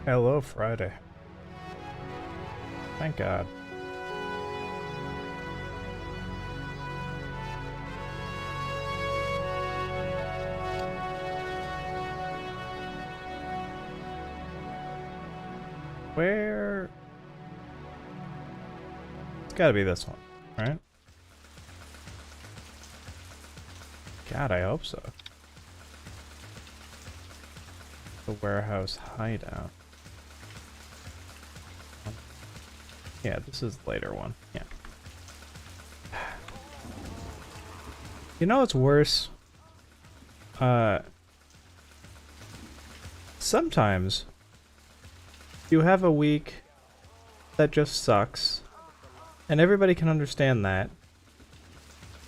Hello, Friday. Thank God. Where? It's gotta be this one, right? God, I hope so. The warehouse hideout. Yeah, this is the later one. Yeah. You know what's worse? Sometimes you have a week that just sucks, and everybody can understand that.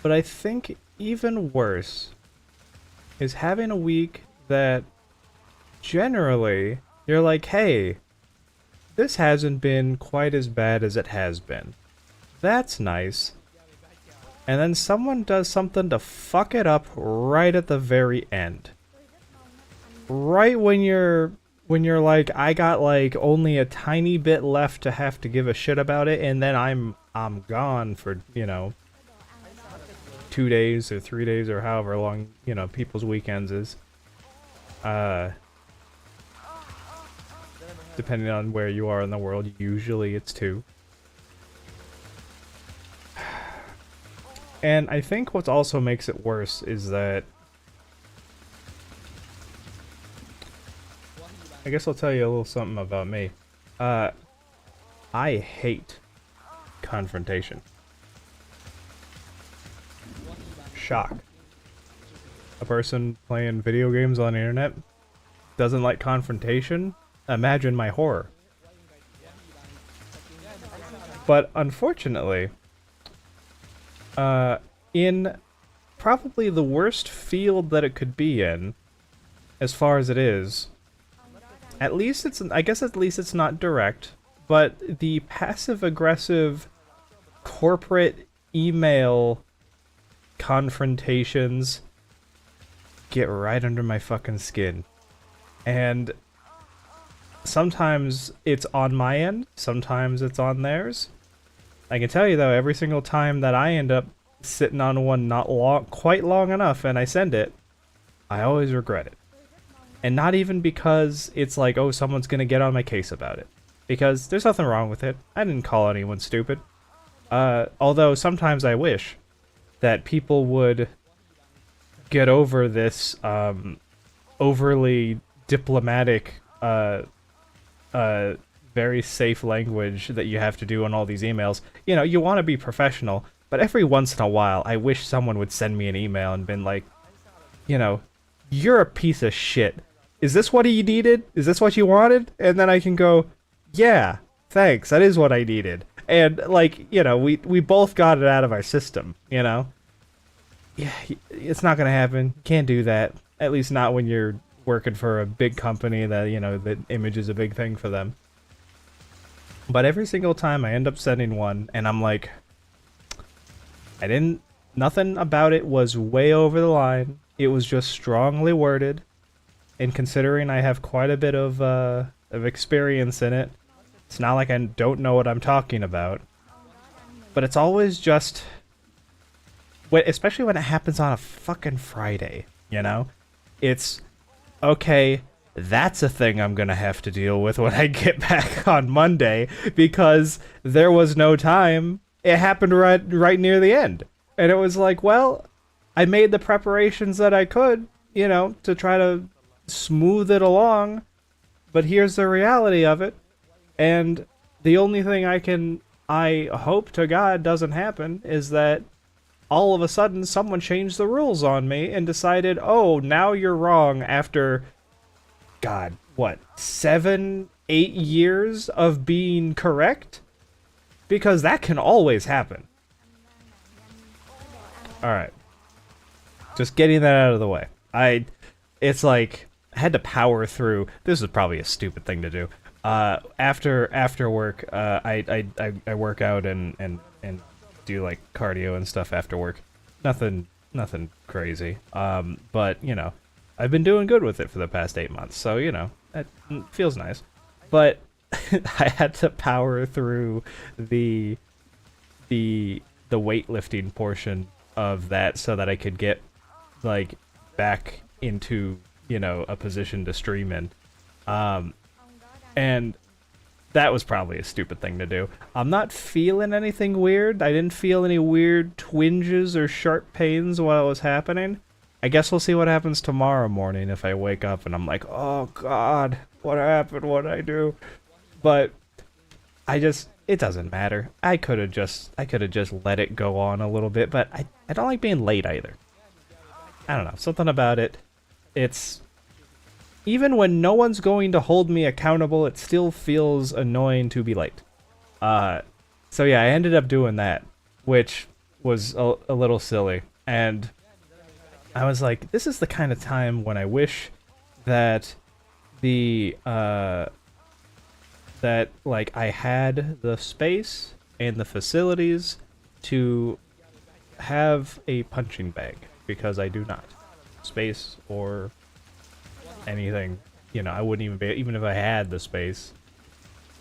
But I think even worse is having a week that generally you're like, hey, this hasn't been quite as bad as it has been. That's nice. And then someone does something to fuck it up right at the very end. Right when you're like, I got like only a tiny bit left to have to give a shit about it, and then I'm gone for, 2 days or 3 days or however long, people's weekends is. Depending on where you are in the world, usually it's 2. And I think what also makes it worse is that... I guess I'll tell you a little something about me. I hate confrontation. Shock. A person playing video games on the internet doesn't like confrontation? Imagine my horror. But unfortunately, in probably the worst field that it could be in, as far as it is, at least it's not direct, but the passive-aggressive corporate email confrontations get right under my fucking skin. And sometimes it's on my end, sometimes it's on theirs. I can tell you though, every single time that I end up sitting on one quite long enough and I send it, I always regret it. And not even because it's like, oh, someone's gonna get on my case about it. Because there's nothing wrong with it. I didn't call anyone stupid. Although sometimes I wish that people would get over this overly diplomatic, very safe language that you have to do on all these emails. You know, you want to be professional, but every once in a while, I wish someone would send me an email and been like, you're a piece of shit. Is this what you needed? Is this what you wanted? And then I can go, yeah, thanks, that is what I needed. And, like, we both got it out of our system, Yeah, it's not gonna happen. Can't do that. At least not when you're working for a big company that, that image is a big thing for them. But every single time I end up sending one, and I'm like, nothing about it was way over the line. It was just strongly worded. And considering I have quite a bit of experience in it, it's not like I don't know what I'm talking about. But it's always just... especially when it happens on a fucking Friday, It's, okay, that's a thing I'm gonna have to deal with when I get back on Monday, because there was no time. It happened right near the end. And it was like, well, I made the preparations that I could, to try to smooth it along, but here's the reality of it, and the only thing I hope to God doesn't happen is that all of a sudden someone changed the rules on me and decided, oh, now you're wrong after, God, what, 7, 8 years of being correct? Because that can always happen. Alright. Just getting that out of the way. It's like, I had to power through. This is probably a stupid thing to do. After work, I work out and do like cardio and stuff after work. Nothing crazy. But I've been doing good with it for the past 8 months, so it feels nice. But I had to power through the the weightlifting portion of that so that I could get like back into, you know, a position to stream in. And that was probably a stupid thing to do. I'm not feeling anything weird. I didn't feel any weird twinges or sharp pains while it was happening. I guess we'll see what happens tomorrow morning if I wake up and I'm like, oh god, what happened? What did I do? But it doesn't matter. I could have just let it go on a little bit, but I don't like being late either. I don't know, something about it. It's even when no one's going to hold me accountable, it still feels annoying to be late. So yeah, I ended up doing that, which was a little silly. And I was like, this is the kind of time when I wish that that like I had the space and the facilities to have a punching bag, because I do not. Space or anything, you know, I wouldn't even be, even if I had the space,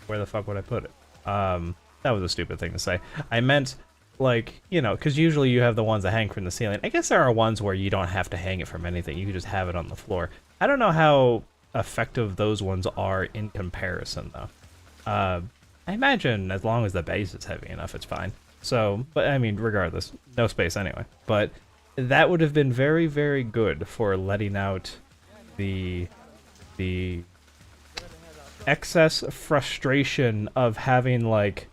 where the fuck would I put it? That was a stupid thing to say. I meant, like, you know, because usually you have the ones that hang from the ceiling. I guess there are ones where you don't have to hang it from anything. You can just have it on the floor. I don't know how effective those ones are in comparison, though. I imagine as long as the base is heavy enough, it's fine. So, but I mean, regardless, no space anyway. But that would have been very, very good for letting out the excess frustration of having, like,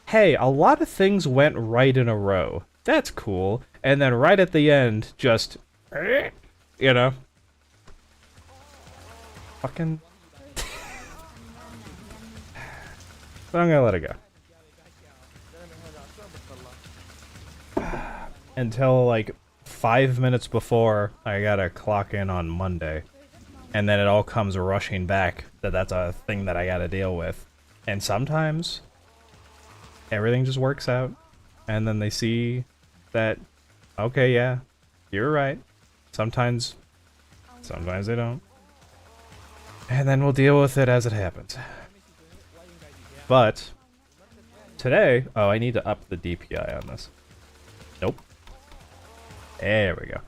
hey, a lot of things went right in a row. That's cool. And then right at the end, just, you know. Fucking. But I'm gonna let it go. Until, like, 5 minutes before I gotta clock in on Monday. And then it all comes rushing back that that's a thing that I gotta deal with. And sometimes everything just works out, and then they see that, okay, yeah, you're right. Sometimes they don't. And then we'll deal with it as it happens. But today, oh, I need to up the DPI on this. Nope. There we go.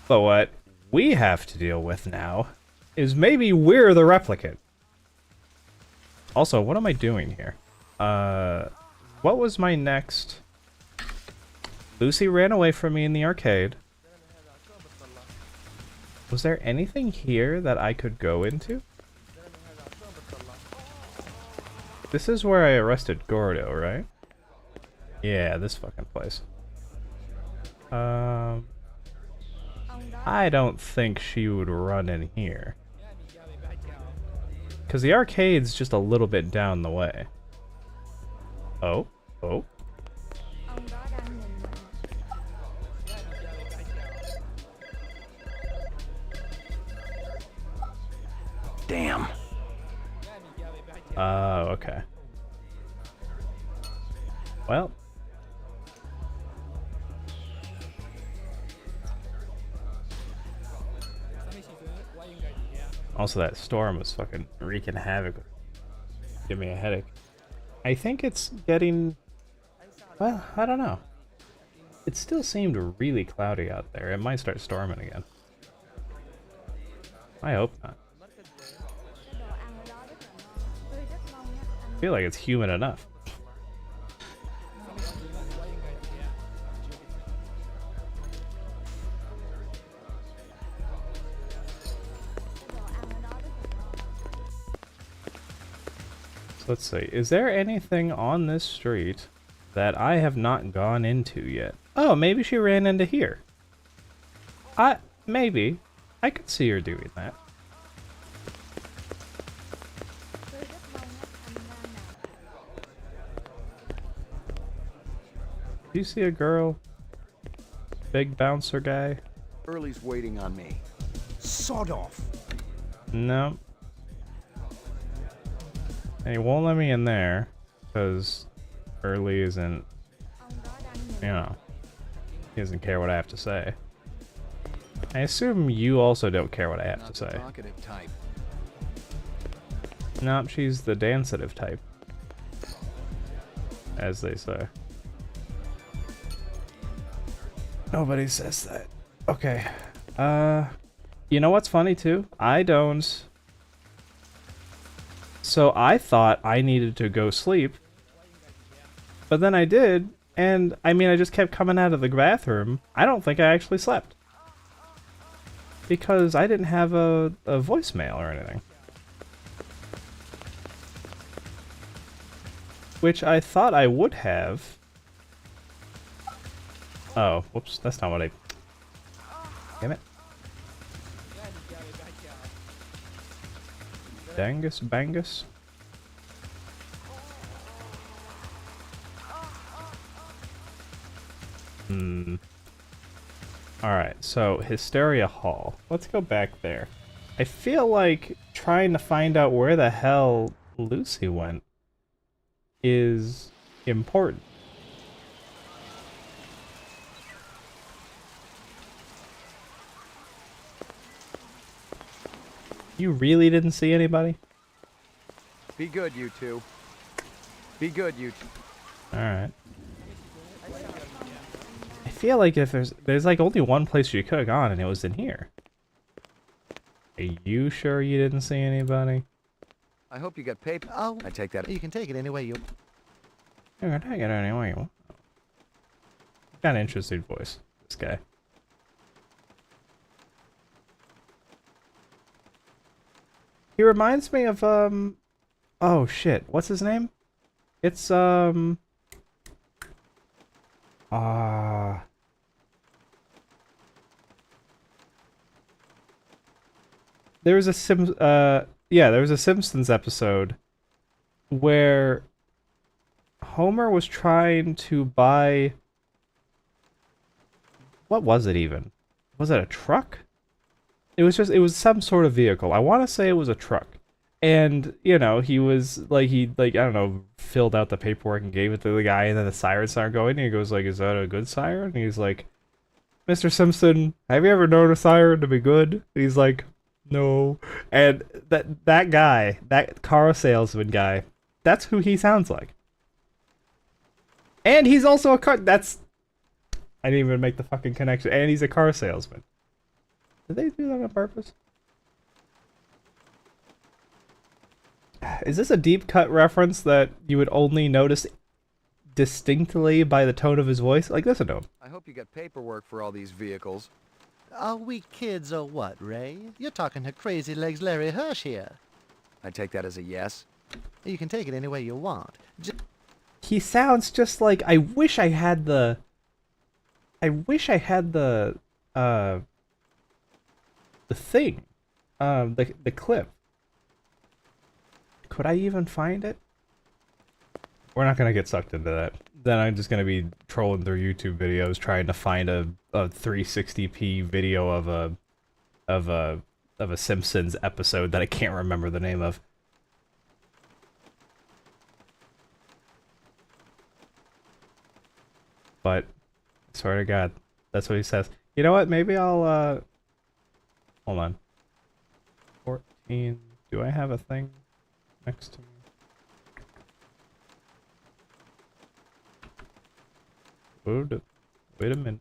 But what we have to deal with now is maybe we're the replicant. Also, what am I doing here? What was my next? Lucy ran away from me in the arcade. Was there anything here that I could go into? This is where I arrested Gordo, right? Yeah, this fucking place. I don't think she would run in here. Because the arcade's just a little bit down the way. Oh, oh. Damn. Oh, okay. Well. Also, that storm was fucking wreaking havoc. Give me a headache. I think it's getting... Well, I don't know. It still seemed really cloudy out there. It might start storming again. I hope not. I feel like it's humid enough. So let's see. Is there anything on this street that I have not gone into yet? Oh, maybe she ran into here. Maybe. I could see her doing that. Do you see a girl? Big bouncer guy? Early's waiting on me. Sod off. No. And he won't let me in there, because Early isn't, you know, he doesn't care what I have to say. I assume you also don't care what I have to say. Nope, she's the dancetive type. As they say. Nobody says that. Okay. You know what's funny too? I don't... So I thought I needed to go sleep. But then I did, and I mean I just kept coming out of the bathroom. I don't think I actually slept. Because I didn't have a voicemail or anything. Which I thought I would have. Oh, whoops, that's not what I... Damn it. Dangus Bangus. Alright, so Hysteria Hall. Let's go back there. I feel like trying to find out where the hell Lucy went is important. You really didn't see anybody? Be good, you two. Be good, you two. Alright. I feel like if there's like only one place you could have gone and it was in here. Are you sure you didn't see anybody? I hope you got paper. Oh, I take that. You can take it any way you... You can take it any way you want. Got an interesting voice, this guy. He reminds me of, oh shit, what's his name? It's, there was a there was a Simpsons episode where Homer was trying to buy... What was it even? Was it a truck? It was some sort of vehicle. I want to say it was a truck. And, you know, he was, like, I don't know, filled out the paperwork and gave it to the guy, and then the siren started going, and he goes, like, is that a good siren? And he's like, Mr. Simpson, have you ever known a siren to be good? And he's like, no. And that guy, that car salesman guy, that's who he sounds like. And he's also a car... That's... I didn't even make the fucking connection. And he's a car salesman. Did they do that on purpose? Is this a deep cut reference that you would only notice distinctly by the tone of his voice? Like, listen to him. I hope you got paperwork for all these vehicles. Are we kids or what, Ray? You're talking to Crazy Legs Larry Hirsch here. I take that as a yes. You can take it any way you want. He sounds just like... I wish I had the thing. The clip. Could I even find it? We're not gonna get sucked into that. Then I'm just gonna be trolling through YouTube videos trying to find a 360p video of a Simpsons episode that I can't remember the name of. But I swear to God, that's what he says. You know what? Maybe I'll hold on. 14. Do I have a thing next to me? Wait a minute.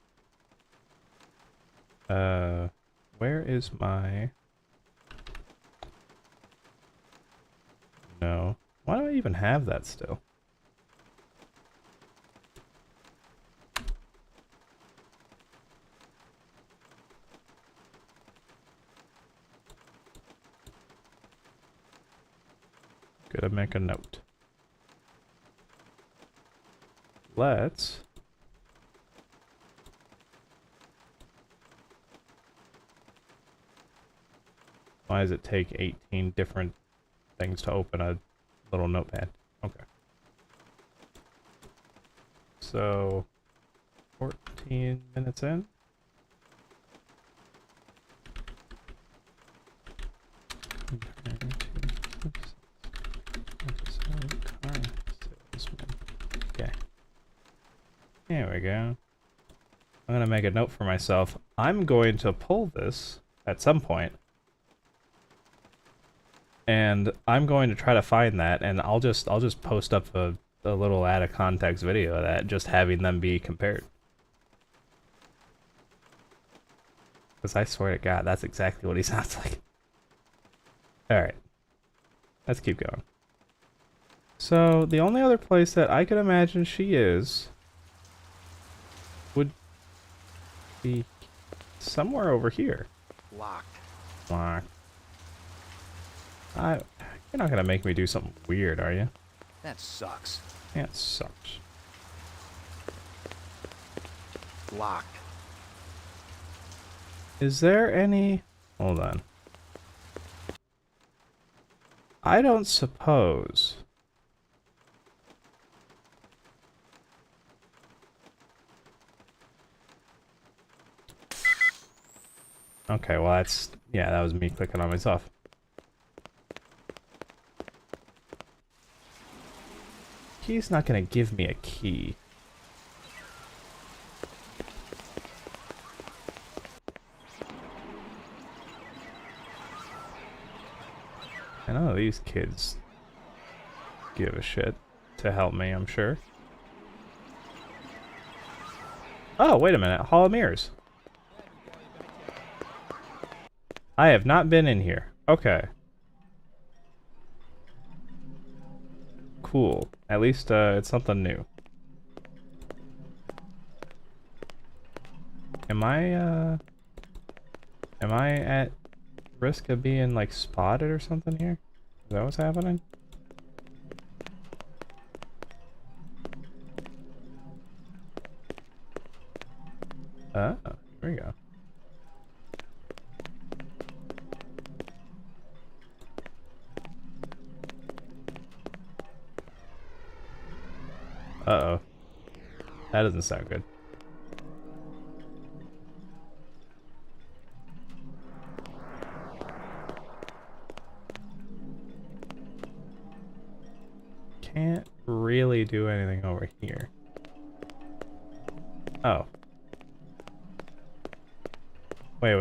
Where is my... No. Why do I even have that still? Gotta make a note. Let's... Why does it take 18 different things to open a little notepad? Okay. So, 14 minutes in. Okay. There we go. I'm gonna make a note for myself. I'm going to pull this at some point. And I'm going to try to find that, and I'll just post up a little out of context video of that, just having them be compared. Because I swear to God, that's exactly what he sounds like. Alright. Let's keep going. So, the only other place that I could imagine she is would be somewhere over here. Locked. Locked. You're not gonna make me do something weird, are you? That sucks. Yeah, it sucks. Locked. Is there any... Hold on. I don't suppose... Okay, well that's... Yeah, that was me clicking on myself. He's not gonna give me a key. I know these kids give a shit to help me, I'm sure. Oh, wait a minute. Hall of Mirrors. I have not been in here. Okay. Cool. At least it's something new. Am I at risk of being like spotted or something here? Is that what's happening? Here we go. Uh-oh. That doesn't sound good. Can't really do anything over here. Oh. Wait.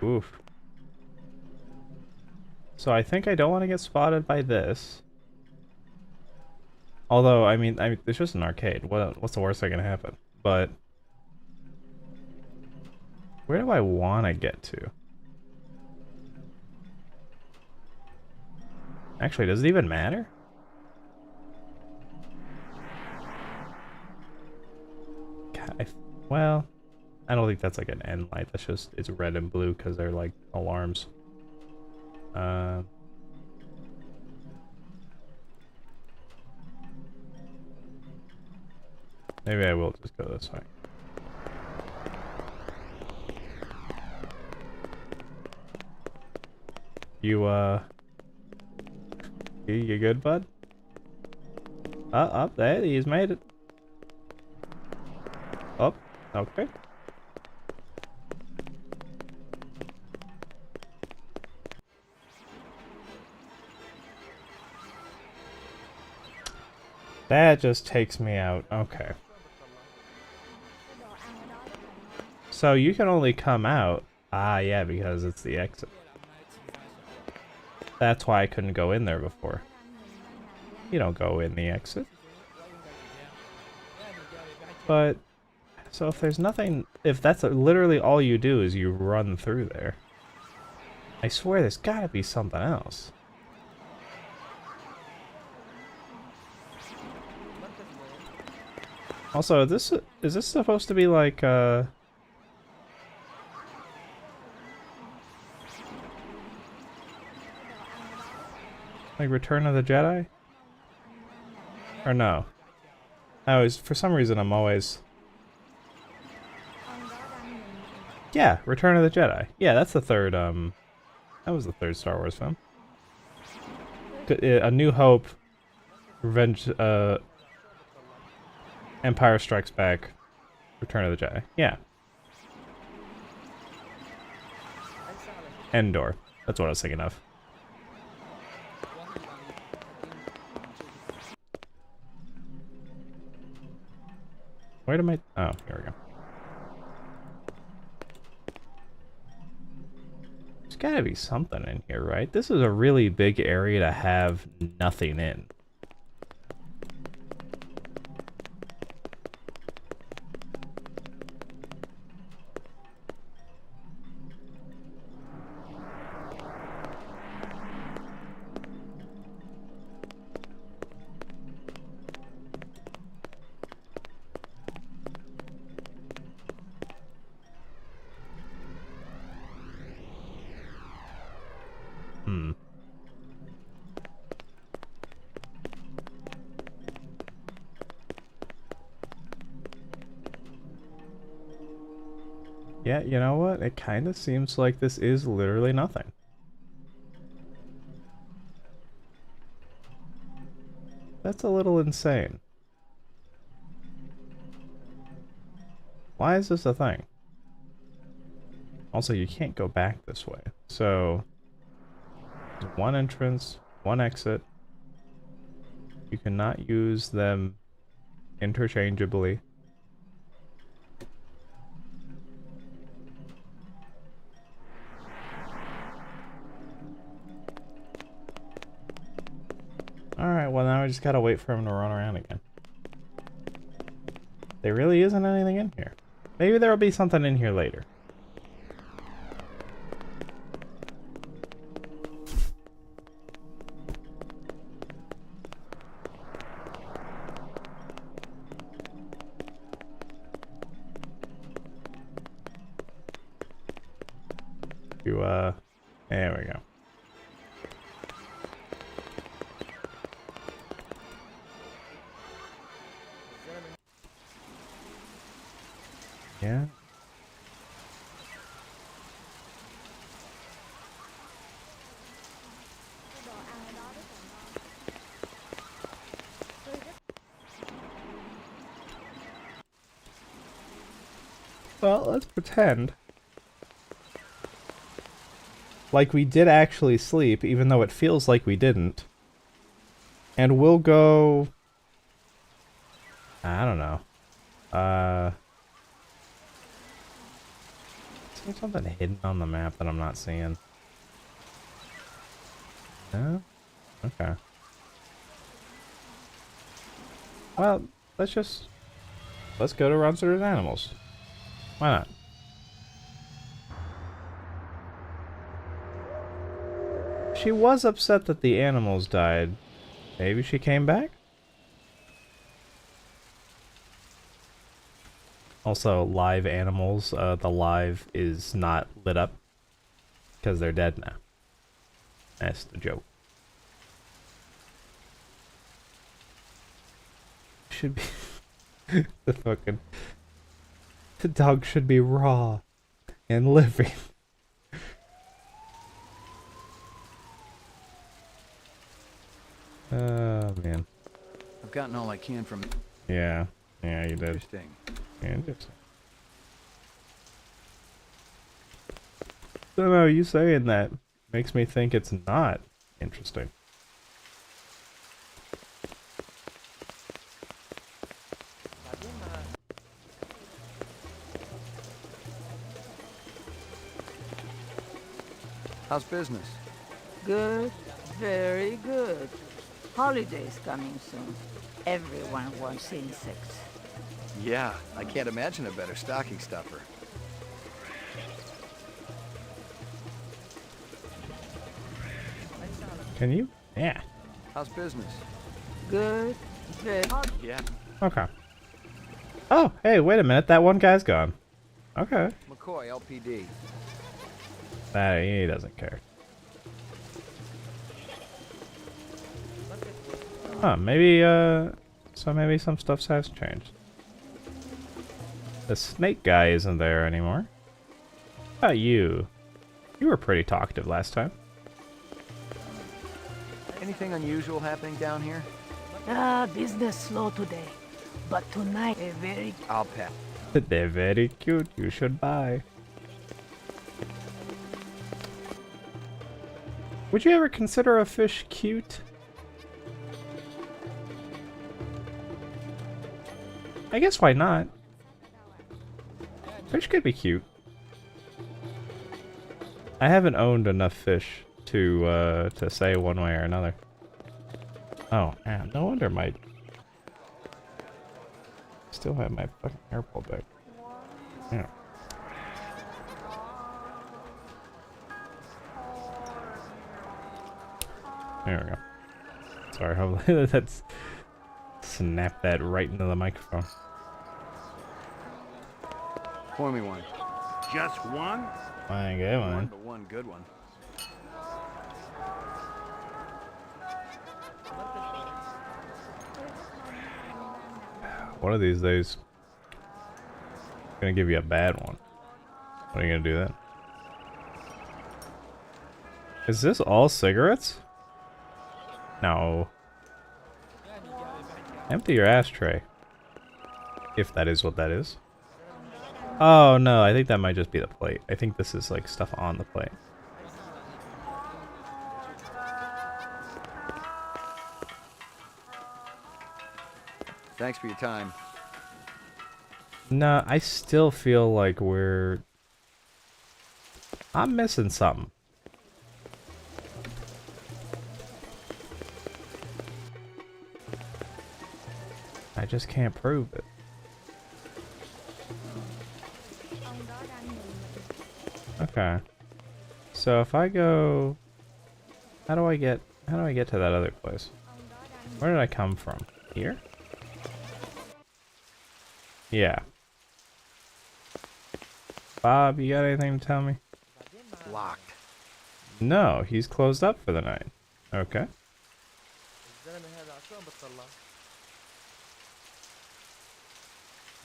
Oof. So I think I don't want to get spotted by this. Although, I mean, it's just an arcade. What's the worst that can happen? But where do I want to get to? Actually, does it even matter? God, well, I don't think that's like an end light. That's just, it's red and blue because they're like alarms. Maybe I will just go this way. You good, bud? Up there, he's made it. Up, okay. That just takes me out. Okay. So you can only come out. Ah, yeah, because it's the exit. That's why I couldn't go in there before. You don't go in the exit. But, so if there's nothing, if that's literally all you do is you run through there. I swear there's gotta be something else. Also, is this supposed to be like, like Return of the Jedi? Or no? For some reason I'm always... Yeah, Return of the Jedi. Yeah, that's the third, that was the third Star Wars film. A New Hope, Revenge, Empire Strikes Back, Return of the Jedi. Yeah. Endor. That's what I was thinking of. Where am I? Oh, here we go. There's gotta be something in here, right? This is a really big area to have nothing in. Hmm. Yeah, you know what? It kind of seems like this is literally nothing. That's a little insane. Why is this a thing? Also, you can't go back this way. So, there's one entrance, one exit. You cannot use them interchangeably. Alright, well now I just gotta wait for him to run around again. There really isn't anything in here. Maybe there'll be something in here later. There we go. Yeah. Well, let's pretend like we did actually sleep, even though it feels like we didn't. And we'll go... I don't know. Is there something hidden on the map that I'm not seeing? No? Okay. Well, let's go to Runster's Animals. Why not? She was upset that the animals died. Maybe she came back? Also, live animals, the live is not lit up because they're dead now. That's the joke. Should be the dog should be raw and living. Oh man. I've gotten all I can from... Yeah, you did. Interesting. Interesting. Don't know, you saying that makes me think it's not interesting. How's business? Good, very good. Holidays coming soon. Everyone wants insects. Yeah, I can't imagine a better stocking stuffer. Can you? Yeah. How's business? Good, very... Yeah. Okay. Oh, hey, wait a minute. That one guy's gone. Okay. McCoy, LPD. That he doesn't care. Huh, maybe, so maybe some stuff has changed. The snake guy isn't there anymore. How about you? You were pretty talkative last time. Anything unusual happening down here? Business slow today. But tonight, a very... I'll pass. They're very cute. You should buy. Would you ever consider a fish cute? I guess why not? Fish could be cute. I haven't owned enough fish to say one way or another. Oh, man, no wonder my... Still have my fucking hair pulled back. Yeah. There we go. Sorry, hopefully that's... Snap that right into the microphone. Pour me one. Just one? Fine, good One, one. but one good one. One of these days, I'm gonna give you a bad one. When are you gonna do that? Is this all cigarettes? No. Empty your ashtray. If that is what that is. Oh no, I think that might just be the plate. I think this is like stuff on the plate. Thanks for your time. No, I still feel like I'm missing something. I just can't prove it. Okay. So if I go... How do I get to that other place? Where did I come from? Here? Yeah. Bob, you got anything to tell me? Locked. No, he's closed up for the night. Okay.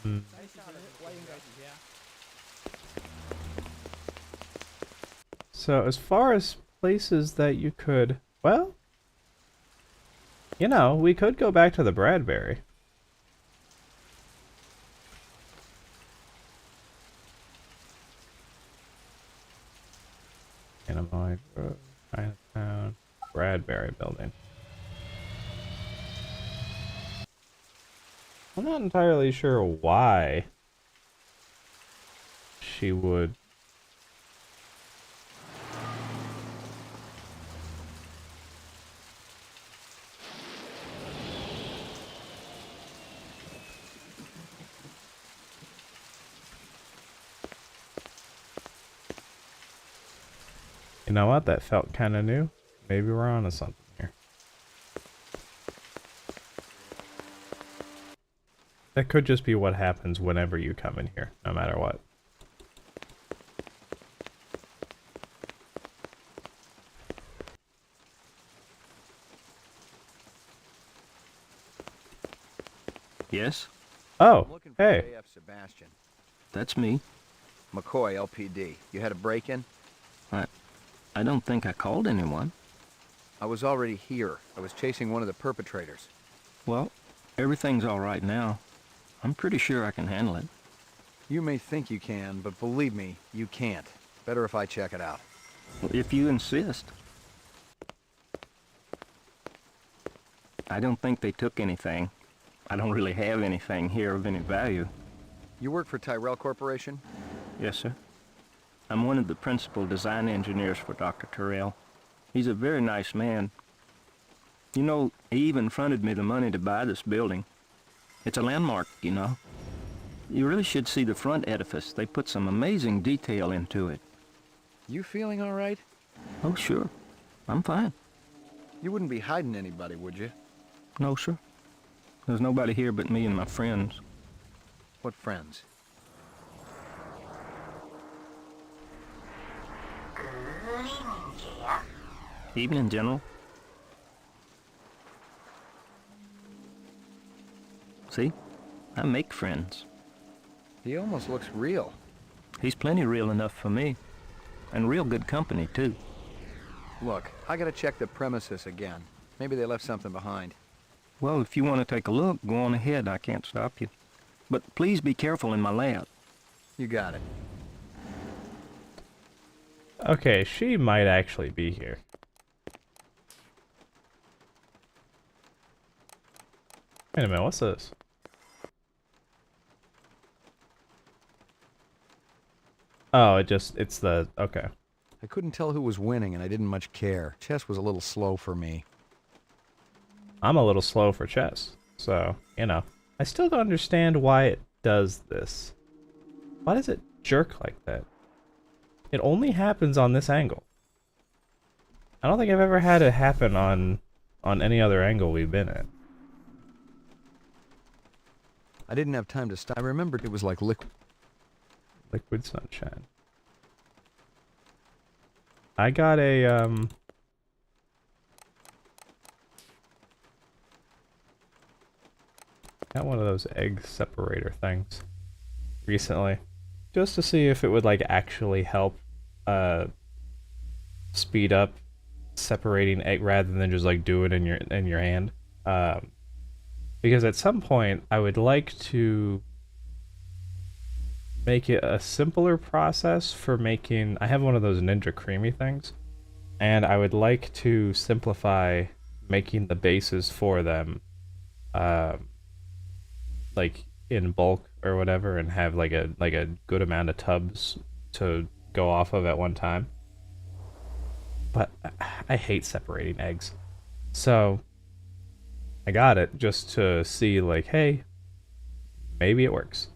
Hmm. So as far as places that you could, well, you know, we could go back to the Bradbury. Animoy Grove, Chinatown, Bradbury building. I'm not entirely sure why she would. You know what? That felt kind of new. Maybe we're onto something here. That could just be what happens whenever you come in here, no matter what. Yes, Oh, I'm looking for hey. AF Sebastian. that's me. McCoy, LPD. You had a break-in? I don't think I called anyone. I was already here. I was chasing one of the perpetrators. Well, everything's all right now. I'm pretty sure I can handle it. You may think you can, but believe me, you can't. Better if I check it out. If you insist. I don't think they took anything. I don't really have anything here of any value. You work for Tyrell Corporation? Yes, sir. I'm one of the principal design engineers for Dr. Terrell. He's a very nice man. You know, he even fronted me the money to buy this building. It's a landmark, you know. You really should see the front edifice. They put some amazing detail into it. You feeling all right? Oh, sure. I'm fine. You wouldn't be hiding anybody, would you? No, sir. There's nobody here but me and my friends. What friends? Evening, General. See? I make friends. He almost looks real. He's plenty real enough for me. And real good company, too. Look, I gotta check the premises again. Maybe they left something behind. Well, if you want to take a look, go on ahead. I can't stop you. But please be careful in my lab. You got it. Okay, she might actually be here. Wait a minute, what's this? Oh, it's the, okay. I couldn't tell who was winning, and I didn't much care. Chess was a little slow for me. I'm a little slow for chess, so, you know. I still don't understand why it does this. Why does it jerk like that? It only happens on this angle. I don't think I've ever had it happen on any other angle we've been at. I didn't have time to stop. I remembered it was like Liquid sunshine. I got a, got one of those egg separator things recently. Just to see if it would, like, actually help, speed up separating egg rather than just, like, do it in your hand. Because at some point, I would like to make it a simpler process for making... I have one of those Ninja Creamy things, and I would like to simplify making the bases for them, like, in bulk or whatever, and have like a good amount of tubs to go off of at one time. But I hate separating eggs. So I got it just to see, like, hey, maybe it works.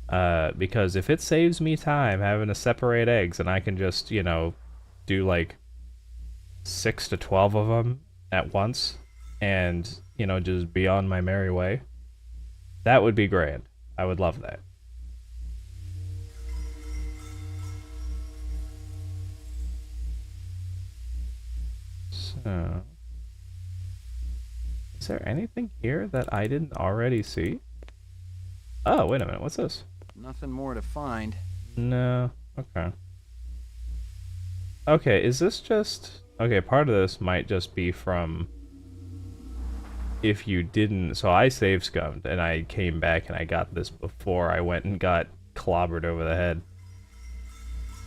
Because if it saves me time having to separate eggs and I can just, you know, do like 6 to 12 of them at once and, you know, just be on my merry way, that would be grand. I would love that. So, is there anything here that I didn't already see? Oh, wait a minute, what's this? nothing more to find. No, okay. Okay, is this just... Okay, part of this might just be from... If you didn't... So I save scummed, and I came back and I got this before I went and got clobbered over the head.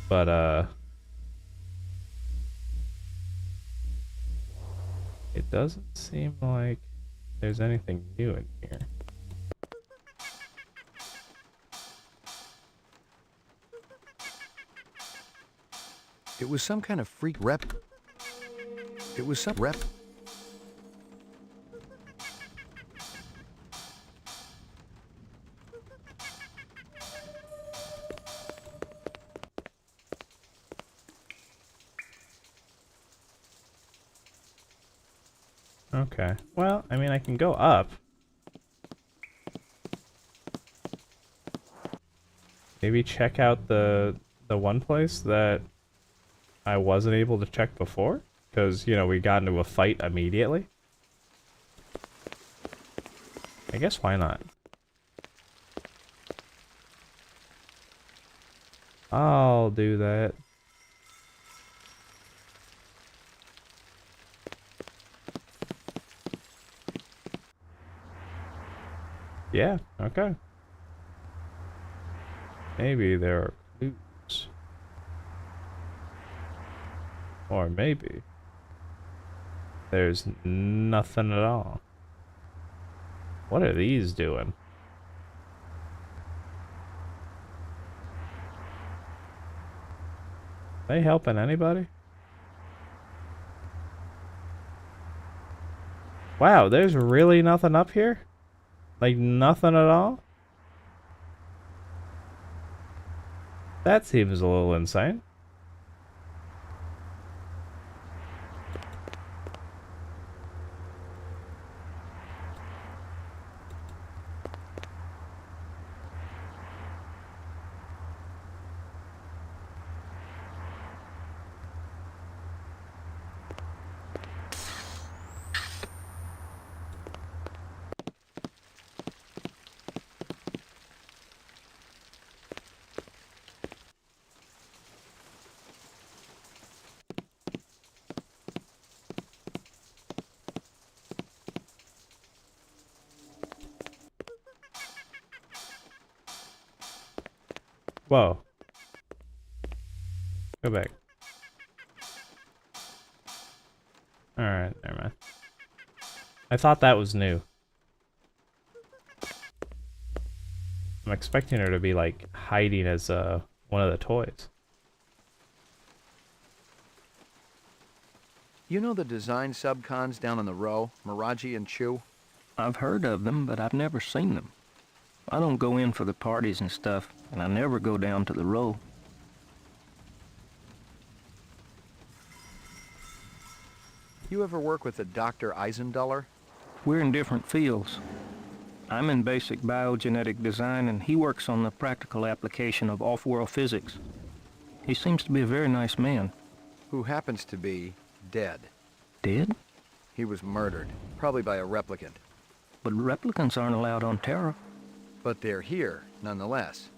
But, it doesn't seem like there's anything new in here. It was some kind of freak rep. It was some rep. Okay. Well, I mean, I can go up. Maybe check out the one place that I wasn't able to check before, because, you know, we got into a fight immediately. I guess why not? I'll do that. Yeah, okay. Maybe there are clues. Or maybe there's nothing at all. What are these doing? They helping anybody? Wow, there's really nothing up here? Like, nothing at all? That seems a little insane. Whoa. Go back. Alright, never mind. I thought that was new. I'm expecting her to be, like, hiding as one of the toys. You know the design subcons down on the row, Miraji and Chew? I've heard of them, but I've never seen them. I don't go in for the parties and stuff, and I never go down to the row. You ever work with a Dr. Eisenduller? We're in different fields. I'm in basic biogenetic design, and he works on the practical application of off-world physics. He seems to be a very nice man. Who happens to be dead. Dead? He was murdered, probably by a replicant. But replicants aren't allowed on Terra. But they're here, nonetheless.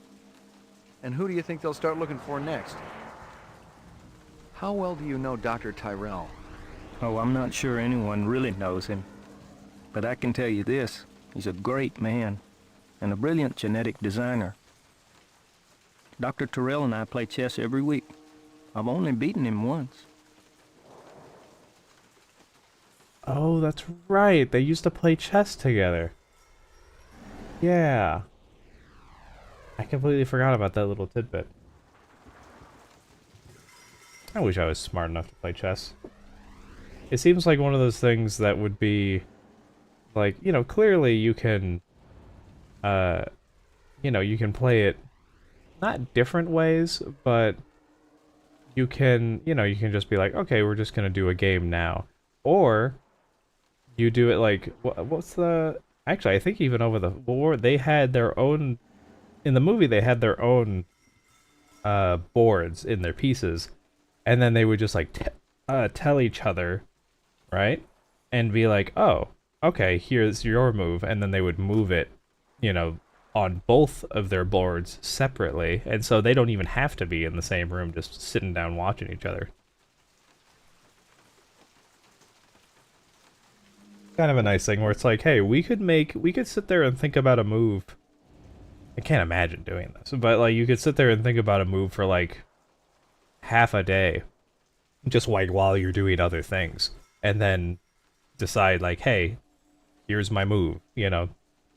And who do you think they'll start looking for next? How well do you know Dr. Tyrell? Oh, I'm not sure anyone really knows him. But I can tell you this, he's a great man, and a brilliant genetic designer. Dr. Tyrell and I play chess every week. I've only beaten him once. Oh, that's right. They used to play chess together. Yeah. I completely forgot about that little tidbit. I wish I was smart enough to play chess. It seems like one of those things that would be like, you know, clearly you can you know, you can play it not different ways, but you can, you know, you can just be like, okay, we're just gonna do a game now. Or you do it like, what's the... Actually, I think even over the war, they had their own... In the movie, they had their own boards in their pieces. And then they would just, like, tell each other, right? And be like, oh, okay, here's your move. And then they would move it, you know, on both of their boards separately. And so they don't even have to be in the same room, just sitting down watching each other. Kind of a nice thing where it's like, hey, we could sit there and think about a move. I can't imagine doing this, but like you could sit there and think about a move for like half a day, just like while you're doing other things, and then decide like, hey, here's my move, you know,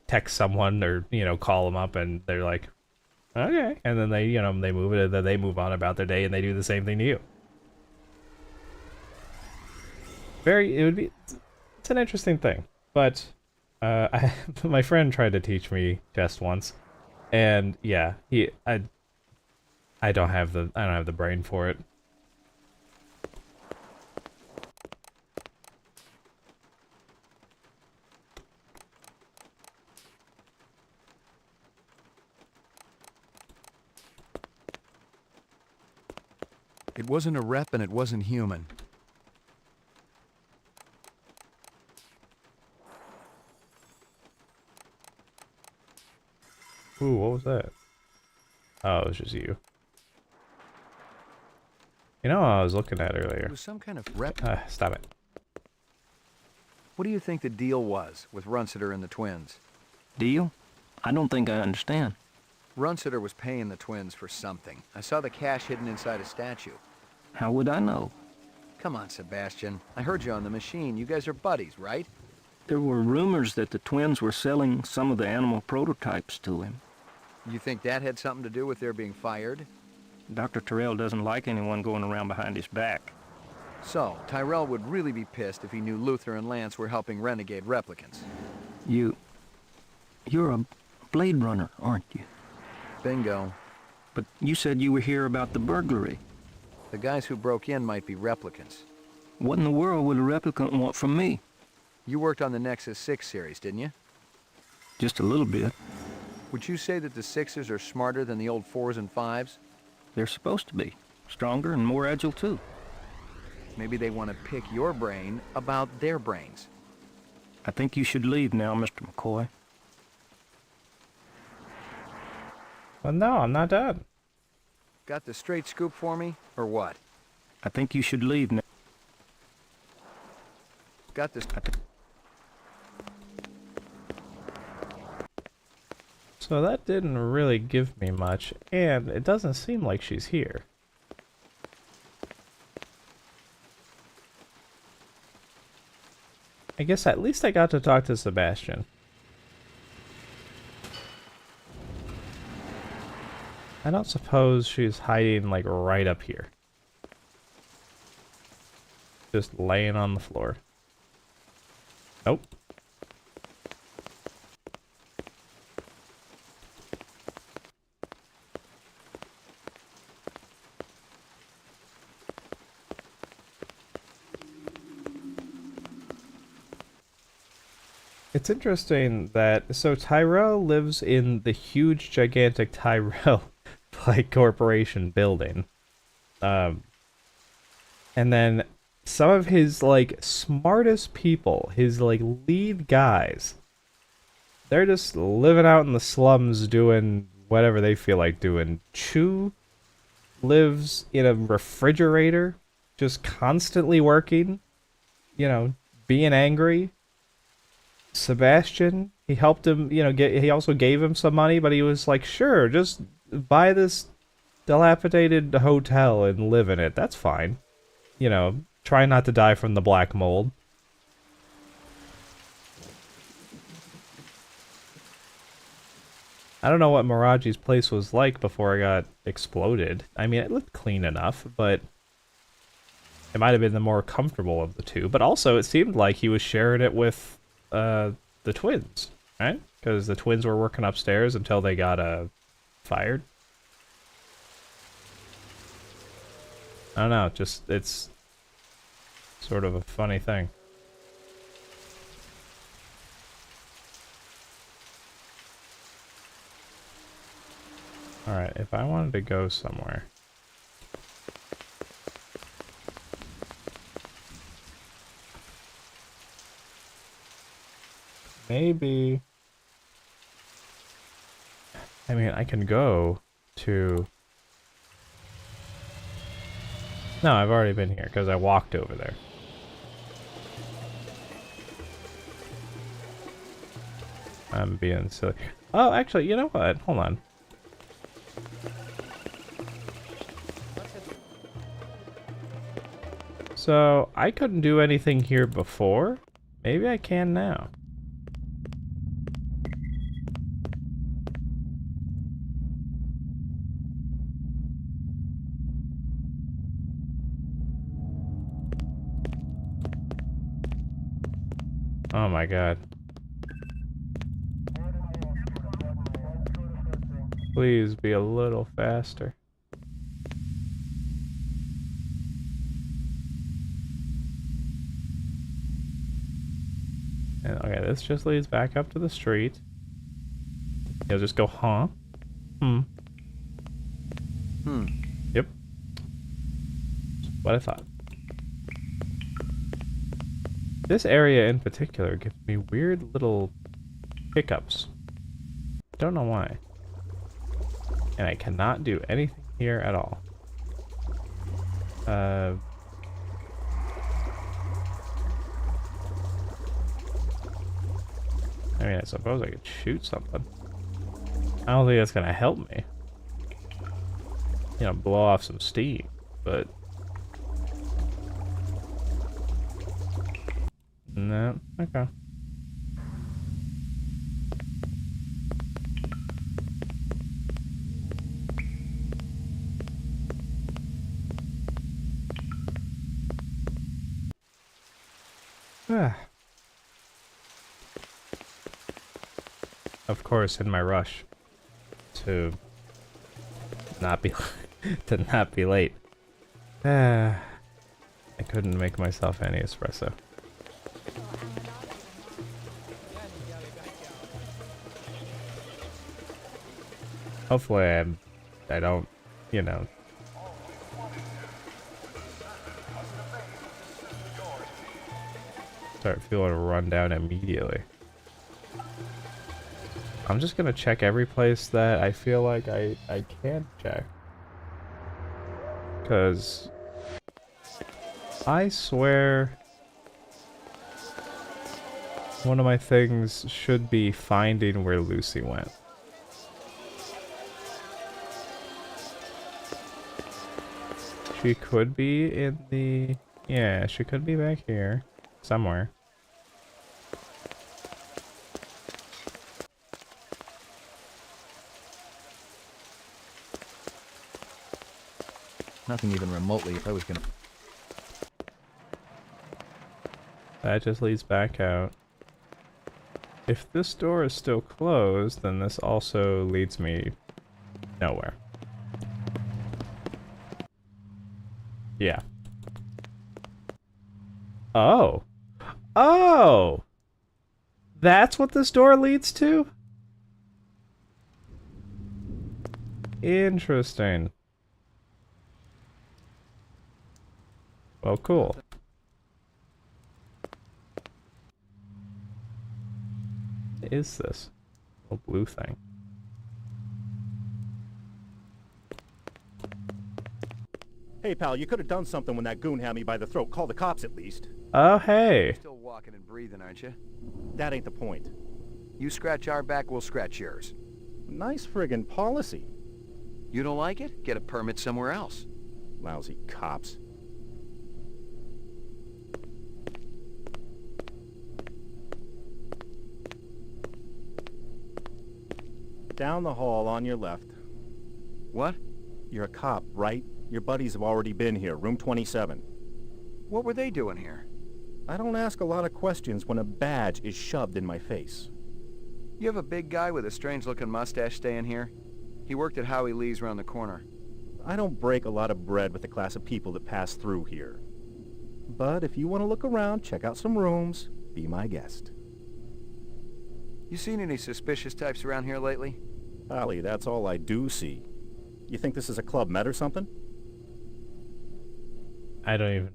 text someone or, you know, call them up and they're like, okay, and then they, you know, they move it and then they move on about their day and they do the same thing to you. It's an interesting thing, but my friend tried to teach me chess once, and yeah, I don't have the brain for it. It wasn't a rep and it wasn't human. Ooh, what was that? Oh, it was just you. You know what I was looking at It earlier? was some kind of rep. Stop it. What do you think the deal was with Runsiter and the twins? Deal? I don't think I understand. Runsiter was paying the twins for something. I saw the cash hidden inside a statue. How would I know? Come on, Sebastian. I heard you on the machine. You guys are buddies, right? There were rumors that the twins were selling some of the animal prototypes to him. You think that had something to do with their being fired? Dr. Tyrell doesn't like anyone going around behind his back. So, Tyrell would really be pissed if he knew Luther and Lance were helping renegade replicants. You're a Bladerunner, aren't you? Bingo. But you said you were here about the burglary. The guys who broke in might be replicants. What in the world would a replicant want from me? You worked on the Nexus 6 series, didn't you? Just a little bit. Would you say that the 6s are smarter than the old 4s and 5s? They're supposed to be. Stronger and more agile, too. Maybe they want to pick your brain about their brains. I think you should leave now, Mr. McCoy. Well, no, I'm not done. Got the straight scoop for me, or what? I think you should leave now. Got this. So that didn't really give me much, and it doesn't seem like she's here. I guess at least I got to talk to Sebastian. I don't suppose she's hiding, like, right up here. Just laying on the floor. Nope. It's interesting that, so Tyrell lives in the huge, gigantic Tyrell, like, corporation building. And then some of his, like, smartest people, his, like, lead guys, they're just living out in the slums doing whatever they feel like doing. Chu lives in a refrigerator, just constantly working, you know, being angry. Sebastian, he helped him, you know, he also gave him some money, but he was like, sure, just buy this dilapidated hotel and live in it. That's fine. You know, try not to die from the black mold. I don't know what Miraji's place was like before I got exploded. I mean, it looked clean enough, but it might have been the more comfortable of the two. But also, it seemed like he was sharing it with the twins, right? Because the twins were working upstairs until they got fired. I don't know, just, it's sort of a funny thing. Alright, if I wanted to go somewhere... Maybe... I mean, I can go to... No, I've already been here, because I walked over there. I'm being silly. Oh, actually, you know what? Hold on. So, I couldn't do anything here before. Maybe I can now. Oh my god. Please be a little faster. And, okay, this just leads back up to the street. You'll just go, huh? Yep. What I thought. This area in particular gives me weird little hiccups. Don't know why. And I cannot do anything here at all. I mean, I suppose I could shoot something. I don't think that's gonna help me. You know, blow off some steam, but... No, okay. Of course, in my rush to not be to not be late, I couldn't make myself any espresso. Hopefully, I don't, you know. Start feeling run down immediately. I'm just gonna check every place that I feel like I can check. Cause I swear one of my things should be finding where Lucy went. She could be in the... Yeah, she could be back here. Somewhere. Nothing even remotely if I was gonna... That just leads back out. If this door is still closed, then this also leads me nowhere. Yeah. Oh. Oh! That's what this door leads to? Interesting. Well, cool. What is this little blue thing? Hey, pal, you could have done something when that goon had me by the throat. Call the cops at least. Oh, hey. Still walking and breathing, aren't you? That ain't the point. You scratch our back, we'll scratch yours. Nice friggin' policy. You don't like it? Get a permit somewhere else. Lousy cops. Down the hall on your left. What? You're a cop, right? Your buddies have already been here, room 27. What were they doing here? I don't ask a lot of questions when a badge is shoved in my face. You have a big guy with a strange-looking mustache staying here? He worked at Howie Lee's around the corner. I don't break a lot of bread with the class of people that pass through here. But if you want to look around, check out some rooms, be my guest. You seen any suspicious types around here lately? Ollie, that's all I do see. You think this is a Club Med or something? I don't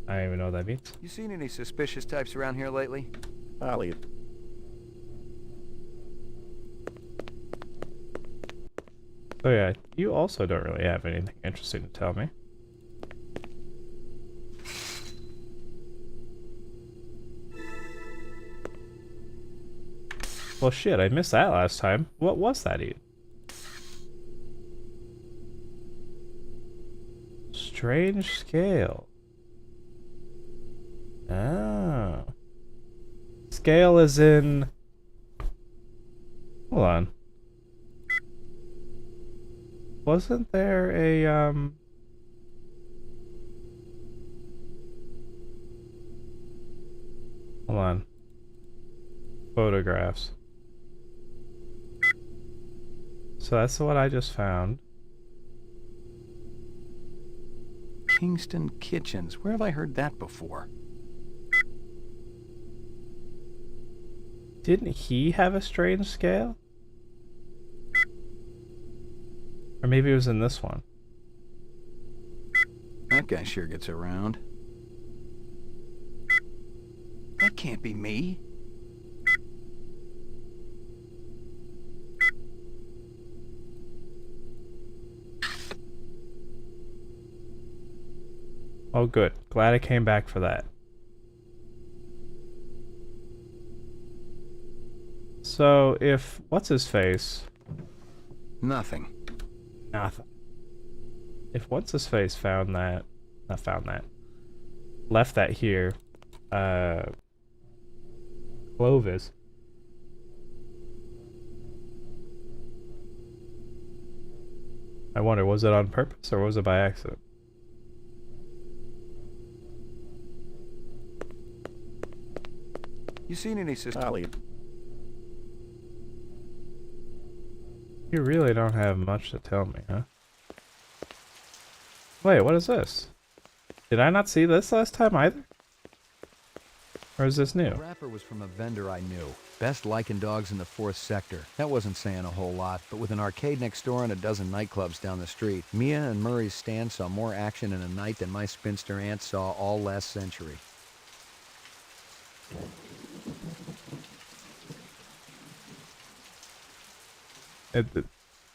even know what that means. You seen any suspicious types around here lately? Ollie. Oh yeah, you also don't really have anything interesting to tell me. Well shit, I missed that last time. What was that even? Strange scale. Oh. Scale is in... Hold on. Wasn't there a, Hold on. Photographs. So that's what I just found. Kingston Kitchens. Where have I heard that before? Didn't he have a strange scale? Or maybe it was in this one. That guy sure gets around. That can't be me. Oh good. Glad I came back for that. So if what's his face? Nothing. Nothing. If what's his face found that, not found that, left that here, Clovis. I wonder, was it on purpose or was it by accident? You seen any Ollie. You really don't have much to tell me, huh? Wait, what is this? Did I not see this last time either? Or is this new? The wrapper was from a vendor I knew. Best lichen dogs in the 4th sector. That wasn't saying a whole lot, but with an arcade next door and a dozen nightclubs down the street, Mia and Murray's stand saw more action in a night than my spinster aunt saw all last century.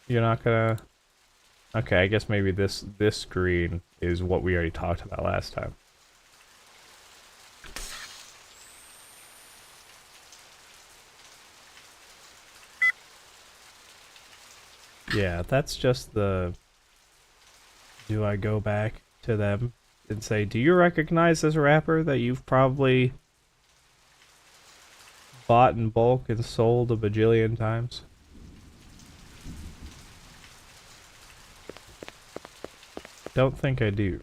You're not gonna... Okay, I guess maybe this screen is what we already talked about last time. Yeah, that's just the... Do I go back to them and say, do you recognize this wrapper that you've probably bought in bulk and sold a bajillion times? don't think I do.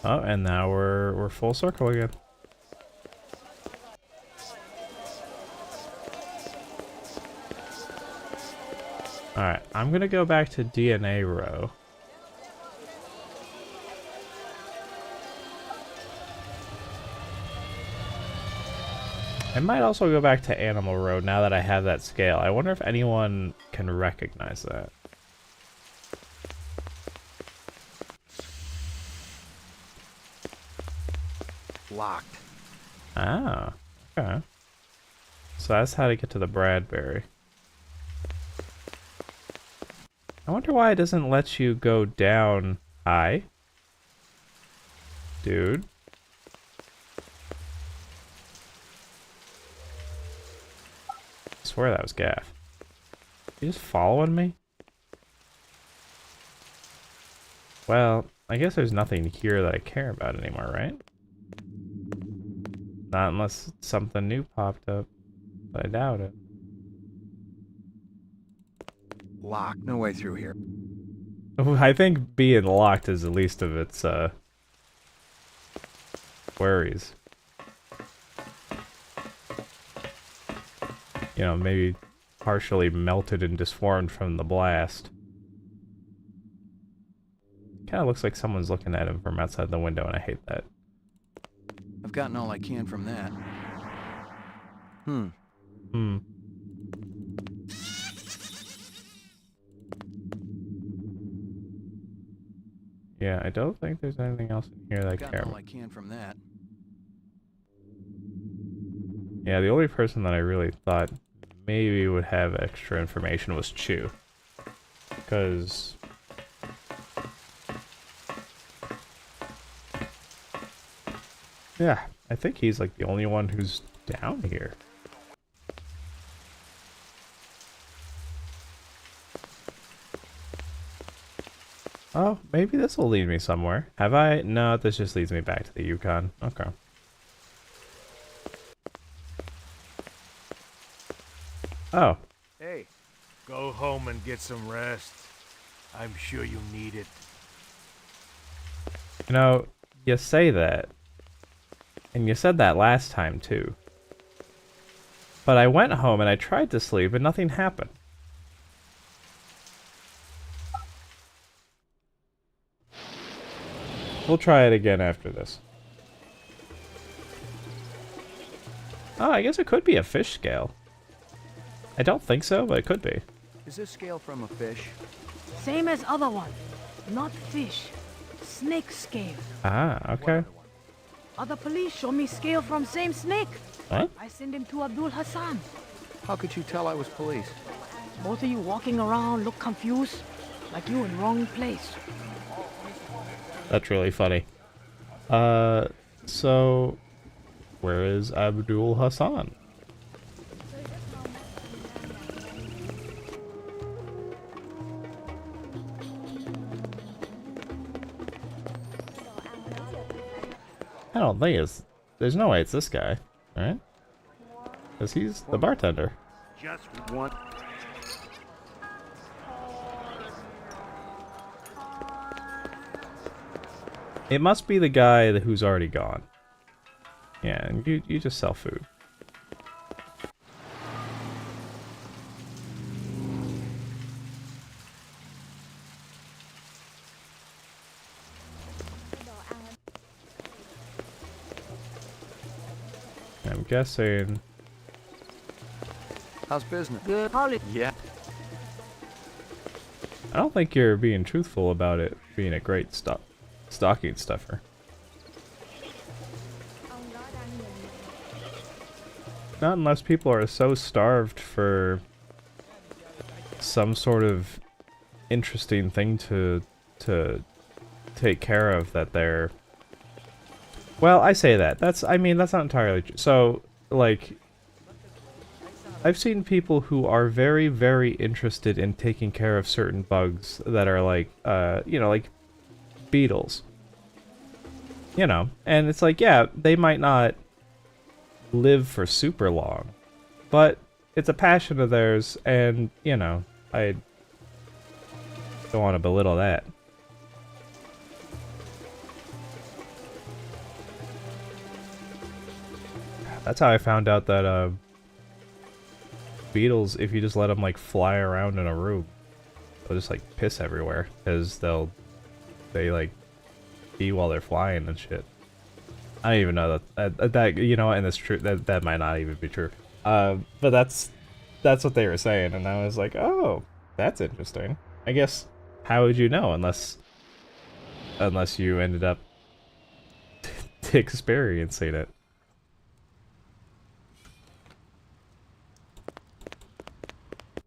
Oh, and now we're full circle again. Alright, I'm gonna go back to DNA row. I might also go back to animal row now that I have that scale. I wonder if anyone can recognize that. Locked. Ah, okay. So that's how to get to the Bradbury. I wonder why it doesn't let you go down high. Dude. I swear that was Gaff. You just following me? Well, I guess there's nothing here that I care about anymore, right? Not unless something new popped up. But I doubt it. Locked. No way through here. I think being locked is the least of its worries. You know, maybe partially melted and disformed from the blast. Kind of looks like someone's looking at him from outside the window, and I hate that. I've gotten all I can from that. Yeah, I don't think there's anything else in here that I care Gotten all about. I can from that. Yeah, the only person that I really thought maybe would have extra information was Chew. Because... yeah, I think he's like the only one who's down here. Oh, maybe this will lead me somewhere. Have I? No, this just leads me back to the Yukon. Okay. Oh. Hey, go home and get some rest. I'm sure you need it. You know, you say that. And you said that last time, too. But I went home and I tried to sleep and nothing happened. We'll try it again after this. Oh, I guess it could be a fish scale. I don't think so, but it could be. Is this scale from a fish? Same as other one. Not fish. Snake scale. Ah, okay. Other police show me scale from same snake. What? I send him to Abdul Hassan. How could you tell I was police? Both of you walking around look confused. Like you in wrong place. That's really funny. So... where is Abdul Hassan? I don't think it's... there's no way it's this guy, right? Because he's the bartender. Just one. It must be the guy who's already gone. Yeah, and you just sell food. I'm guessing... How's business? Good holiday. Yeah. I don't think you're being truthful about it being a great stocking stuffer. Not unless people are so starved for some sort of interesting thing to take care of that they're... well, I say that. I mean, that's not entirely true. So, like... I've seen people who are very, very interested in taking care of certain bugs that are like, you know, like beetles. You know, and it's like, yeah, they might not live for super long, but it's a passion of theirs, and, you know, I don't want to belittle that. That's how I found out that, beetles, if you just let them, like, fly around in a room, they'll just, like, piss everywhere, because they, like, pee while they're flying and shit. I don't even know that, you know, and it's true, that might not even be true. But that's what they were saying, and I was like, oh, that's interesting. I guess, how would you know, unless you ended up experiencing it?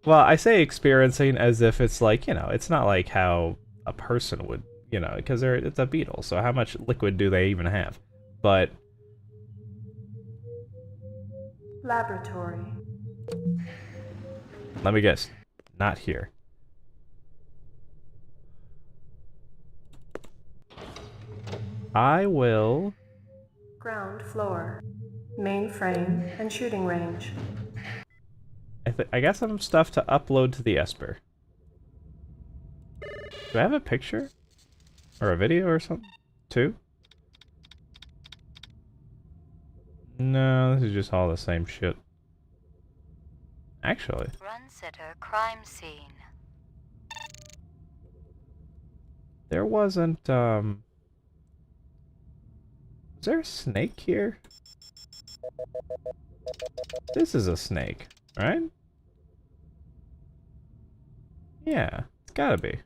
Well, I say experiencing as if it's like, you know, it's not like how a person would, you know, because it's a beetle, so how much liquid do they even have? But... Laboratory. let me guess. Not here. I will... Ground floor. Mainframe and shooting range. I got some stuff to upload to the Esper. Do I have a picture? Or a video or something? Too? No, this is just all the same shit. Actually. Run sitter crime scene. There wasn't, was there a snake here? This is a snake, right? Yeah, it's gotta be.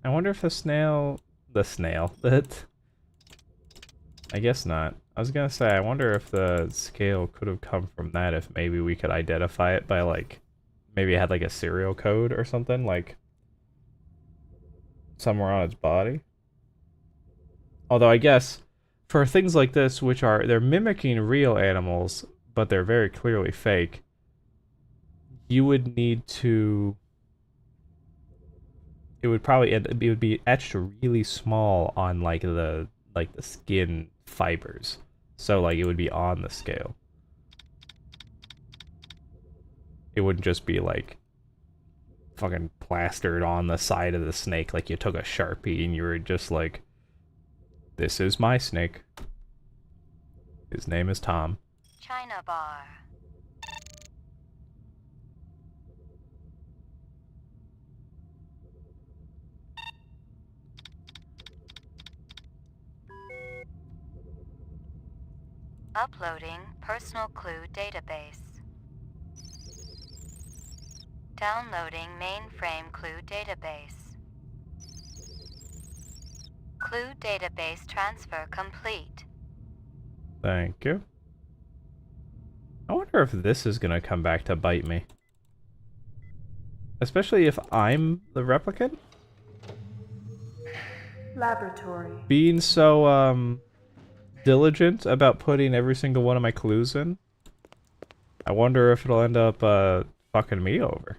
I wonder if the snail... that... I guess not. I was gonna say, I wonder if the scale could have come from that, if maybe we could identify it by, like... maybe it had, like, a serial code or something, like... somewhere on its body. Although I guess, for things like this, which are... they're mimicking real animals, but they're very clearly fake, you would need to... it would probably it would be etched really small on like the skin fibers, so like it would be on the scale. It wouldn't just be like fucking plastered on the side of the snake like you took a Sharpie and you were just like, this is my snake, his name is Tom. China bar. Uploading personal clue database. Downloading mainframe clue database. Clue database transfer complete. Thank you. I wonder if this is gonna come back to bite me. Especially if I'm the replicant? Laboratory. Being so, diligent about putting every single one of my clues in. I wonder if it'll end up, fucking me over.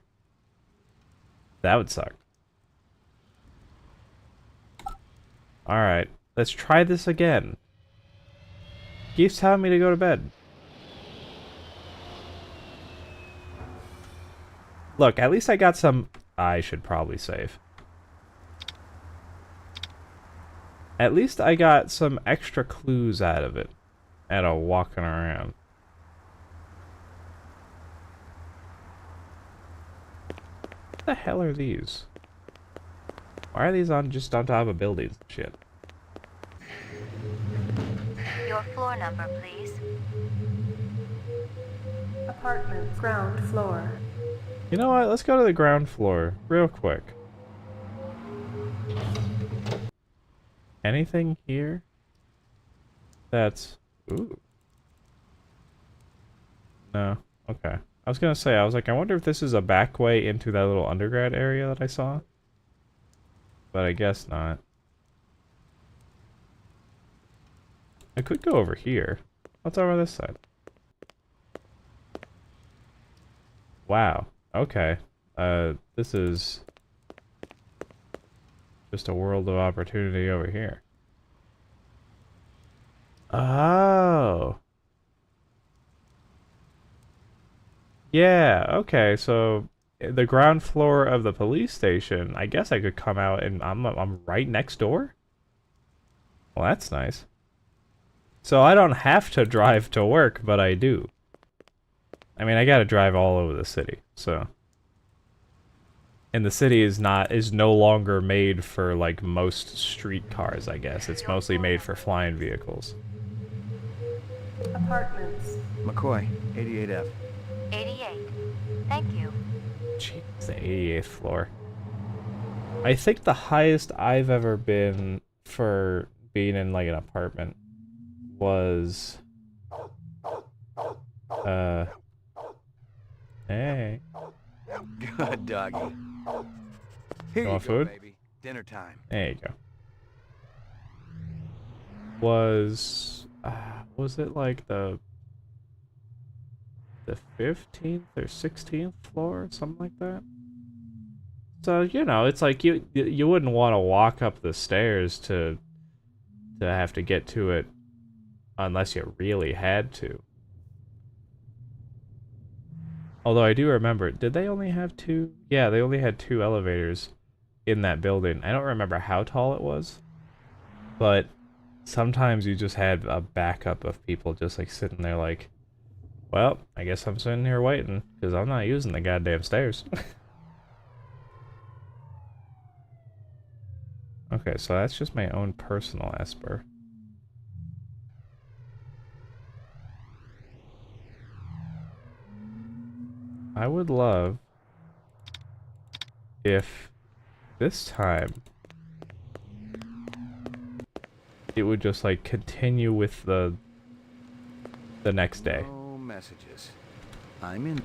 That would suck. Alright, let's try this again. Keeps telling me to go to bed. Look, at least I got some... I should probably save. At least I got some extra clues out of it. Out of walking around. What the hell are these? Why are these just on top of buildings and shit? Your floor number, please. Apartment, ground floor. You know what? Let's go to the ground floor real quick. Anything here? That's... ooh. No. Okay. I was gonna say, I was like, I wonder if this is a back way into that little undergrad area that I saw. But I guess not. I could go over here. What's over this side? Wow. Okay. This is just a world of opportunity over here. Oh. Yeah, okay, so the ground floor of the police station, I guess I could come out and I'm right next door? Well, that's nice. So I don't have to drive to work, but I do. I mean, I gotta drive all over the city, so. And the city is no longer made for, like, most street cars, I guess. It's mostly made for flying vehicles. Apartments. McCoy, 88F. 88. Thank you. Jeez, the 88th floor. I think the highest I've ever been for being in, like, an apartment was... Hey. Good doggy. Here you Want go, food? baby. Dinner time. There you go. Was it like the 15th or 16th floor, something like that? So, you know, it's like you wouldn't want to walk up the stairs to have to get to it unless you really had to. Although I do remember, did they only have two? Yeah, they only had 2 elevators in that building. I don't remember how tall it was, but sometimes you just had a backup of people just like sitting there like, well, I guess I'm sitting here waiting because I'm not using the goddamn stairs. Okay, so that's just my own personal Esper. I would love if this time it would just like continue with the next day. No messages. I'm in.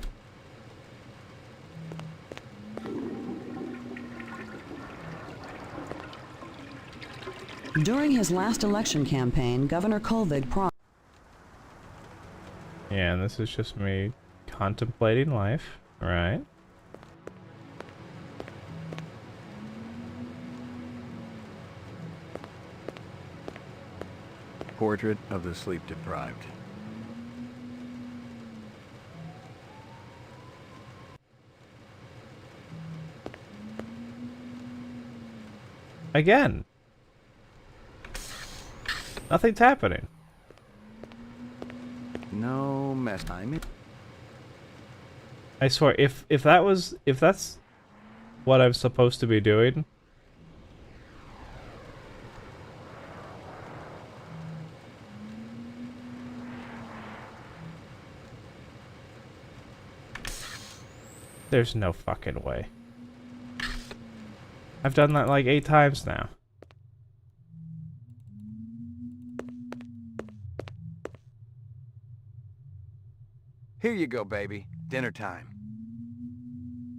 During his last election campaign, Governor Kolvig Yeah, and this is just me contemplating life, right? Portrait of the sleep deprived. Again. Nothing's happening. No mess. I'm in. I swear, if that's what I'm supposed to be doing, there's no fucking way. I've done that like 8 times now. Here you go, baby. Dinner time.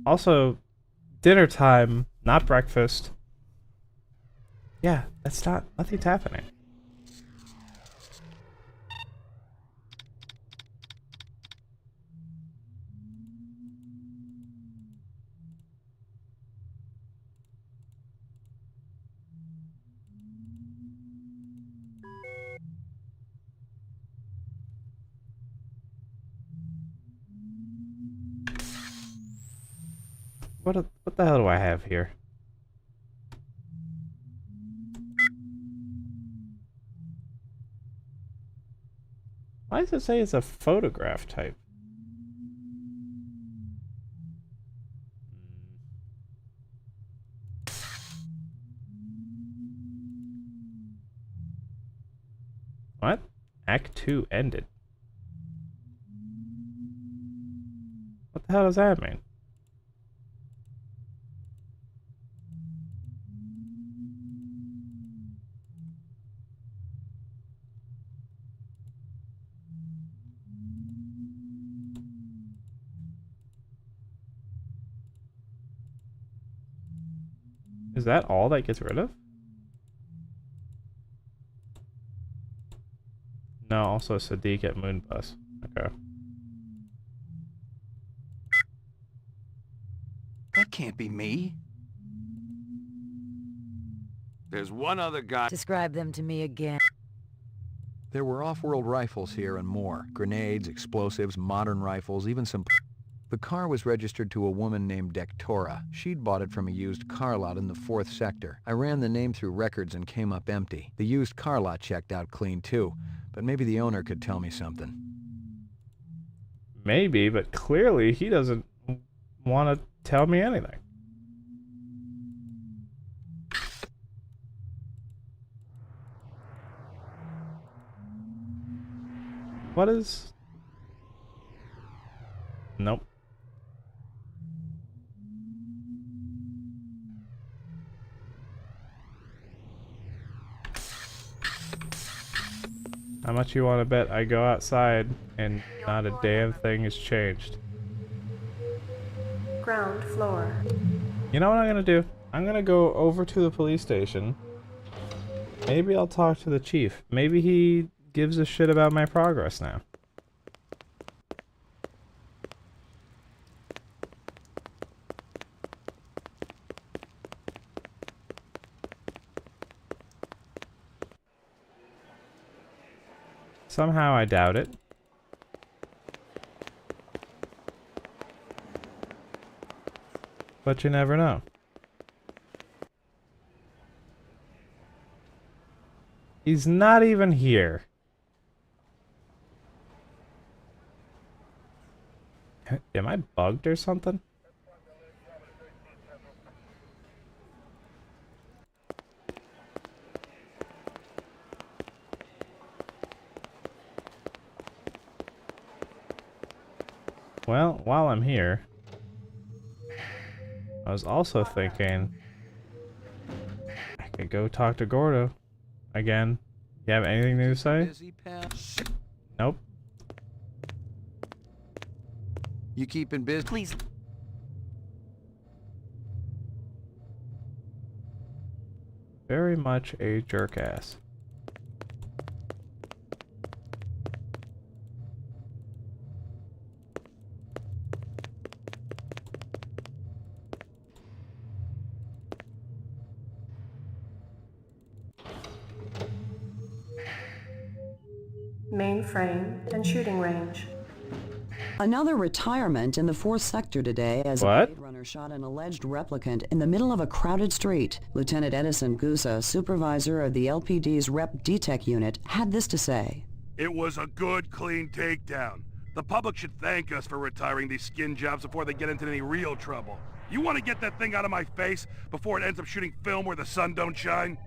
Also, dinner time, not breakfast. Yeah, nothing's happening. What the hell do I have here? Why does it say it's a photograph type? What? Act 2 ended. What the hell does that mean? Is that all that gets rid of? No, also Sadiq at Moonbus. Okay. That can't be me. There's one other guy. Describe them to me again. There were off-world rifles here and more. Grenades, explosives, modern rifles, even some... The car was registered to a woman named Dectora. She'd bought it from a used car lot in the 4th sector. I ran the name through records and came up empty. The used car lot checked out clean too, but maybe the owner could tell me something. Maybe, but clearly he doesn't want to tell me anything. What is... Nope. How much you want to bet I go outside and not a damn thing has changed? Ground floor. You know what I'm gonna do? I'm gonna go over to the police station. Maybe I'll talk to the chief. Maybe he gives a shit about my progress now. Somehow I doubt it. But you never know. He's not even here. Am I bugged or something? Well, while I'm here, I was also thinking I could go talk to Gordo again. You have anything new to say? Nope. You keeping busy? Please. Very much a jerk ass. Mainframe and shooting range. Another retirement in the 4th sector today as a What? Bladerunner shot an alleged replicant in the middle of a crowded street. Lieutenant Edison Gusa, supervisor of the LPD's Rep DTEC unit, had this to say. It was a good, clean takedown. The public should thank us for retiring these skin jobs before they get into any real trouble. You want to get that thing out of my face before it ends up shooting film where the sun don't shine?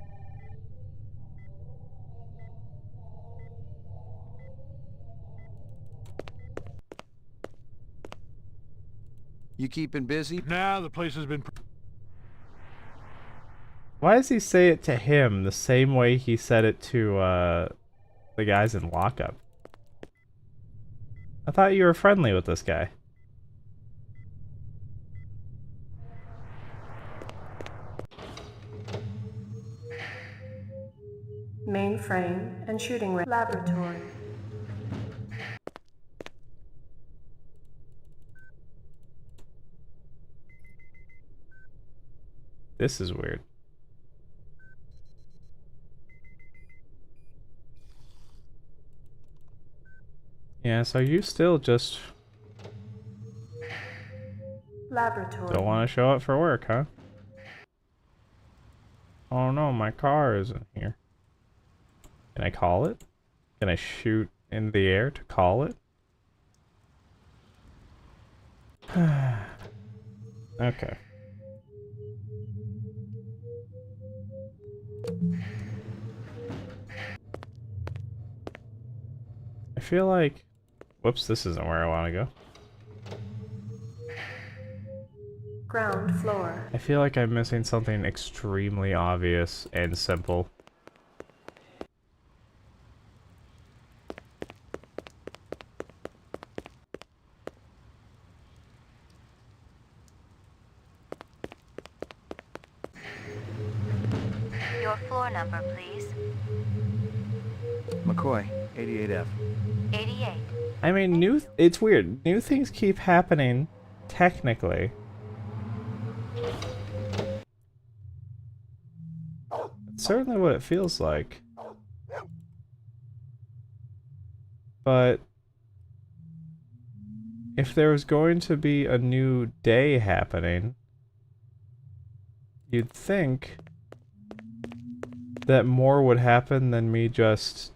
You keeping busy? Nah, the place has been... Why does he say it to him the same way he said it to the guys in lockup? I thought you were friendly with this guy. Mainframe and shooting range. Laboratory. This is weird. Yeah, so you still just Laboratory. don't want to show up for work, huh? Oh no, my car isn't here. Can I call it? Can I shoot in the air to call it? Okay. I feel like... Whoops, this isn't where I want to go. Ground floor. I feel like I'm missing something extremely obvious and simple. Your floor number, please. McCoy, 88F. 88. I mean, it's weird. New things keep happening, technically. It's certainly what it feels like. But if there was going to be a new day happening, you'd think that more would happen than me just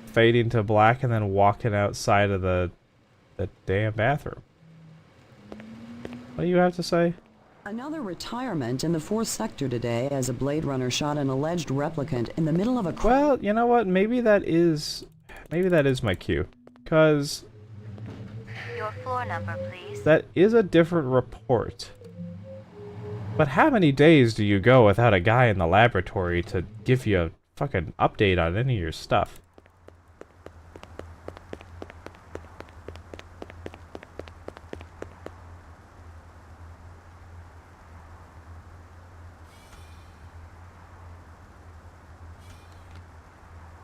fading to black and then walking outside of the damn bathroom. What do you have to say? Another retirement in the 4th sector today as a Bladerunner shot an alleged replicant in the middle of a... Well, you know what? Maybe that is my cue. 'Cause Your floor number, please. that is a different report. But how many days do you go without a guy in the laboratory to give you a fucking update on any of your stuff?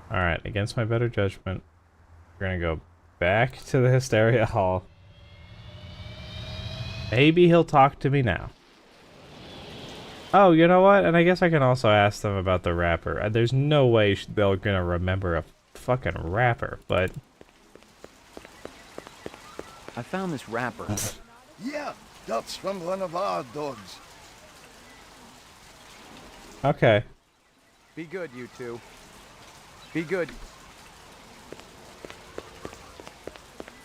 Alright, against my better judgment, we're gonna go back to the Hysteria Hall. Maybe he'll talk to me now. Oh, you know what? And I guess I can also ask them about the rapper. There's no way they're gonna remember a fucking rapper, but... I found this wrapper. Yeah, that's from one of our dogs. Okay. Be good, you two. Be good.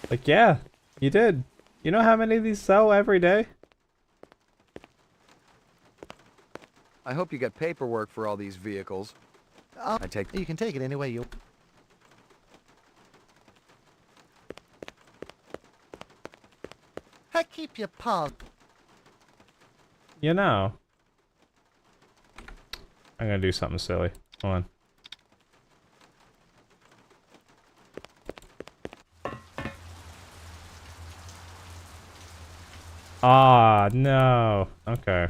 Like, yeah, you did. You know how many of these sell every day? I hope you got paperwork for all these vehicles. You can take it any way you... Hey, keep your paws... You know. I'm gonna do something silly. Hold on. Ah, no. Okay.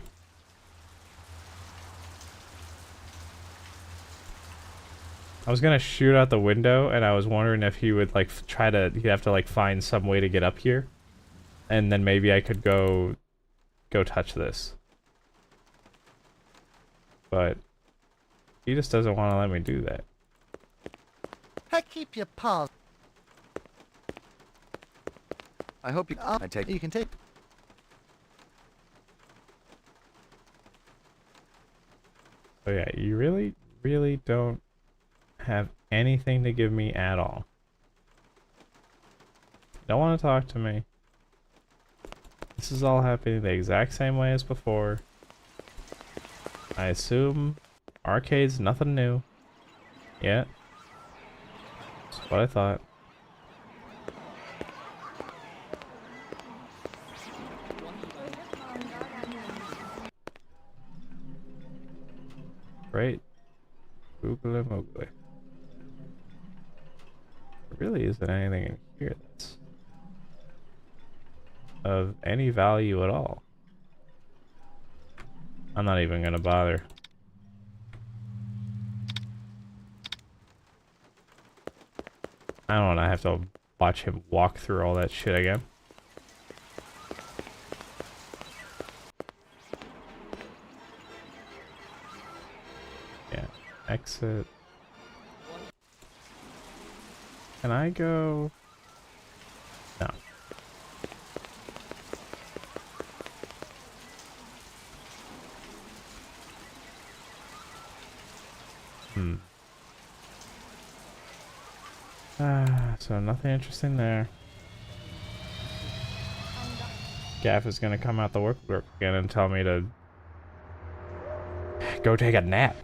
I was gonna shoot out the window, and I was wondering if he would, like, he'd have to, like, find some way to get up here. And then maybe I could go touch this. But he just doesn't want to let me do that. Hey, keep your paws... I hope you... You can take... So yeah, you really, really don't have anything to give me at all. You don't want to talk to me. This is all happening the exact same way as before. I assume arcade's nothing new. Yeah. That's what I thought. Great. Googly moogly. There really isn't anything in here that's of any value at all. I'm not even gonna bother. I don't want to have to watch him walk through all that shit again. Yeah, exit. Can I go? No. So nothing interesting there. Gaff is gonna come out the work again and tell me to go take a nap.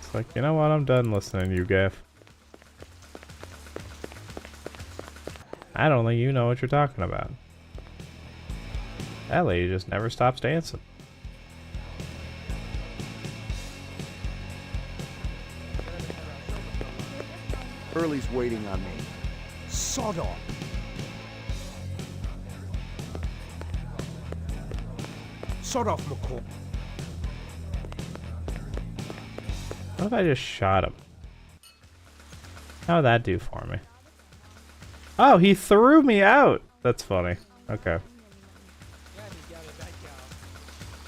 It's like, you know what? I'm done listening to you, Gaff. I don't think you know what you're talking about. That lady just never stops dancing. Hurley's waiting on me. Sod off. Sod off, McCall. What if I just shot him? How'd that do for me? Oh, he threw me out! That's funny. Okay.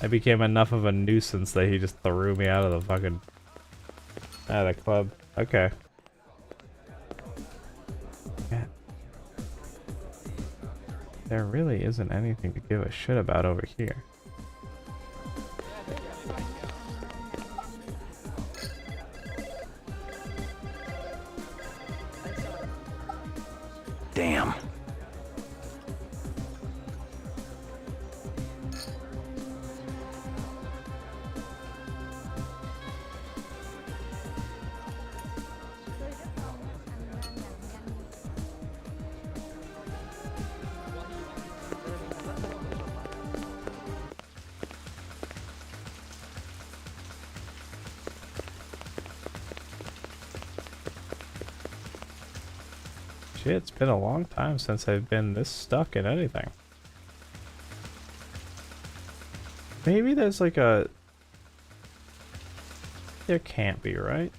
I became enough of a nuisance that he just threw me out of the fucking... out of the club. Okay. Yeah. There really isn't anything to give a shit about over here. Damn. Shit, it's been a long time since I've been this stuck in anything. Maybe there's like a... There can't be, right?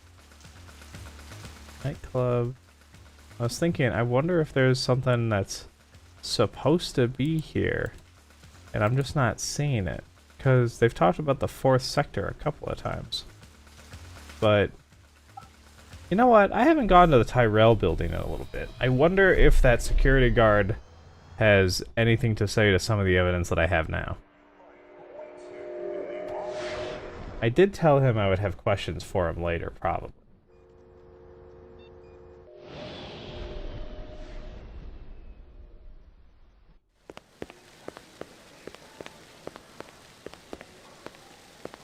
Nightclub. I was thinking, I wonder if there's something that's supposed to be here, and I'm just not seeing it. Because they've talked about the 4th sector a couple of times. But... You know what? I haven't gone to the Tyrell building in a little bit. I wonder if that security guard has anything to say to some of the evidence that I have now. I did tell him I would have questions for him later, probably.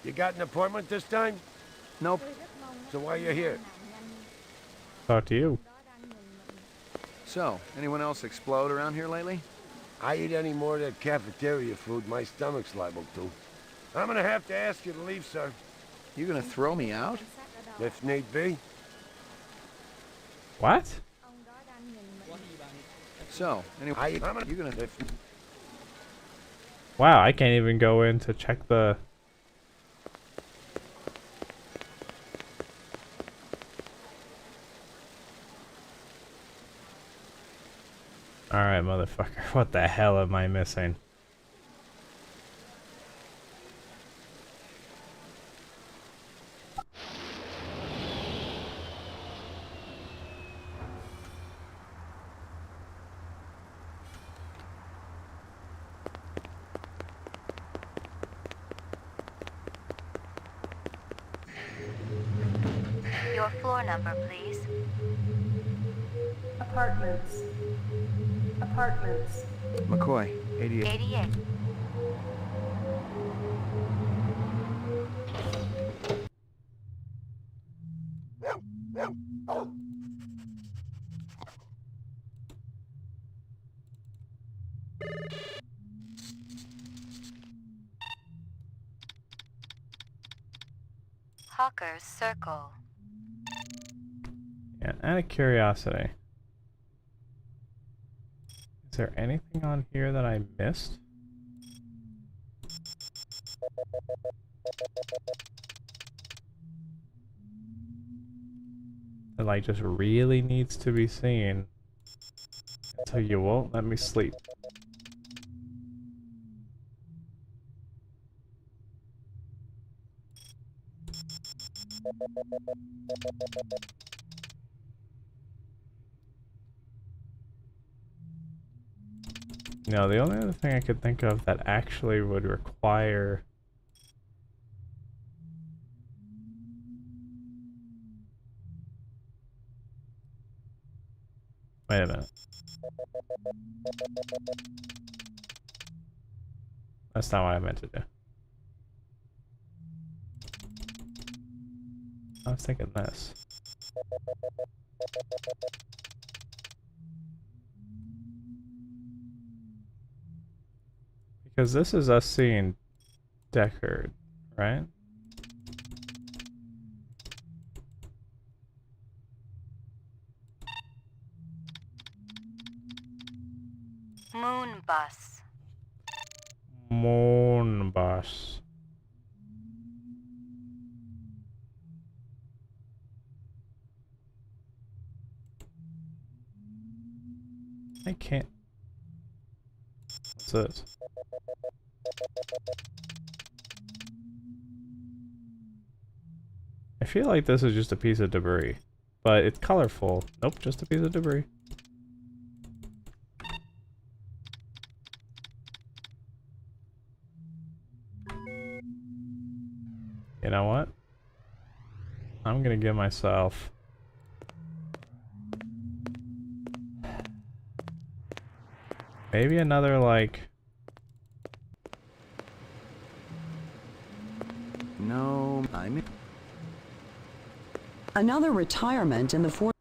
You got an appointment this time? Nope. So why you here? Talk to you. So, anyone else explode around here lately? I eat any more of that cafeteria food, my stomach's liable to. I'm gonna have to ask you to leave, sir. You gonna throw me out? If need be. What? So, anyway, you gonna... Wow, I can't even go in to check the... Alright, motherfucker. What the hell am I missing? Your floor number, please. Apartments. Apartments. McCoy, 88. 88. Hawker's Circle. Yeah, out of curiosity. Is there anything on here that I missed? That like just really needs to be seen. So you won't let me sleep. No, the only other thing I could think of that actually would require... Wait a minute. That's not what I meant to do. I was thinking this. Because this is us seeing Deckard, right? Moon bus. Moon bus. I can't. What's this? feel like this is just a piece of debris. But it's colorful. Nope, just a piece of debris. You know what? I'm gonna give myself... maybe another, like... No, I'm... Another retirement in the fourth...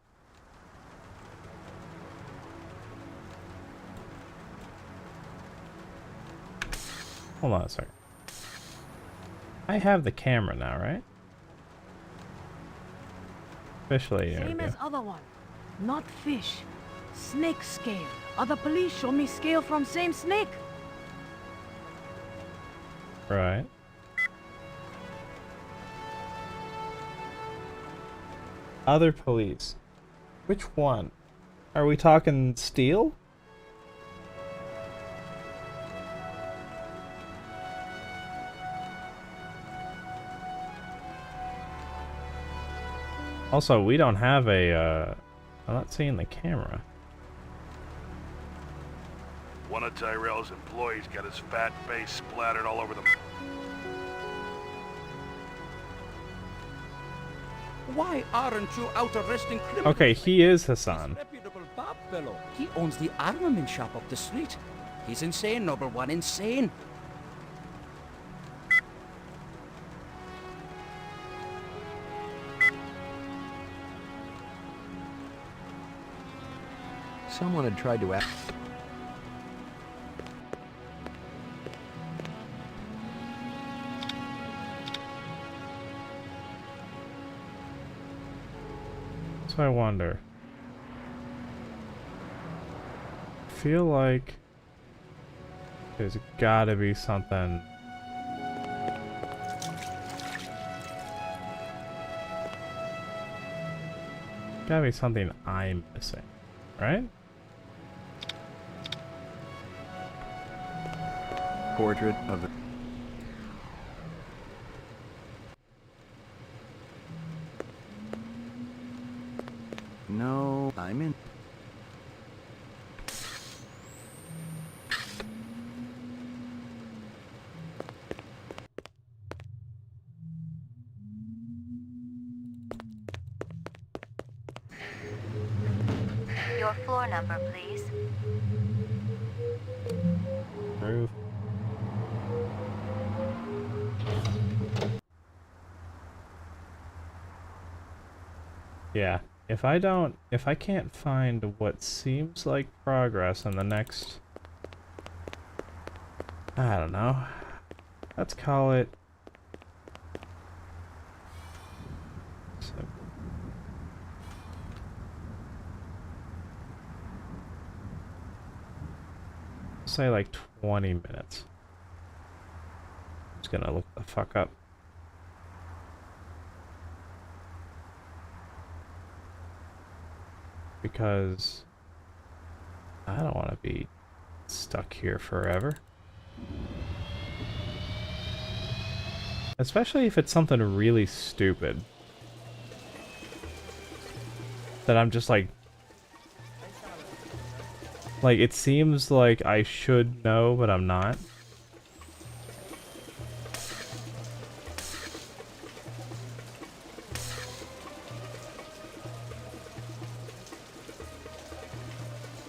Hold on a second. I have the camera now, right? Officially, there we Same go. as other one. Not fish. Snake scale. Other police show me scale from same snake. Right. Other police. Which one? Are we talking steel? Also, we don't have a, I'm not seeing the camera. One of Tyrell's employees got his fat face splattered all over the... Why aren't you out arresting criminals? Okay, he is Hassan. Reputable Bob fellow. He owns the armament shop up the street. He's insane, number one, insane. Someone had tried to act... So I wonder. I feel like there's gotta be something. Gotta be something I'm missing, right? Portrait of the... No, I'm in... Your floor number, please. Roof. Yeah. If I can't find what seems like progress in the next, I don't know, let's call it, say like 20 minutes. I'm just gonna look the fuck up. Because I don't want to be stuck here forever. Especially if it's something really stupid. That I'm just like it seems like I should know, but I'm not.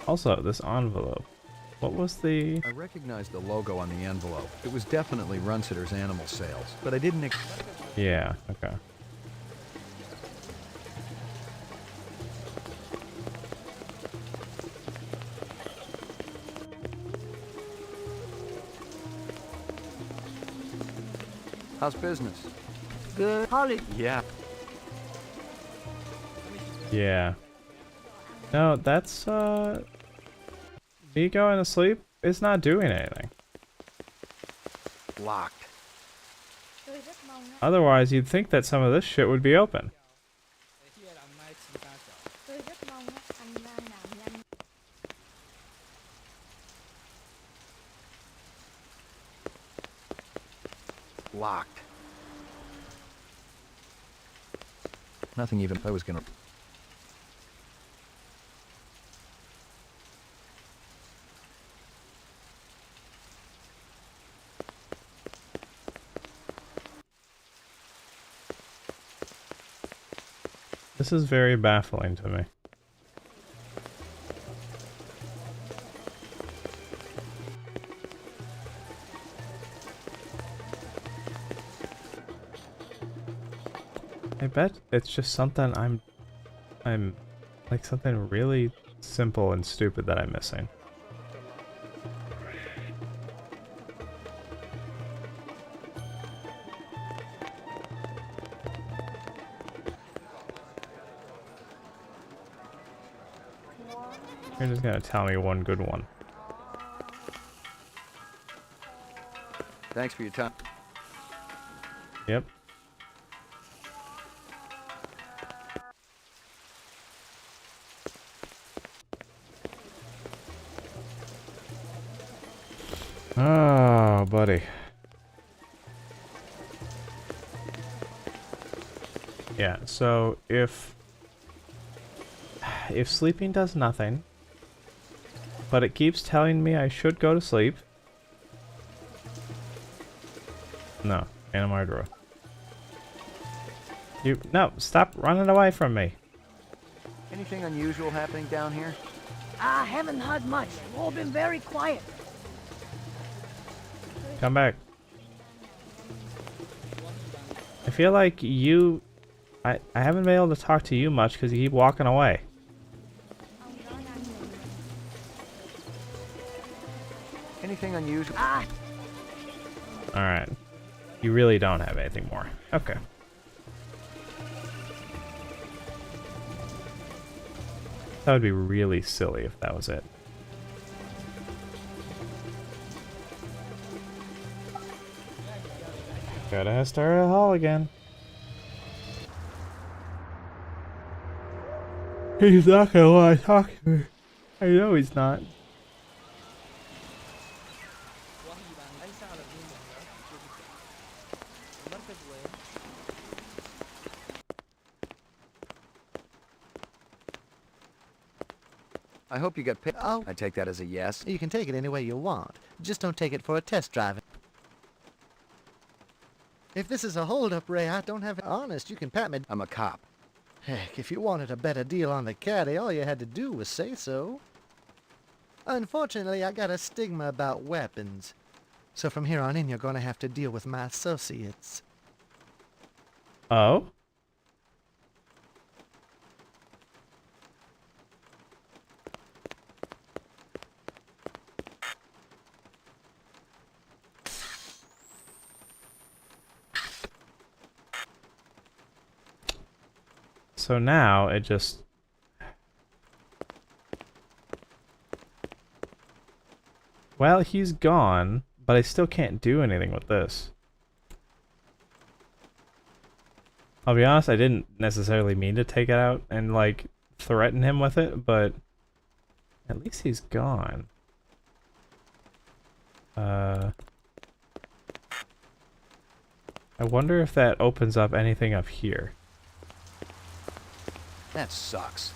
Also, this envelope. What was the... I recognized the logo on the envelope. It was definitely Runsitter's Animal Sales, but I didn't... Yeah, okay. How's business? Good. Holly. Yeah. Yeah. No, that's, me going to sleep is not doing anything. Locked. Otherwise, you'd think that some of this shit would be open. Locked. Nothing even I was gonna... This is very baffling to me. I bet it's just something I'm like something really simple and stupid that I'm missing. You're just gonna tell me one good one. Thanks for your time. Yep. Oh, buddy. Yeah, so if sleeping does nothing, but it keeps telling me I should go to sleep. No, Anna drawer. No, stop running away from me. Anything unusual happening down here? I haven't heard much. You've all been very quiet. Come back. I feel like I haven't been able to talk to you much because you keep walking away. Anything unusual? Alright. You really don't have anything more. Okay. That would be really silly if that was it. Gotta start a hall again. He's not gonna want to talk to me. I know he's not. I hope you got picked. Oh. I take that as a yes. You can take it any way you want. Just don't take it for a test drive. If this is a holdup, Ray, I don't have... Honest, you can pat me... I'm a cop. Heck, if you wanted a better deal on the caddy, all you had to do was say so. Unfortunately, I got a stigma about weapons. So from here on in, you're going to have to deal with my associates. Oh? So now it just... Well, he's gone, but I still can't do anything with this. I'll be honest, I didn't necessarily mean to take it out and, like, threaten him with it, but at least he's gone. I wonder if that opens up anything up here. That sucks.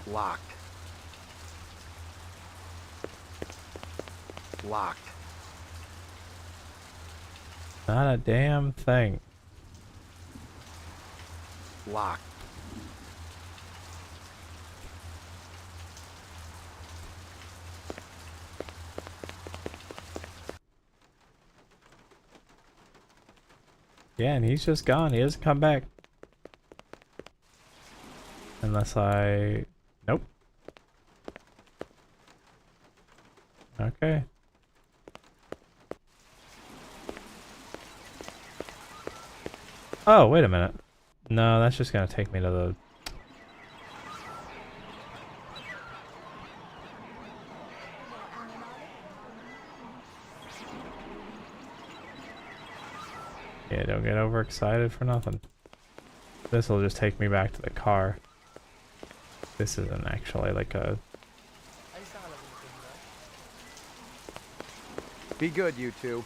Locked. Locked. Not a damn thing. Locked. Yeah, and he's just gone. He doesn't come back. Unless I... Nope. Okay. Oh, wait a minute. No, that's just gonna take me to the... Yeah, don't get overexcited for nothing. This will just take me back to the car. This isn't actually like a... Be good, you two.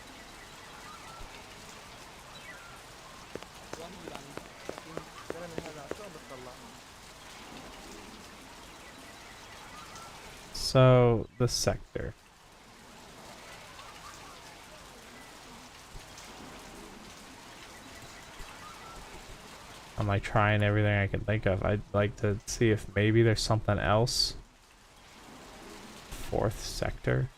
So, the sector. I'm like trying everything I can think of. I'd like to see if maybe there's something else. 4th sector.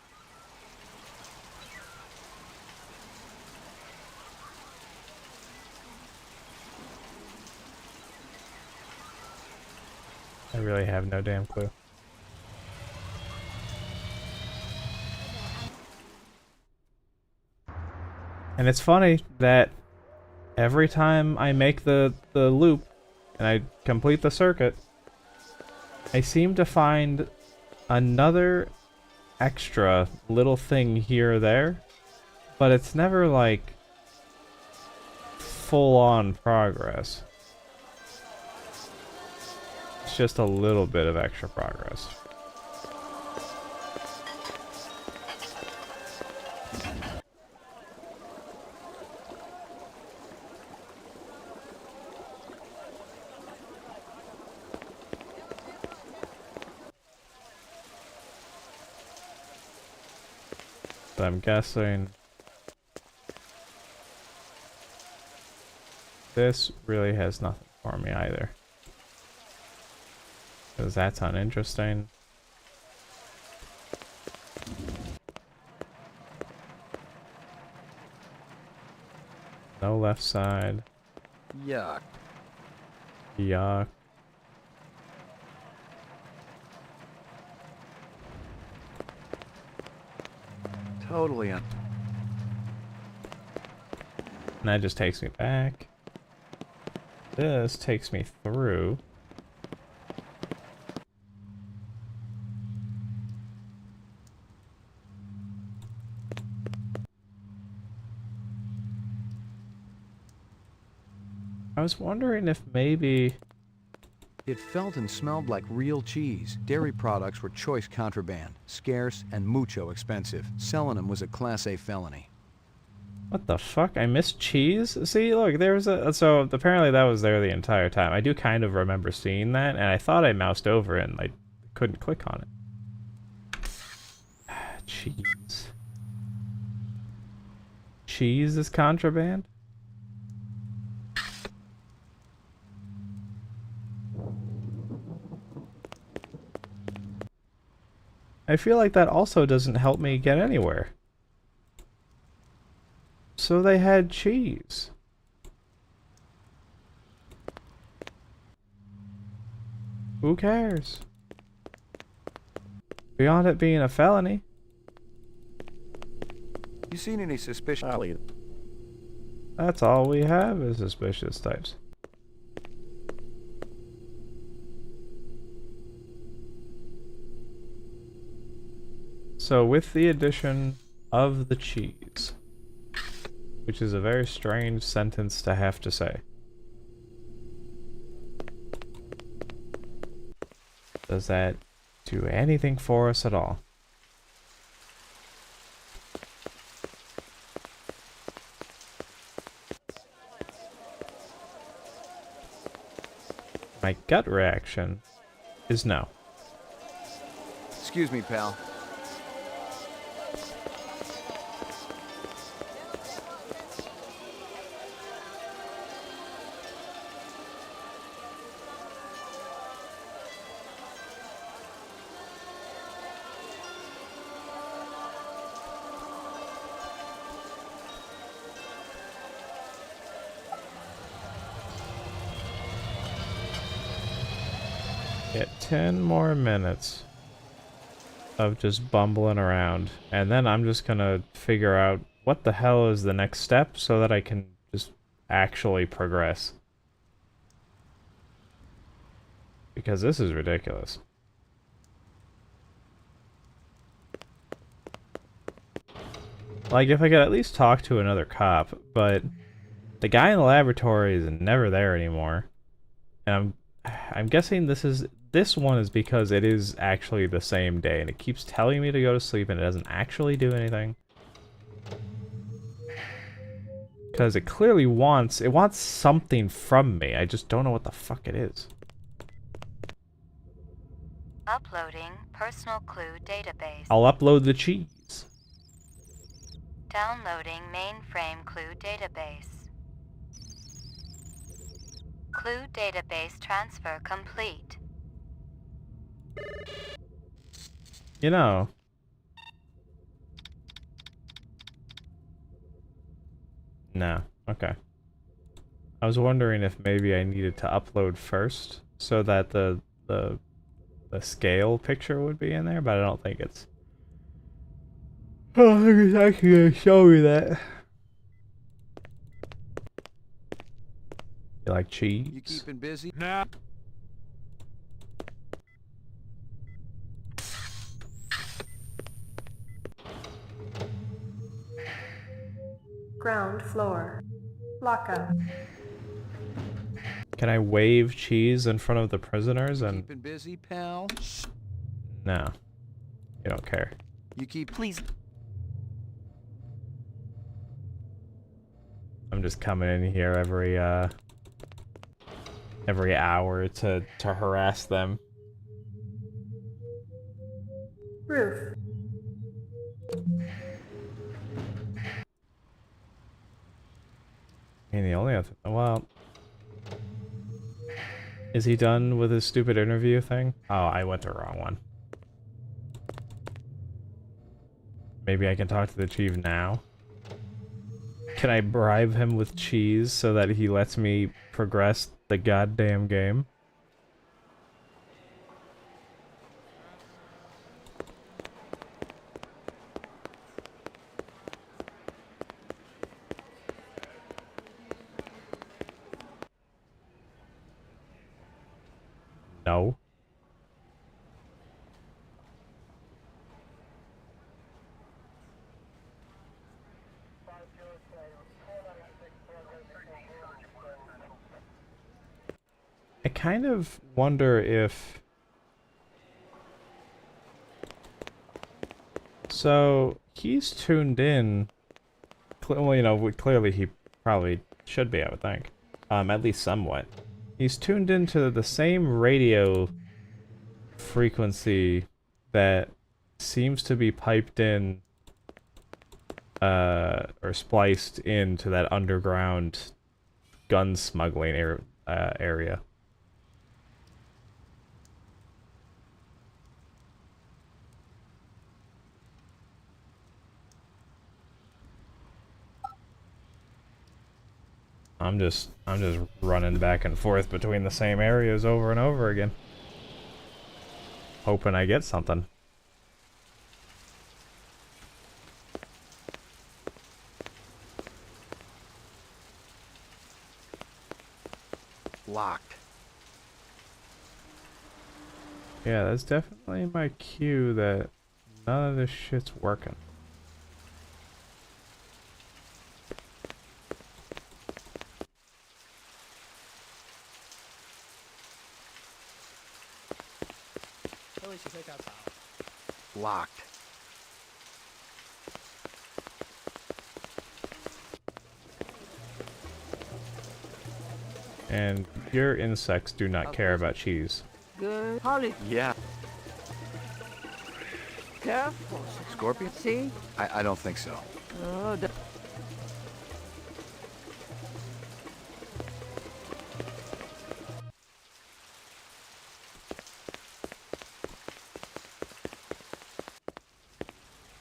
I really have no damn clue. And it's funny that every time I make the loop and I complete the circuit, I seem to find another extra little thing here or there, but it's never like full-on progress. It's just a little bit of extra progress. But I'm guessing this really has nothing for me either. Because that's uninteresting. No left side. Yuck. Yuck. Totally And that just takes me back. This takes me through. I was wondering if maybe... It felt and smelled like real cheese. Dairy products were choice contraband, scarce and mucho expensive. Selling them was a Class A felony. What the fuck? I missed cheese? See, look, there was a... So, apparently that was there the entire time. I do kind of remember seeing that, and I thought I moused over it, and I couldn't click on it. Cheese. Cheese is contraband? I feel like that also doesn't help me get anywhere. So they had cheese. Who cares? Beyond it being a felony. You seen any suspicious... That's all we have is suspicious types. So with the addition of the cheese, which is a very strange sentence to have to say, does that do anything for us at all? My gut reaction is no. Excuse me, pal. Get 10 more minutes of just bumbling around, and then I'm just gonna figure out what the hell is the next step so that I can just actually progress. Because this is ridiculous. Like, if I could at least talk to another cop, but the guy in the laboratory is never there anymore. And I'm guessing this one is because it is actually the same day, and it keeps telling me to go to sleep, and it doesn't actually do anything. Because it clearly wants something from me. I just don't know what the fuck it is. Uploading personal clue database. I'll upload the cheese. Downloading mainframe clue database. Clue database transfer complete. You know. No. Okay. I was wondering if maybe I needed to upload first so that the scale picture would be in there, but I don't think it's... Oh, it's actually gonna show me that. You like cheese? You keeping busy? Nah. Ground floor. Lockup. Can I wave cheese in front of the prisoners and... Keeping busy, pal? No. You don't care. You keep... Please. I'm just coming in here every hour to harass them. Roof. I mean, the only other... Well... Is he done with his stupid interview thing? Oh, I went the wrong one. Maybe I can talk to the chief now? Can I bribe him with cheese so that he lets me progress the goddamn game? No. I kind of wonder if... So, he's tuned in... Well, you know, clearly he probably should be, I would think. At least somewhat. He's tuned into the same radio frequency that seems to be piped in, or spliced into that underground gun smuggling area. I'm just running back and forth between the same areas over and over again. Hoping I get something. Locked. Yeah, that's definitely my cue that none of this shit's working. Locked. And your insects do not care about cheese. Good. Holly. Yeah. Careful. Scorpion? See? I don't think so. Oh,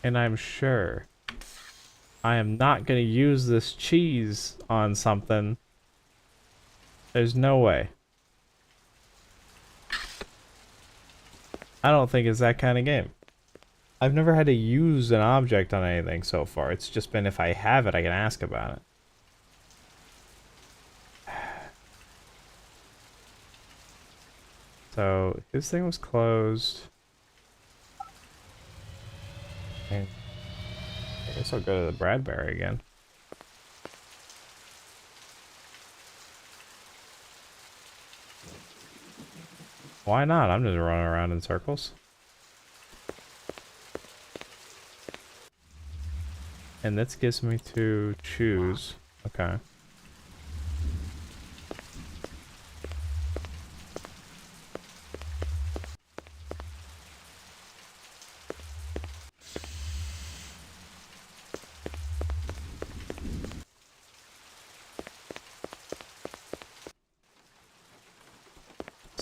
And I'm sure I am not going to use this cheese on something. There's no way. I don't think it's that kind of game. I've never had to use an object on anything so far. It's just been if I have it, I can ask about it. So, his thing was closed. I guess I'll go to the Bradbury again. Why not? I'm just running around in circles. And this gives me to choose. Okay.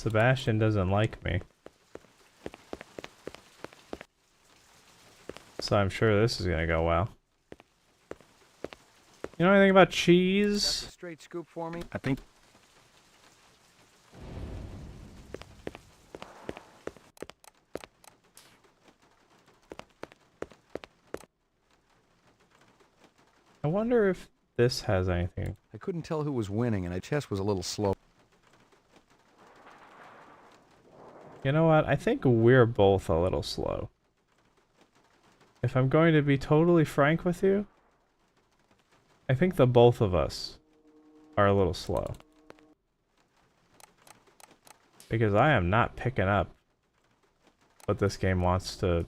Sebastian doesn't like me. So I'm sure this is gonna go well. You know anything about Got cheese? the straight scoop for me? I think I wonder if this has anything. I couldn't tell who was winning, and my chest was a little slow. You know what? I think we're both a little slow. If I'm going to be totally frank with you, I think the both of us are a little slow. Because I am not picking up what this game wants to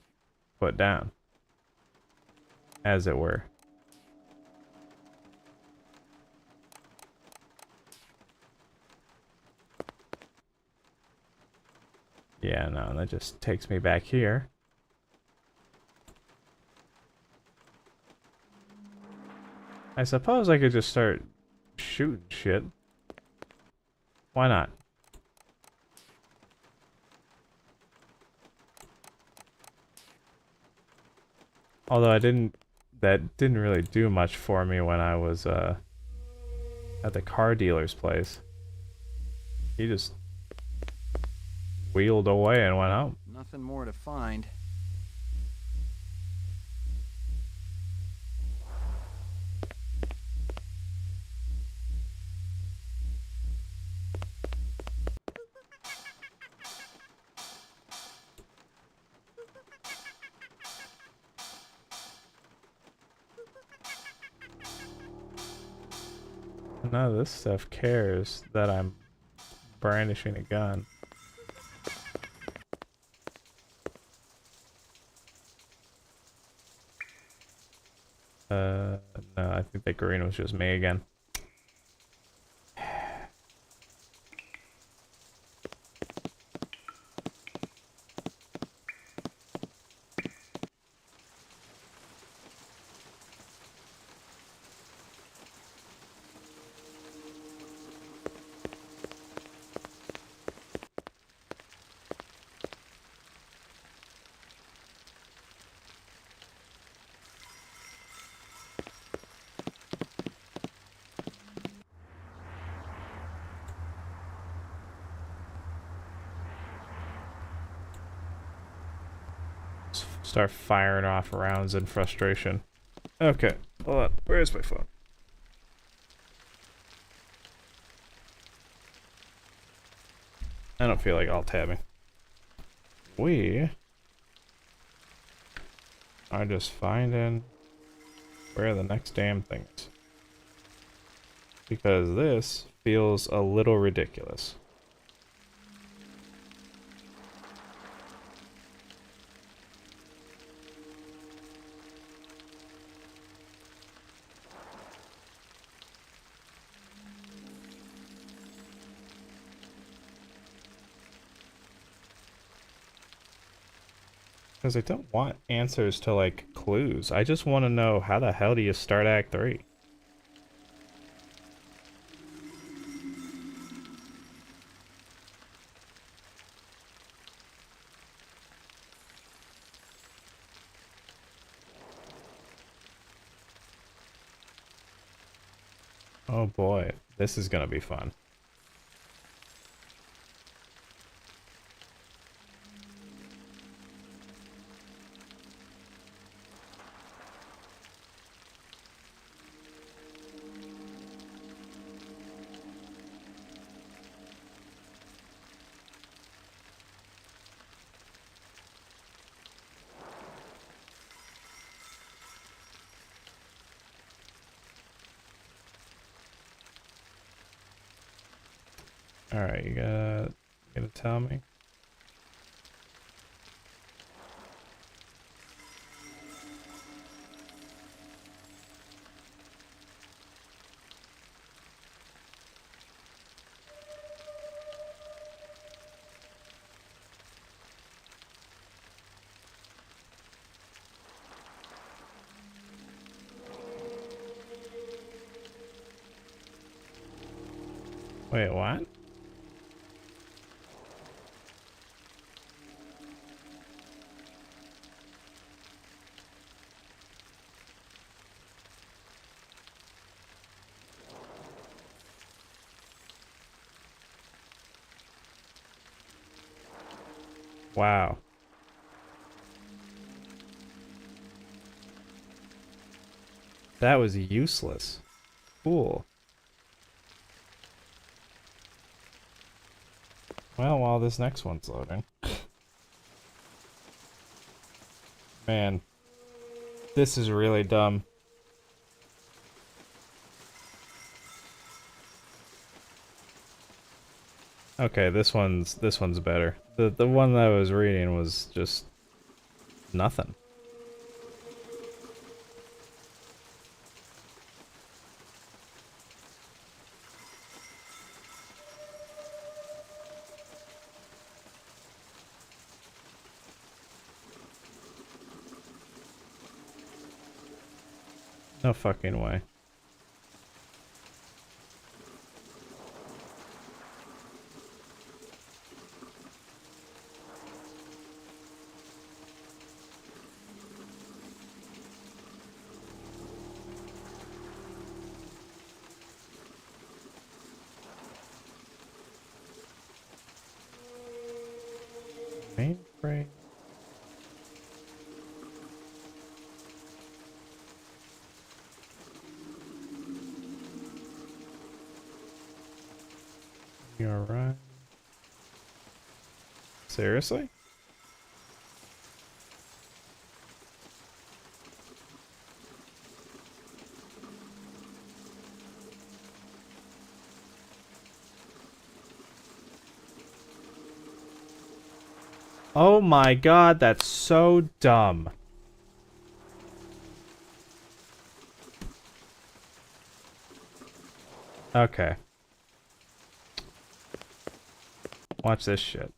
put down, as it were. Yeah, no, that just takes me back here. I suppose I could just start shooting shit. Why not? Although that didn't really do much for me when I was at the car dealer's place. He just wheeled away and went home. Nothing more to find. None of this stuff cares that I'm brandishing a gun. No, I think that green was just me again. Start firing off rounds in frustration. Okay, hold on. Where's my phone? I don't feel like alt-tabbing. We are just finding where the next damn thing is. Because this feels a little ridiculous. Because I don't want answers to, like, clues. I just want to know how the hell do you start Act 3? Oh boy, this is gonna be fun. Alright, you gonna tell me? Wait, what? Wow. That was useless. Cool. Well, while this next one's loading. Man. This is really dumb. Okay, this one's better. The one that I was reading was just nothing. No fucking way. Mainframe. You're right. Seriously? Oh my god, that's so dumb. Okay. Watch this shit.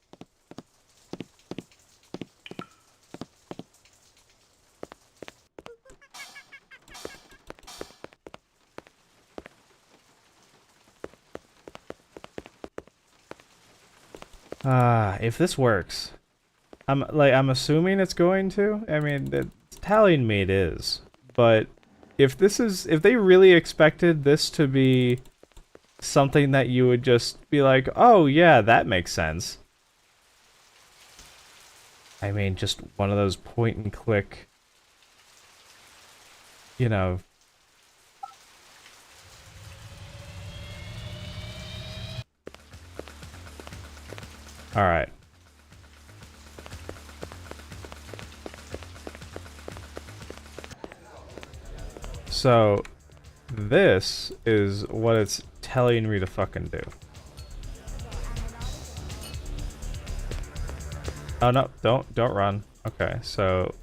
If this works. I'm assuming it's going to. I mean, it's telling me it is. But if they really expected this to be something that you would just be like, oh yeah, that makes sense. I mean, just one of those point and click, you know. Alright. So, this is what it's telling me to fucking do. Oh no, don't run. Okay, so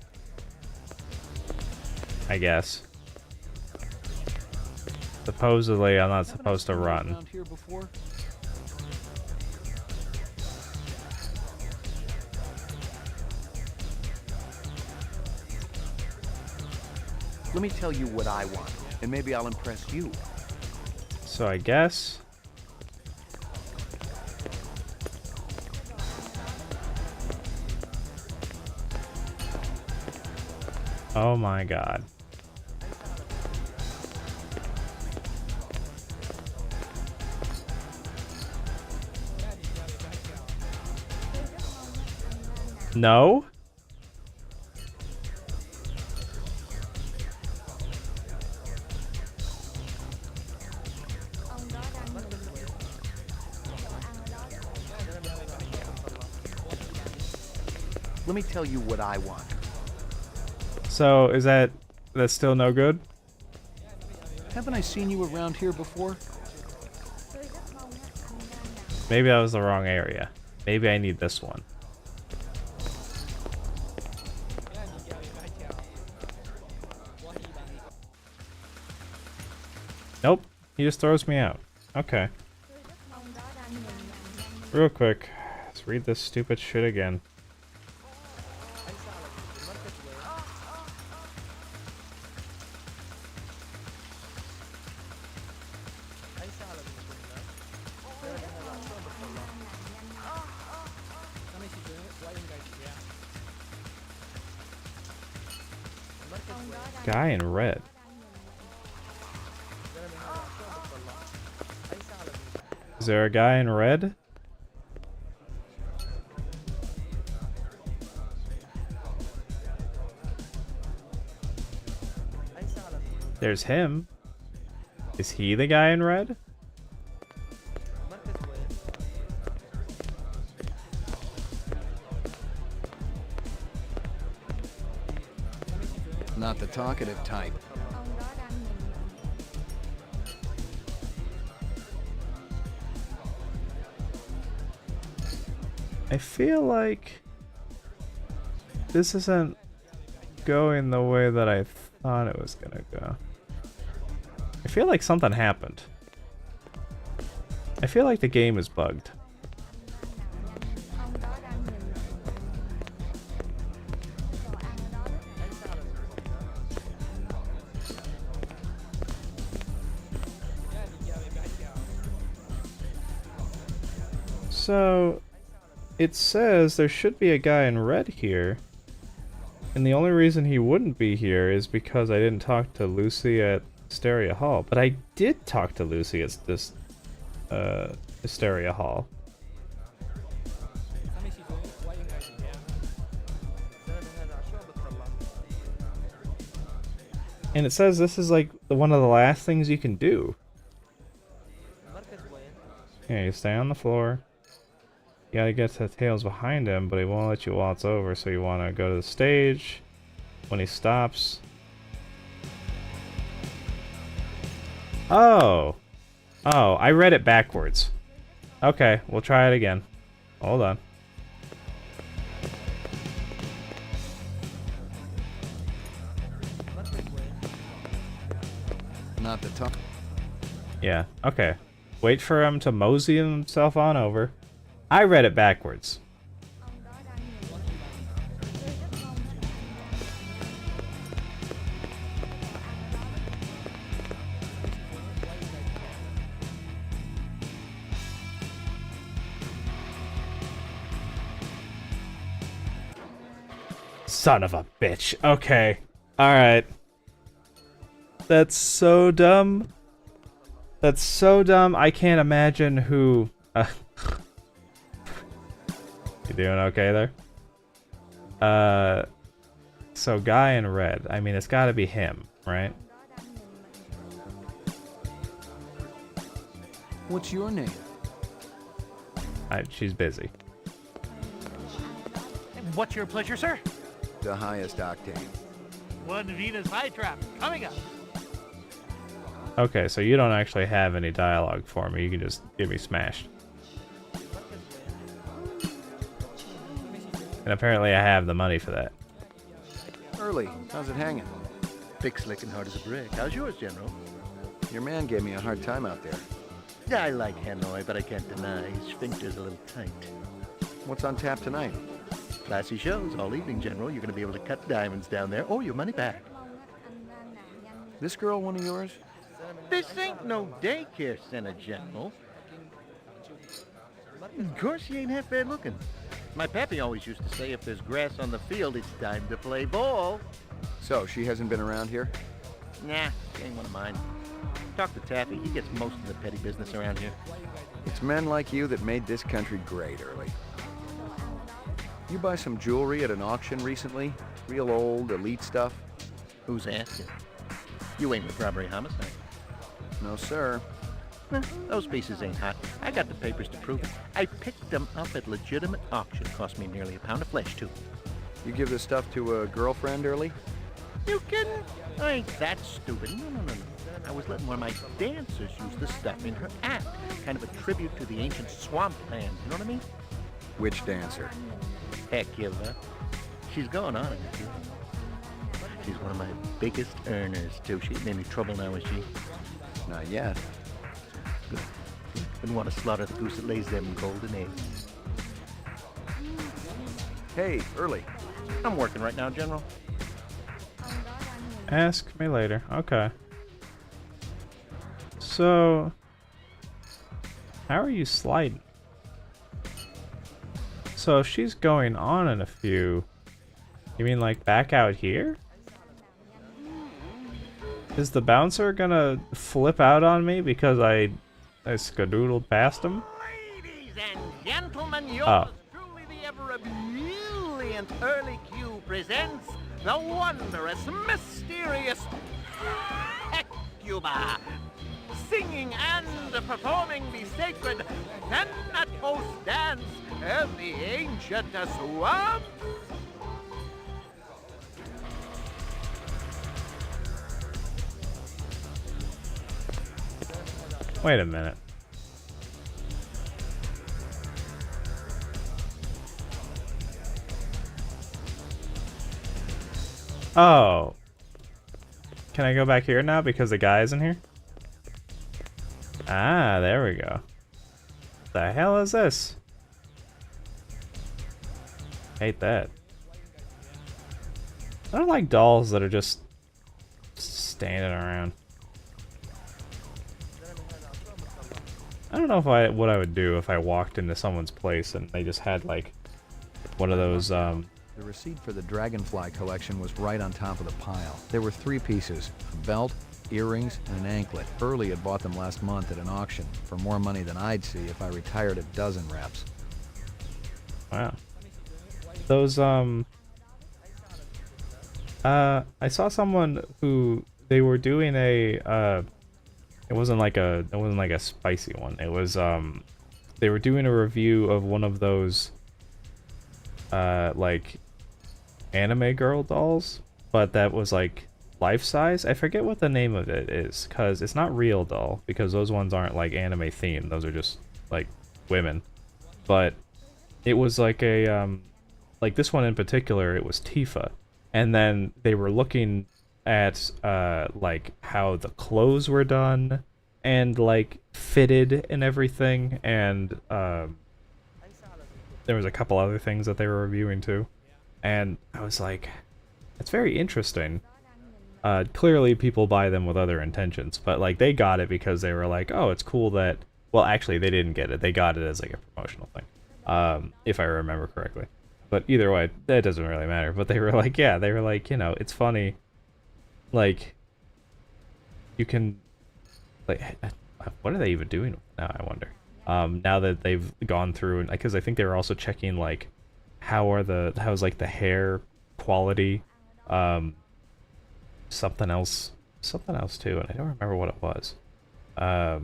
I guess. Supposedly I'm not supposed to run. Let me tell you what I want, and maybe I'll impress you. So I guess. Oh my god. No? Let me tell you what I want. So, is that's still no good? Haven't I seen you around here before? Maybe that was the wrong area. Maybe I need this one. Nope. He just throws me out. Okay. Real quick. Let's read this stupid shit again. Guy in red. Is there a guy in red? There's him. Is he the guy in red? Not the talkative type. I feel like this isn't going the way that I thought it was gonna go. I feel like something happened. I feel like the game is bugged. So, it says there should be a guy in red here. And the only reason he wouldn't be here is because I didn't talk to Lucy at Hysteria Hall. But I did talk to Lucy at this, Hysteria Hall. And it says this is like one of the last things you can do. Yeah, you stay on the floor. You gotta get to the tails behind him, but he won't let you waltz over, so you wanna go to the stage. When he stops. Oh! Oh, I read it backwards. Okay, we'll try it again. Hold on. Not the talk. Yeah, okay. Wait for him to mosey himself on over. I read it backwards. Son of a bitch. Okay. Alright. That's so dumb. That's so dumb. I can't imagine who... You doing okay there? So guy in red. I mean, it's gotta be him, right? What's your name? She's busy. What's your pleasure, sir? The highest octane. One Venus high trap coming up. Okay, so you don't actually have any dialogue for me. You can just give me smashed. And apparently I have the money for that. Early. How's it hanging? Thick, slick, and hard as a brick. How's yours, General? Your man gave me a hard time out there. I like Hanoi, but I can't deny his sphincter's a little tight. What's on tap tonight? Classy shows all evening, General. You're going to be able to cut diamonds down there or your money back. This girl one of yours? This ain't no daycare center, General. Of course, she ain't half bad looking. My pappy always used to say if there's grass on the field, it's time to play ball. So, she hasn't been around here? Nah, she ain't one of mine. Talk to Taffy. He gets most of the petty business around here. It's men like you that made this country great, Early. You buy some jewelry at an auction recently? Real old, elite stuff? Who's asking? You ain't with robbery homicide. No, sir. Those pieces ain't hot. I got the papers to prove it. I picked them up at legitimate auction. Cost me nearly a pound of flesh, too. You give this stuff to a girlfriend, Early? You kidding? I ain't that stupid. No. I was letting one of my dancers use the stuff in her act. Kind of a tribute to the ancient swampland. You know what I mean? Which dancer? Heck, Hilda. She's going on it, too. She's one of my biggest earners, too. She ain't in any trouble now, is she? Not yet. Good. Wouldn't want to slaughter the goose that lays them golden eggs. Hey, Early. I'm working right now, General. Ask me later. Okay. So, how are you sliding? So if she's going on in a few, you mean like back out here? Is the bouncer gonna flip out on me because I skadoodled past him? Ladies and gentlemen, yours truly the ever brilliant Early Q presents the wondrous, mysterious, Cuba, singing and performing the sacred Thanatos dance of the ancient swamp. Wait a minute. Oh. Can I go back here now because the guy isn't here? Ah, there we go. The hell is this? Hate that. I don't like dolls that are just standing around. I don't know if what I would do if I walked into someone's place and they just had like one of those The receipt for the Dragonfly collection was right on top of the pile. There were 3 pieces, a belt, earrings, and an anklet. Burley had bought them last month at an auction for more money than I'd see if I retired a dozen reps. Wow. Those I saw someone who they were doing a it wasn't like a spicy one. It was they were doing a review of one of those like anime girl dolls, but that was like life size. I forget what the name of it is because it's not real doll because those ones aren't like anime themed. Those are just like women. But it was like a like this one in particular, it was Tifa. And then they were looking at like how the clothes were done and like fitted and everything, and there was a couple other things that they were reviewing too. And I was like, it's very interesting. Clearly people buy them with other intentions, but like they got it because they were like, oh, it's cool that, well, actually they didn't get it. They got it as like a promotional thing, if I remember correctly. But either way, that doesn't really matter. But they were like, yeah, they were like, you know, it's funny. Like, you can, like, what are they even doing now, I wonder? Now that they've gone through, and because I think they were also checking, like, how's like the hair quality, something else too, and I don't remember what it was. Oh,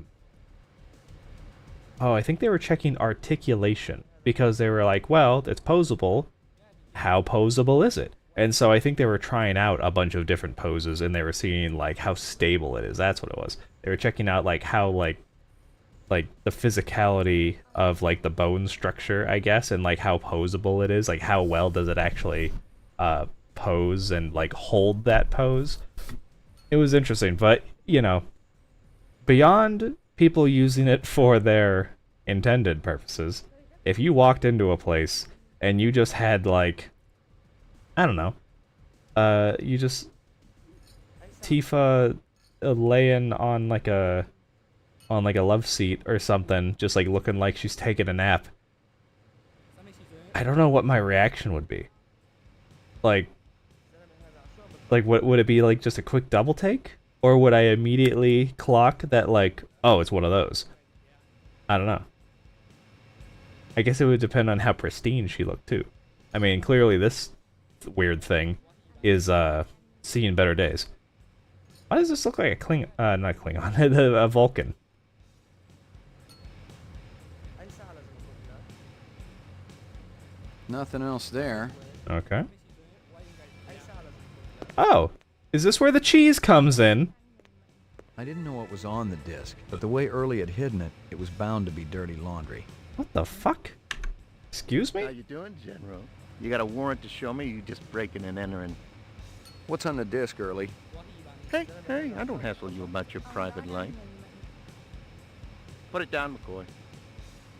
I think they were checking articulation, because they were like, well, it's posable. How posable is it? And so I think they were trying out a bunch of different poses, and they were seeing like how stable it is. That's what it was. They were checking out like how like the physicality of like the bone structure, I guess, and like how posable it is. Like how well does it actually pose and like hold that pose. It was interesting, but you know, beyond people using it for their intended purposes, if you walked into a place and you just had like, I don't know, you just Tifa laying on like a love seat or something, just like looking like she's taking a nap, I don't know what my reaction would be. Like what would it be, like just a quick double take? Or would I immediately clock that like, oh, it's one of those? I don't know. I guess it would depend on how pristine she looked too. I mean, clearly this weird thing is seeing better days. Why does this look like a not Klingon, a Vulcan? Nothing else there. Okay. Oh, is this where the cheese comes in? I didn't know what was on the disc, but the way Early had hidden it, it was bound to be dirty laundry. What the fuck? Excuse me? How you doing, General? You got a warrant to show me? You just breaking and entering? What's on the disc, Early? Hey, I don't hassle you about your private life. Put it down, McCoy.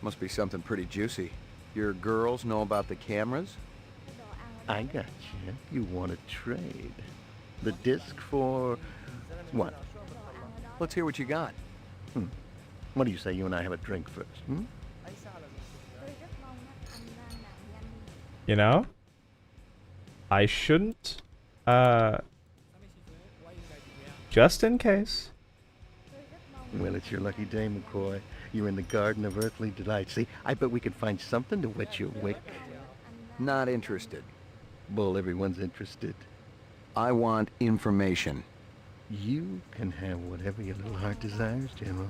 Must be something pretty juicy. Your girls know about the cameras? I got you. You want to trade. The disc for... what? Let's hear what you got. What do you say you and I have a drink first, You know? I shouldn't, just in case. Well, it's your lucky day, McCoy. You're in the Garden of Earthly Delight. See, I bet we could find something to whet your wick. Not interested. Bull, everyone's interested. I want information. You can have whatever your little heart desires, General.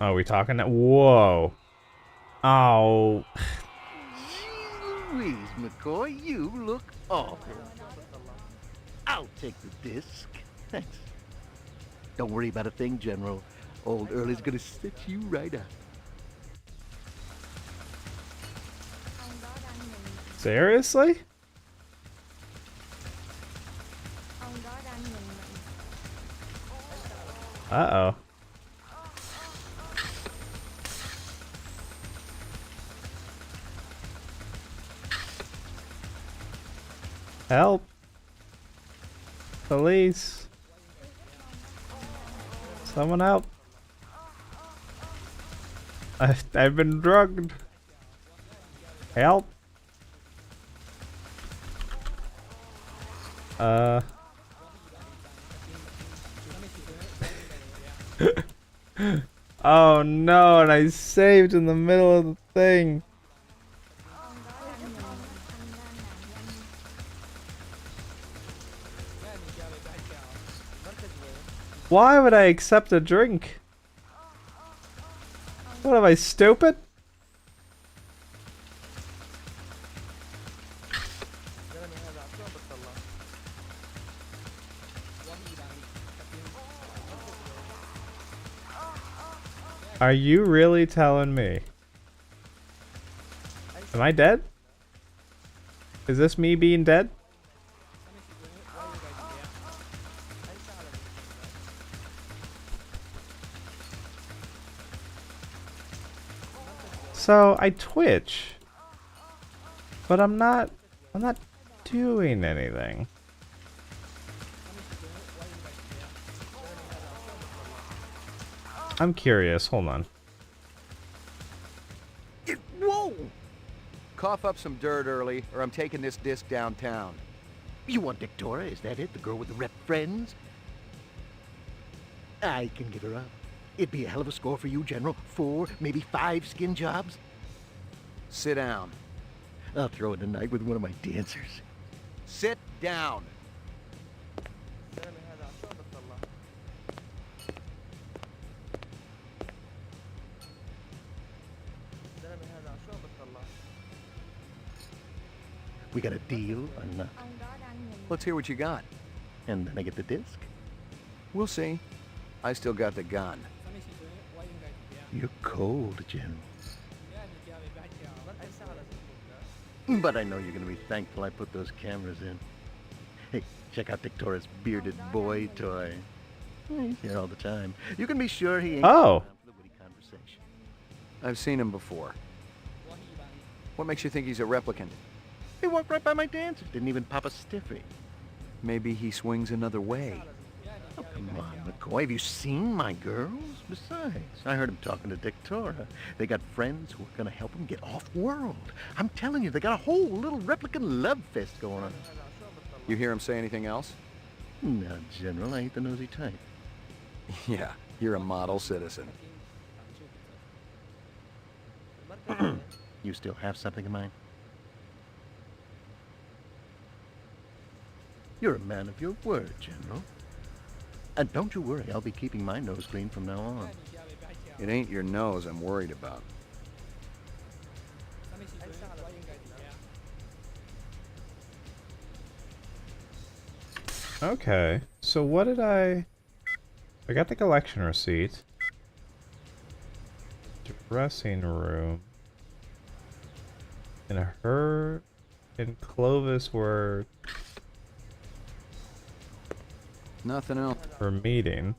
Are we talking now? Whoa. Oh. Louise, McCoy, you look awful. I'll take the disc. Thanks. Don't worry about a thing, General. Old Early's gonna set you right up. Seriously? Uh-oh. Help. Police. Someone help. I've been drugged. Help. Oh no, and I saved in the middle of the thing. Why would I accept a drink? What am I, stupid? Are you really telling me? Am I dead? Is this me being dead? So I twitch, but I'm not doing anything. I'm curious, hold on. Whoa! Cough up some dirt early, or I'm taking this disc downtown. You want Victoria? Is that it? The girl with the rep friends? I can give her up. It'd be a hell of a score for you, General. 4, maybe 5 skin jobs. Sit down. I'll throw in a night with one of my dancers. Sit down. We got a deal or not? Let's hear what you got. And then I get the disc? We'll see. I still got the gun. You're cold, General. But I know you're gonna be thankful I put those cameras in. Hey, check out Victoria's bearded boy toy. He's here all the time. You can be sure he ain't Oh. around for the witty conversation. I've seen him before. What makes you think he's a replicant? He walked right by my dancers. Didn't even pop a stiffy. Maybe he swings another way. Oh, come on, McCoy. Have you seen my girls? Besides, I heard him talking to Victoria. They got friends who are going to help him get off-world. I'm telling you, they got a whole little replicant love fest going on. You hear him say anything else? No, General. I ain't the nosy type. Yeah, you're a model citizen. You still have something in mind? You're a man of your word, General. And don't you worry, I'll be keeping my nose clean from now on. It ain't your nose I'm worried about. Okay, so what did I got the collection receipt. Dressing room. And her and Clovis were... Nothing else. For meeting.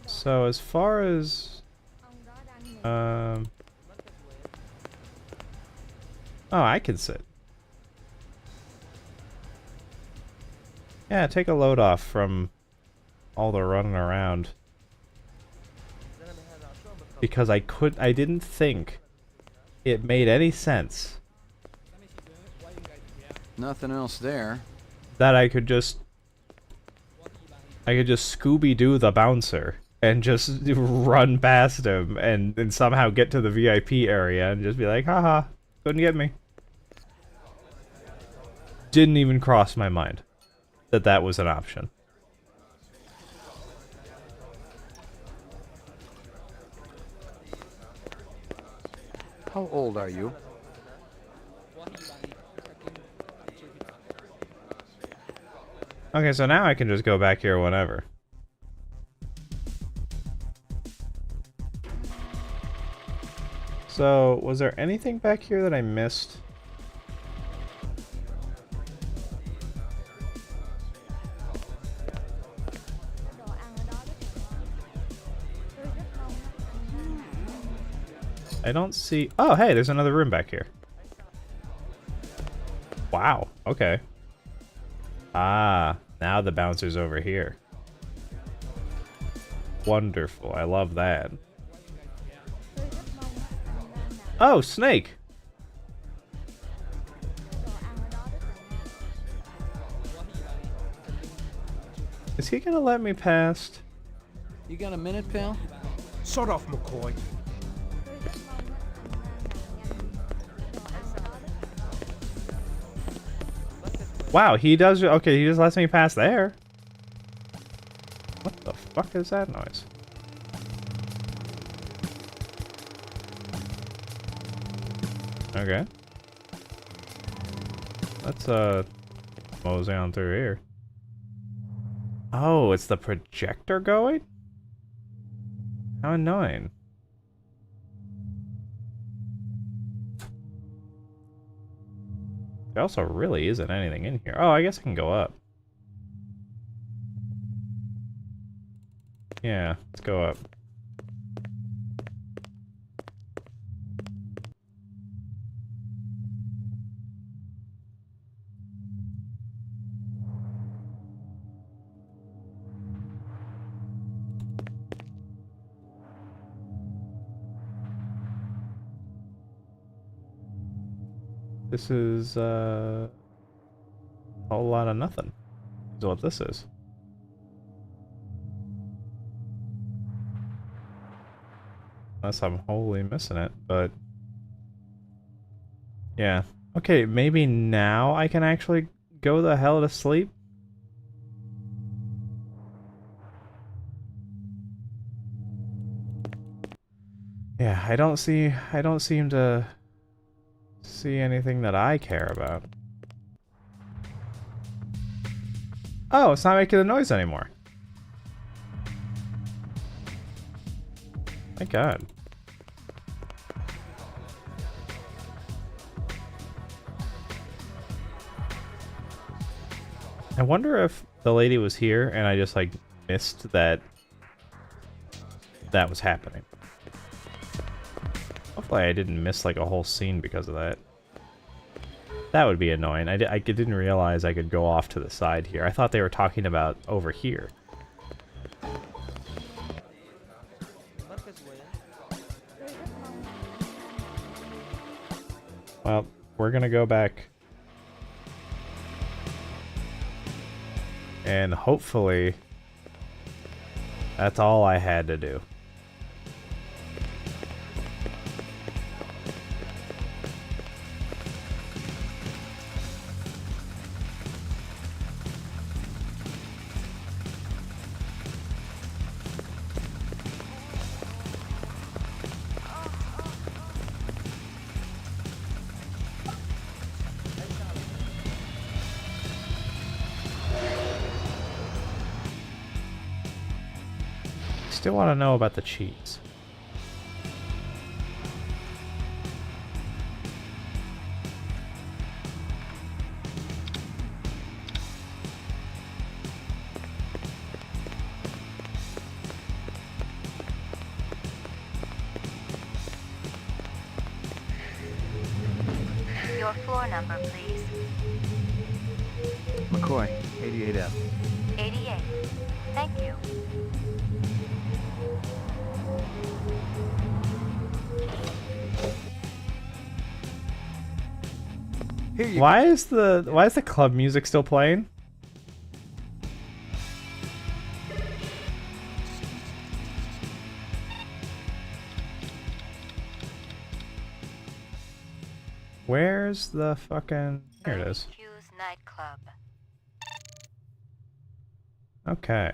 So as far as oh, I can sit. Yeah, take a load off from all the running around. Because I didn't think it made any sense. Nothing else there. That I could just I could just Scooby-Doo the bouncer and just run past him and somehow get to the VIP area and just be like, haha, couldn't get me. Didn't even cross my mind that that was an option. How old are you? Okay, so now I can just go back here whenever. So, was there anything back here that I missed? I don't see... Oh, hey, there's another room back here. Wow, okay. Ah, now the bouncer's over here. Wonderful, I love that. Oh, Snake! Is he gonna let me past? You got a minute, pal? Sod off, McCoy. Wow, he does... Okay, he just lets me pass there. What the fuck is that noise? Okay. Let's, mosey on through here. Oh, it's the projector going? How annoying. There also really isn't anything in here. Oh, I guess I can go up. Yeah, let's go up. This is a whole lot of nothing, is what this is. Unless I'm wholly missing it, but... Yeah. Okay, maybe now I can actually go the hell to sleep? Yeah, I don't seem to see anything that I care about. Oh, it's not making the noise anymore. Thank God. I wonder if the lady was here and I just like missed that that was happening. Hopefully I didn't miss like a whole scene because of that. That would be annoying. I didn't realize I could go off to the side here. I thought they were talking about over here. Well, we're gonna go back. And hopefully that's all I had to do. Still want to know about the cheese. Your floor number, please. McCoy, 88F. 88. Thank you. Why is the club music still playing? Where's the fucking... Here it is. Hughes nightclub. Okay.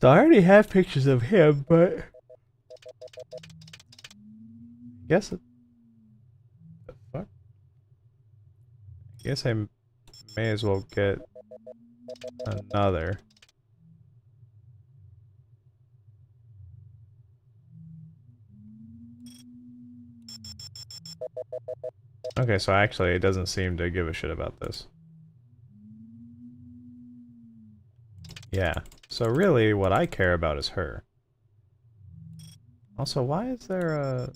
So I already have pictures of him, but... Guess it... The fuck? Guess I may as well get another. Okay, so actually it doesn't seem to give a shit about this. Yeah, so really what I care about is her. Also, why is there a...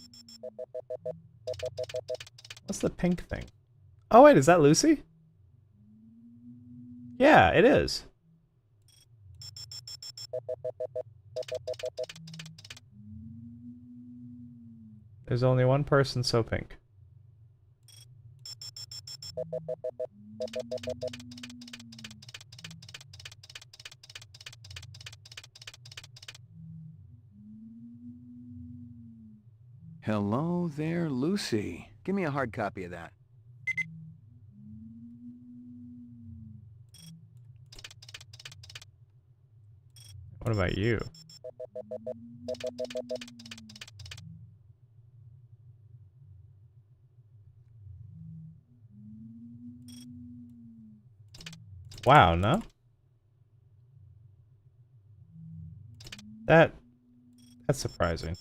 What's the pink thing? Oh wait, is that Lucy? Yeah, it is. There's only one person so pink. Hello there, Lucy. Give me a hard copy of that. What about you? Wow, no? That's surprising.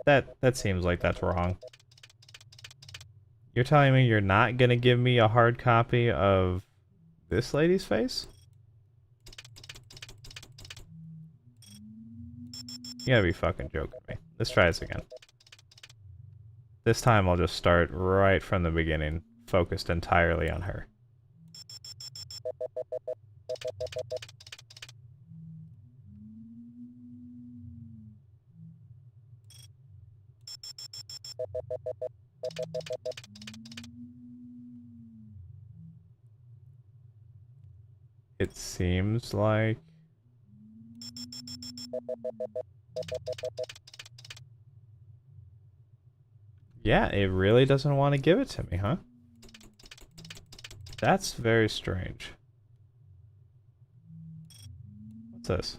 That seems like that's wrong. You're telling me you're not gonna give me a hard copy of this lady's face? You gotta be fucking joking me. Let's try this again. This time I'll just start right from the beginning, focused entirely on her. It seems like... Yeah, it really doesn't want to give it to me, huh? That's very strange. What's this?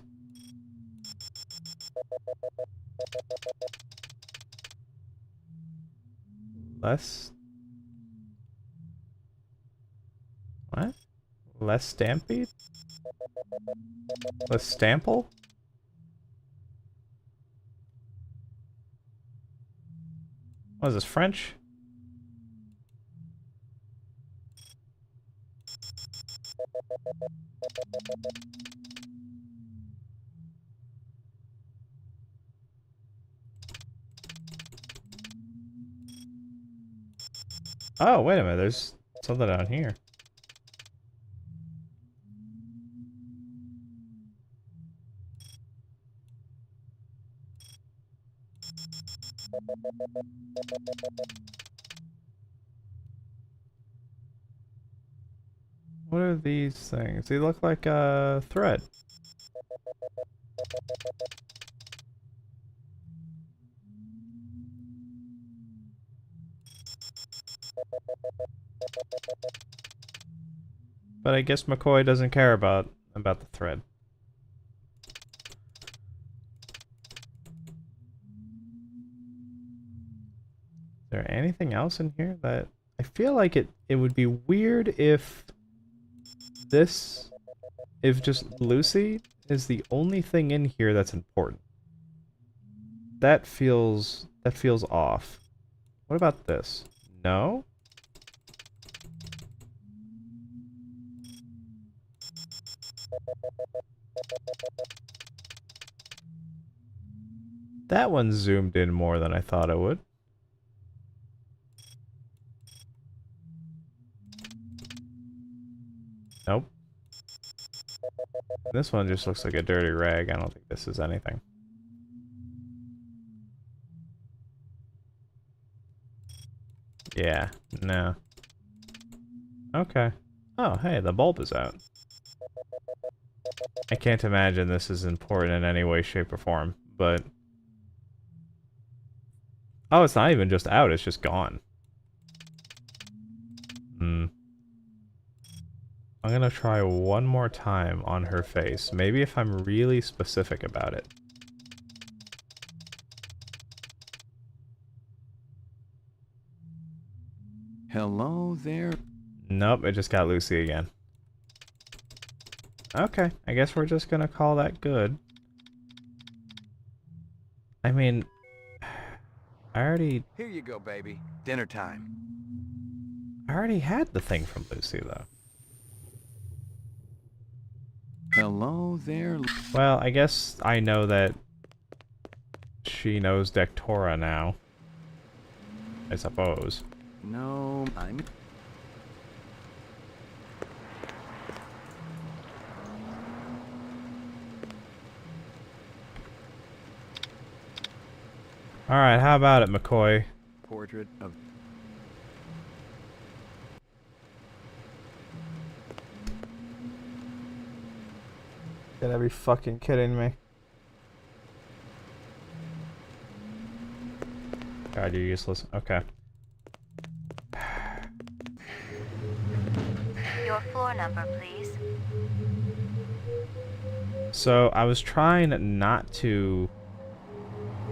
Less... What? Less Stampede? Less Stample? What is this, French? Oh, wait a minute, there's something down here. What are these things? They look like a thread. But I guess McCoy doesn't care about the thread. Is there anything else in here that... I feel like it would be weird if this... if just Lucy is the only thing in here that's important. That feels off. What about this? No? That one zoomed in more than I thought it would. Nope. This one just looks like a dirty rag. I don't think this is anything. Yeah, no. Okay. Oh, hey, the bulb is out. I can't imagine this is important in any way, shape, or form, but... Oh, it's not even just out, it's just gone. Hmm. I'm gonna try one more time on her face. Maybe if I'm really specific about it. Hello there. Nope, it just got Lucy again. Okay, I guess we're just gonna call that good. I mean... I already Here you go, baby. Dinner time. had the thing from Lucy, though. Hello there. Well, I guess I know that she knows Dectora now. I suppose. No, I'm... Alright, how about it, McCoy? Portrait of... You gotta be fucking kidding me. God, you're useless. Okay. Your floor number, please. So, I was trying not to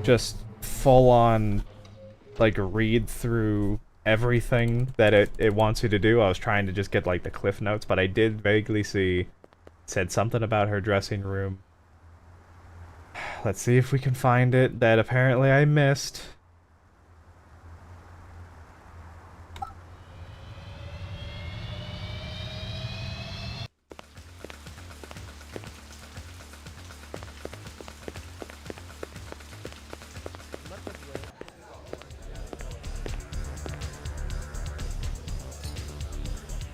just full on, like, read through everything that it wants you to do. I was trying to just get, like, the cliff notes, but I did vaguely see... Said something about her dressing room. Let's see if we can find it that apparently I missed.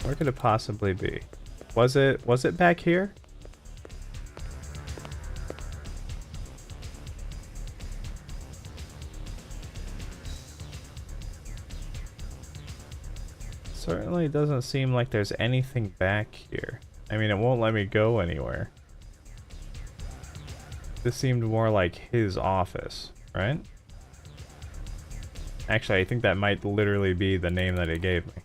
Where could it possibly be? Was it back here? Certainly doesn't seem like there's anything back here. I mean, it won't let me go anywhere. This seemed more like his office, right? Actually, I think that might literally be the name that it gave me.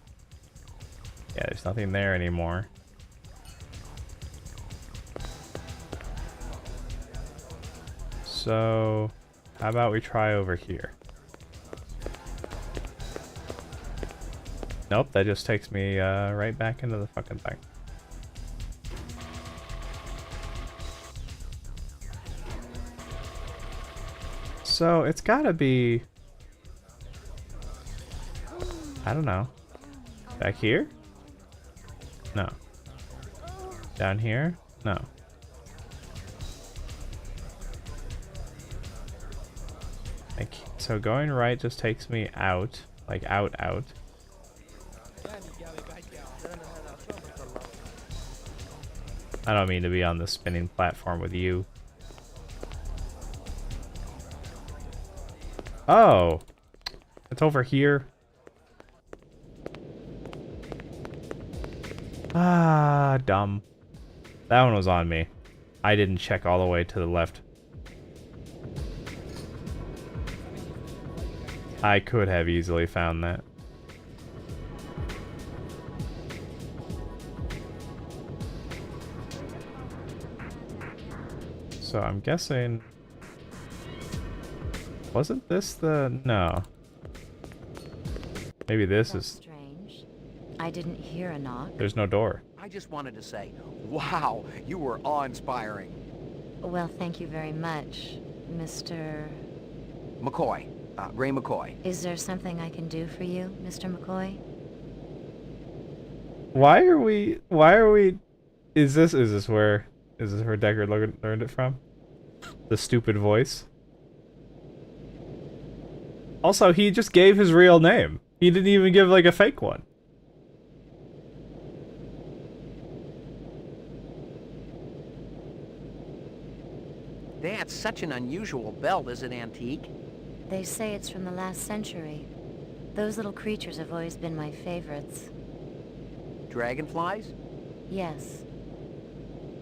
Yeah, there's nothing there anymore. So, how about we try over here? Nope, that just takes me right back into the fucking thing. So, it's gotta be... I don't know. Back here? No. Down here? No. Like, so going right just takes me out. Like, out. I don't mean to be on the spinning platform with you. Oh! It's over here. Ah, dumb. That one was on me. I didn't check all the way to the left. I could have easily found that. So I'm guessing... Wasn't this the... No. Maybe this is... Strange. I didn't hear a knock. There's no door. I just wanted to say, wow, you were awe-inspiring. Well, thank you very much, Mr... McCoy. Ray McCoy. Is there something I can do for you, Mr. McCoy? Why are we... Is this where Deckard learned it from? The stupid voice? Also, he just gave his real name. He didn't even give, like, a fake one. That's such an unusual belt. Is it antique? They say it's from the last century. Those little creatures have always been my favorites. Dragonflies? Yes.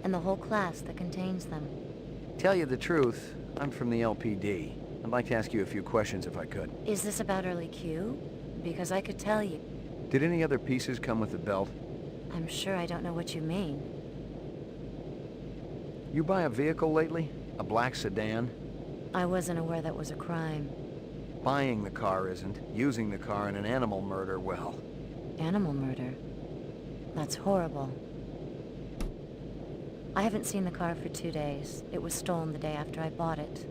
and the whole class that contains them. Tell you the truth, I'm from the LPD. I'd like to ask you a few questions if I could. Is this about early Q? Because I could tell you. Did any other pieces come with the belt? I'm sure I don't know what you mean. You buy a vehicle lately? A black sedan? I wasn't aware that was a crime. Buying the car isn't. Using the car in an animal murder, well. Animal murder? That's horrible. I haven't seen the car for 2 days. It was stolen the day after I bought it.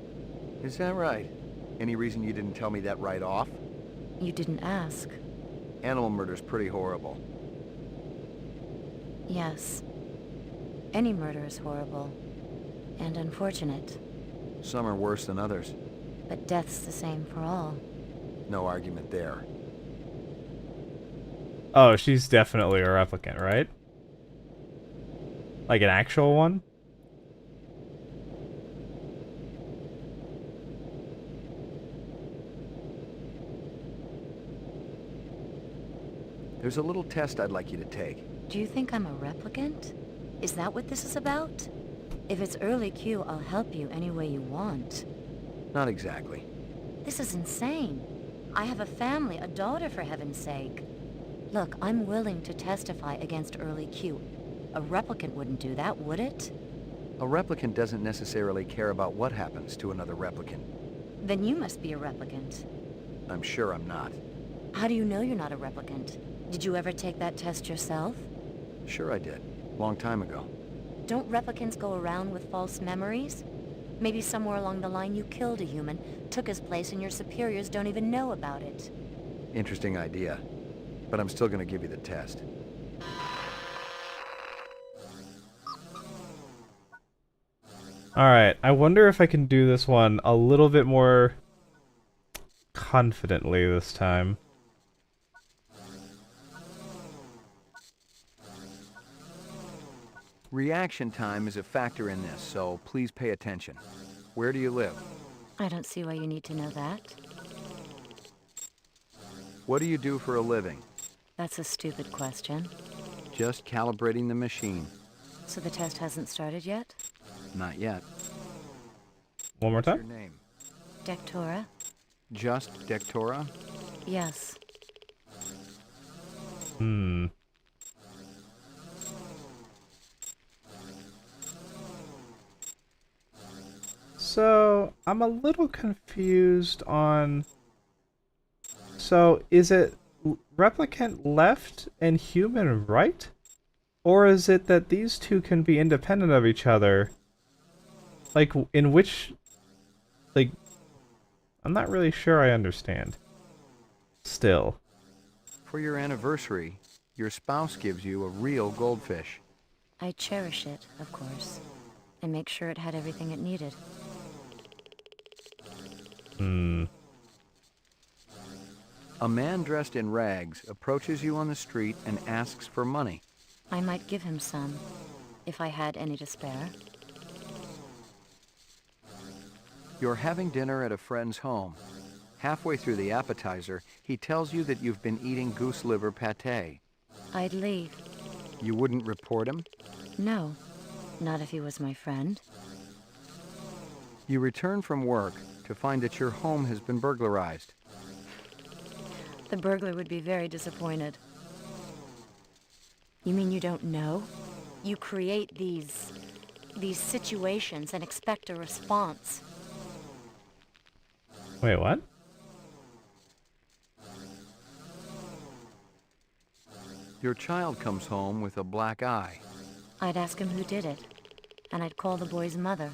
Is that right? Any reason you didn't tell me that right off? You didn't ask. Animal murder's pretty horrible. Yes. Any murder is horrible. And unfortunate. Some are worse than others. But death's the same for all. No argument there. Oh, she's definitely a replicant, right? Like an actual one? There's a little test I'd like you to take. Do you think I'm a replicant? Is that what this is about? If it's early Q, I'll help you any way you want. Not exactly. This is insane. I have a family, a daughter, for heaven's sake. Look, I'm willing to testify against early Q. A replicant wouldn't do that, would it? A replicant doesn't necessarily care about what happens to another replicant. Then you must be a replicant. I'm sure I'm not. How do you know you're not a replicant? Did you ever take that test yourself? Sure I did. Long time ago. Don't replicants go around with false memories? Maybe somewhere along the line you killed a human, took his place, and your superiors don't even know about it. Interesting idea. But I'm still gonna give you the test. Alright, I wonder if I can do this one a little bit more confidently this time. Reaction time is a factor in this, so please pay attention. Where do you live? I don't see why you need to know that. What do you do for a living? That's a stupid question. Just calibrating the machine. So the test hasn't started yet? Not yet. One more What's time? your name? Dectora? Just Dectora? Yes. So, I'm a little confused on... So, is it replicant left and human right? Or is it that these two can be independent of each other? Like, in which... Like... I'm not really sure I understand. Still. For your anniversary, your spouse gives you a real goldfish. I cherish it, of course, and make sure it had everything it needed. A man dressed in rags approaches you on the street and asks for money. I might give him some, if I had any to spare. You're having dinner at a friend's home. Halfway through the appetizer, he tells you that you've been eating goose liver pâté. I'd leave. You wouldn't report him? No, not if he was my friend. You return from work to find that your home has been burglarized. The burglar would be very disappointed. You mean you don't know? You create these situations and expect a response. Wait, what? Your child comes home with a black eye. I'd ask him who did it, and I'd call the boy's mother.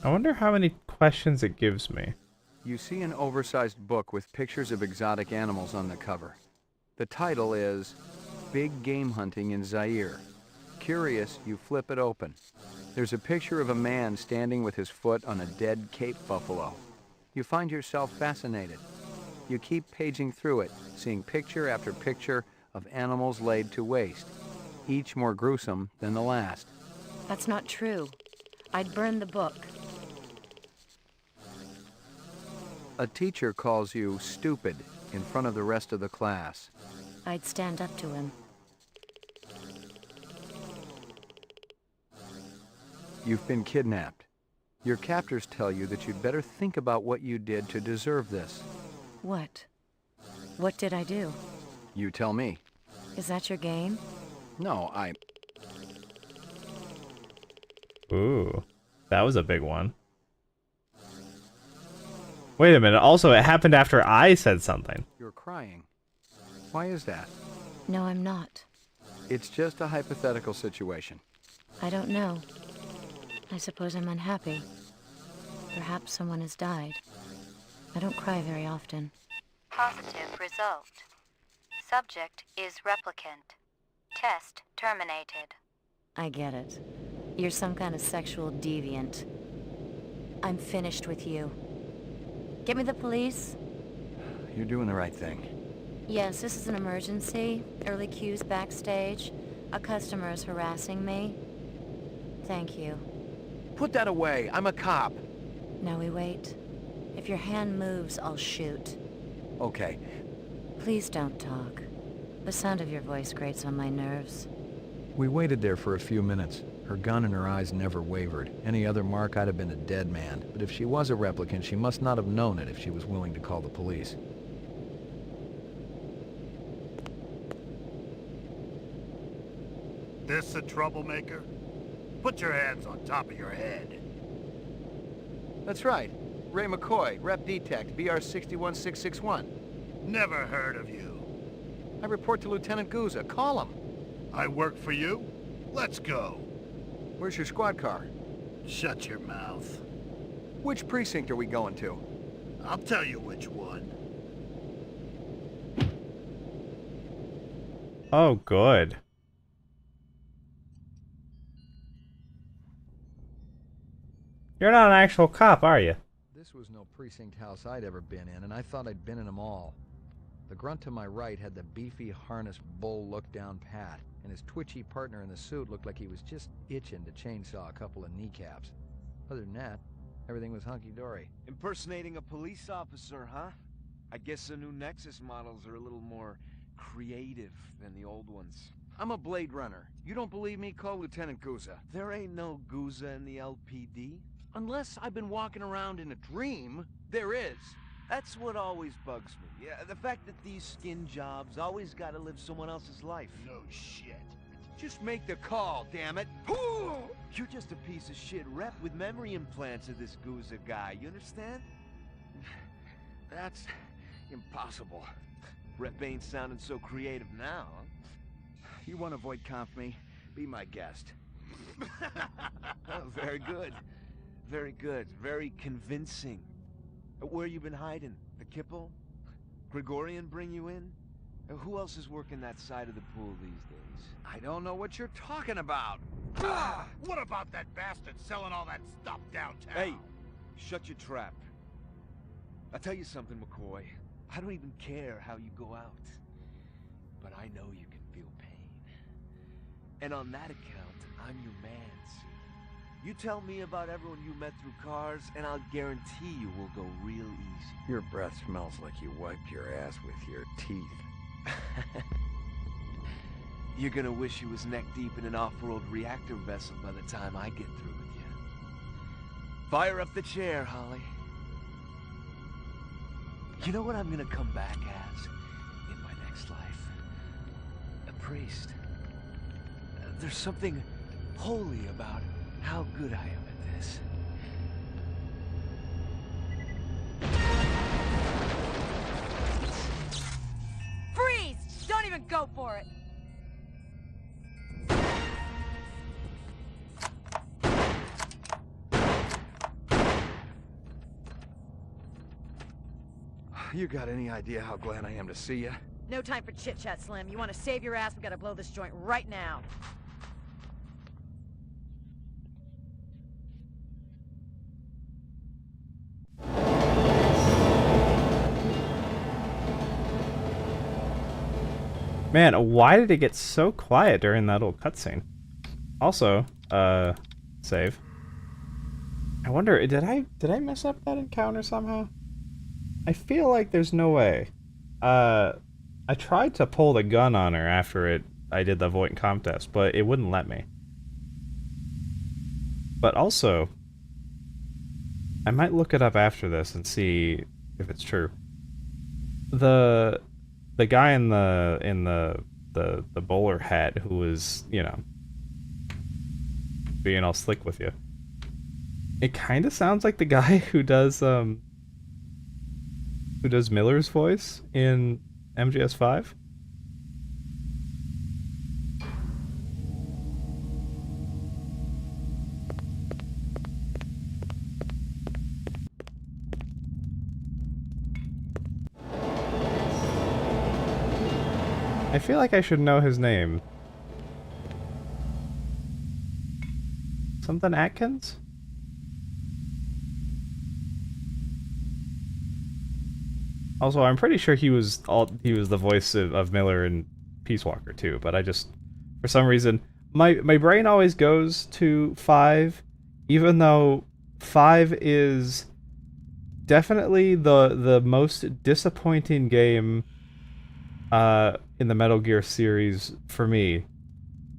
I wonder how many questions it gives me. You see an oversized book with pictures of exotic animals on the cover. The title is Big Game Hunting in Zaire. Curious, you flip it open. There's a picture of a man standing with his foot on a dead Cape buffalo. You find yourself fascinated. You keep paging through it, seeing picture after picture of animals laid to waste, each more gruesome than the last. That's not true. I'd burn the book. A teacher calls you stupid in front of the rest of the class. I'd stand up to him. You've been kidnapped. Your captors tell you that you'd better think about what you did to deserve this. What? What did I do? You tell me. Is that your game? No, Ooh, that was a big one. Wait a minute, also it happened after I said something. You're crying. Why is that? No, I'm not. It's just a hypothetical situation. I don't know. I suppose I'm unhappy. Perhaps someone has died. I don't cry very often. Positive result. Subject is replicant. Test terminated. I get it. You're some kind of sexual deviant. I'm finished with you. Get me the police? You're doing the right thing. Yes, this is an emergency. Early Q's backstage. A customer is harassing me. Thank you. Put that away. I'm a cop. Now we wait. If your hand moves, I'll shoot. Okay. Please don't talk. The sound of your voice grates on my nerves. We waited there for a few minutes. Her gun in her eyes never wavered. Any other mark, I'd have been a dead man. But if she was a replicant, she must not have known it if she was willing to call the police. This a troublemaker? Put your hands on top of your head. That's right. Ray McCoy, Rep Detect, BR 61661. Never heard of you. I report to Lieutenant Guza. Call him. I work for you? Let's go. Where's your squad car? Shut your mouth. Which precinct are we going to? I'll tell you which one. Oh, good. You're not an actual cop, are you? This was no precinct house I'd ever been in, and I thought I'd been in them all. The grunt to my right had the beefy harness bull look down pat, and his twitchy partner in the suit looked like he was just itching to chainsaw a couple of kneecaps. Other than that, everything was hunky-dory. Impersonating a police officer, huh? I guess the new Nexus models are a little more creative than the old ones. I'm a Bladerunner. You don't believe me? Call Lieutenant Guza. There ain't no Guza in the LPD. Unless I've been walking around in a dream, there is. That's what always bugs me. Yeah, the fact that these skin jobs always gotta live someone else's life. No shit. Just make the call, damn it. You're just a piece of shit rep with memory implants of this Guza guy, you understand? That's impossible. Rep ain't sounding so creative now, huh? You want to avoid conf me? Be my guest. Oh, very good. Very good. Very convincing. Where you been hiding? The Kipple? Gregorian bring you in? Who else is working that side of the pool these days? I don't know what you're talking about. What about that bastard selling all that stuff downtown? Hey, shut your trap. I'll tell you something, McCoy. I don't even care how you go out. But I know you can feel pain. And on that account, I'm your mans. You tell me about everyone you met through cars, and I'll guarantee you will go real easy. Your breath smells like you wiped your ass with your teeth. You're gonna wish you was neck-deep in an off-world reactor vessel by the time I get through with you. Fire up the chair, Holly. You know what I'm gonna come back as in my next life? A priest. There's something holy about how good I am at this. Freeze! Don't even go for it! You got any idea how glad I am to see you? No time for chit-chat, Slim. You want to save your ass, we gotta blow this joint right now. Man, why did it get so quiet during that little cutscene? Also, save. I wonder, did I mess up that encounter somehow? I feel like there's no way. I tried to pull the gun on her after I did the voight comp test, but it wouldn't let me. But also, I might look it up after this and see if it's true. The guy in the bowler hat who was, you know, being all slick with you. It kind of sounds like the guy who does Miller's voice in MGS5. I feel like I should know his name. Something Atkins? Also, I'm pretty sure he was the voice of Miller in Peace Walker too, but I just, for some reason, my brain always goes to 5, even though 5 is definitely the most disappointing game in the Metal Gear series for me.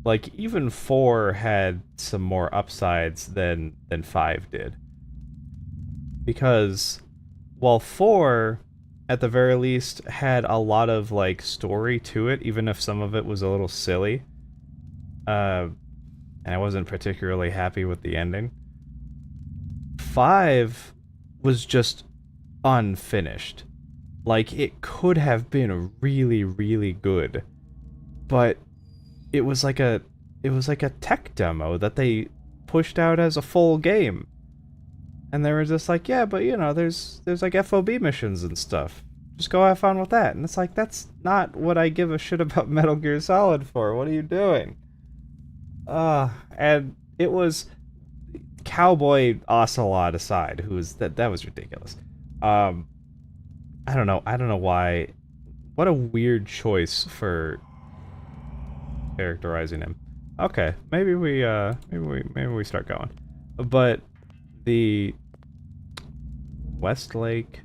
Like, even 4 had some more upsides than 5 did. Because while 4, at the very least, had a lot of, like, story to it, even if some of it was a little silly, and I wasn't particularly happy with the ending, 5 was just unfinished. Like, it could have been really, really good, but it was like a tech demo that they pushed out as a full game. And they were just like, yeah, but you know, there's like FOB missions and stuff. Just go have fun with that. And it's like, that's not what I give a shit about Metal Gear Solid for. What are you doing? And it was Cowboy Ocelot aside, who was that was ridiculous. I don't know why. What a weird choice for characterizing him. Okay, maybe we start going. But the Westlake,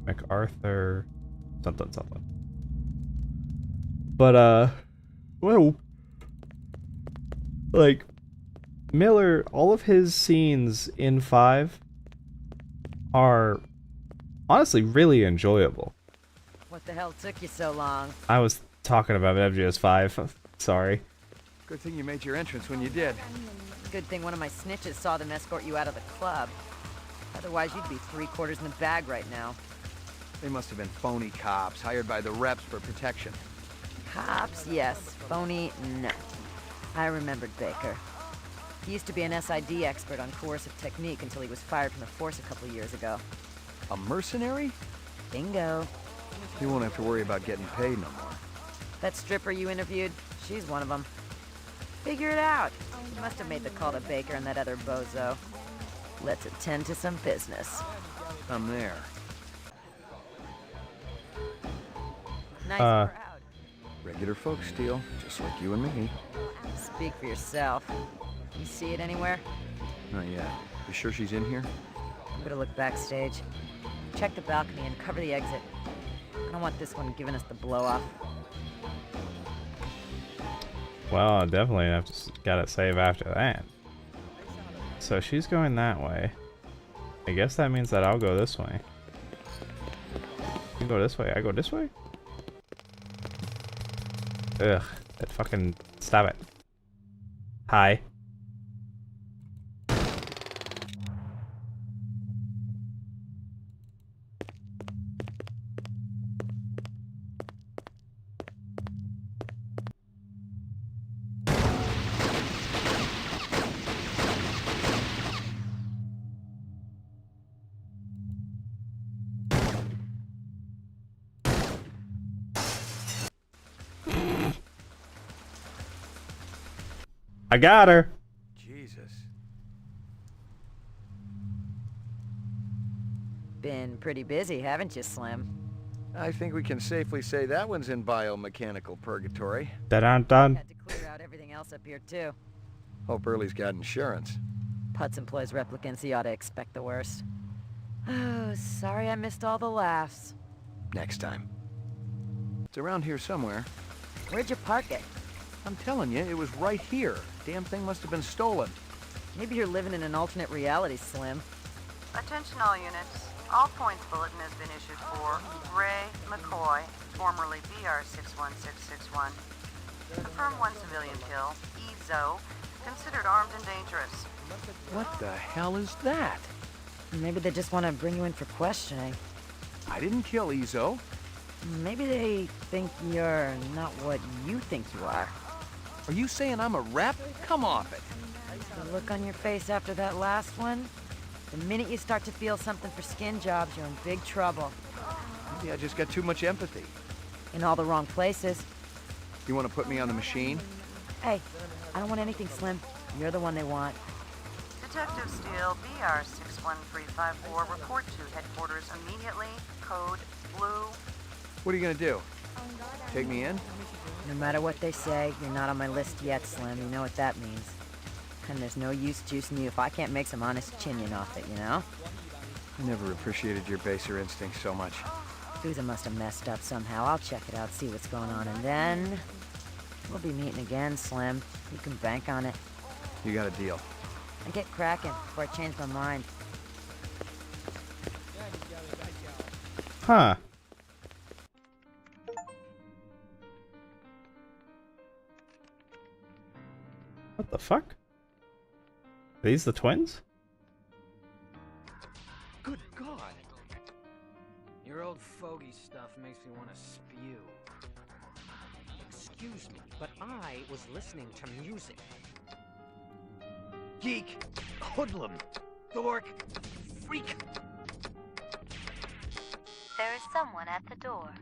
MacArthur, something. But well, like Miller, all of his scenes in 5 are honestly really enjoyable. What the hell took you so long? I was talking about MGS5. Sorry. Good thing you made your entrance when you did. Good thing one of my snitches saw them escort you out of the club. Otherwise, you'd be 3/4 in the bag right now. They must have been phony cops hired by the reps for protection. Cops, yes. Phony, no. I remembered Baker. He used to be an SID expert on coercive technique until he was fired from the force a couple years ago. A mercenary? Bingo. You won't have to worry about getting paid no more. That stripper you interviewed, she's one of them. Figure it out. You must have made the call to Baker and that other bozo. Let's attend to some business. I'm there. Nice crowd. Regular folks, Steele, just like you and me. Speak for yourself. You see it anywhere? Not yet. You sure she's in here? I'm gonna look backstage. Check the balcony and cover the exit. I don't want this one giving us the blow-off. Well, I definitely have to gotta save after that. So she's going that way. I guess that means that I'll go this way. You go this way, I go this way? Ugh, that fucking... Stop it. Hi. I got her. Jesus. Been pretty busy, haven't you, Slim? I think we can safely say that one's in biomechanical purgatory. Dun-dun-dun. Had to clear out everything else up here, too. Hope Early's got insurance. Putz employs replicants, he ought to expect the worst. Oh, sorry I missed all the laughs. Next time. It's around here somewhere. Where'd you park it? I'm telling you, it was right here. Damn thing must have been stolen. Maybe you're living in an alternate reality, Slim. Attention all units. All points bulletin has been issued for Ray McCoy, formerly BR61661. Confirmed one civilian kill. Ezo, considered armed and dangerous. What the hell is that? Maybe they just want to bring you in for questioning. I didn't kill Ezo. Maybe they think you're not what you think you are. Are you saying I'm a rep? Come off it. The look on your face after that last one? The minute you start to feel something for skin jobs, you're in big trouble. Maybe I just got too much empathy. In all the wrong places. You want to put me on the machine? Hey, I don't want anything, Slim. You're the one they want. Detective Steele, BR61354, report to headquarters immediately. Code Blue. What are you gonna do? Take me in? No matter what they say, you're not on my list yet, Slim. You know what that means. And there's no use juicing you if I can't make some honest chinion off it, you know? I never appreciated your baser instincts so much. Sousa must have messed up somehow. I'll check it out, see what's going on, and then... we'll be meeting again, Slim. You can bank on it. You got a deal. And get cracking before I change my mind. Huh. What the fuck? Are these the twins? Good God! Your old fogey stuff makes me want to spew. Excuse me, but I was listening to music. Geek, hoodlum, dork, freak. There is someone at the door.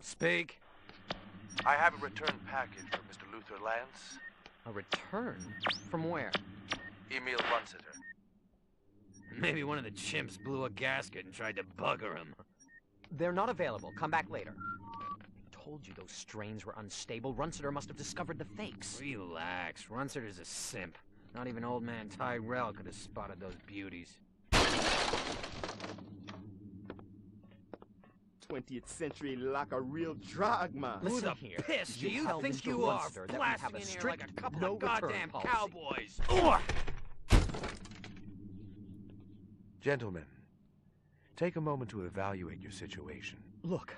Speak. I have a return package for Mr. Luther Lance. A return? From where? Emil Runsiter. Maybe one of the chimps blew a gasket and tried to bugger him. They're not available. Come back later. Told you those strains were unstable. Runsiter must have discovered the fakes. Relax. Runsiter's a simp. Not even old man Tyrell could have spotted those beauties. 20th century like a real drug man. Who the piss do you think you are, blasting in here like a couple of goddamn cowboys? Gentlemen, take a moment to evaluate your situation. Look,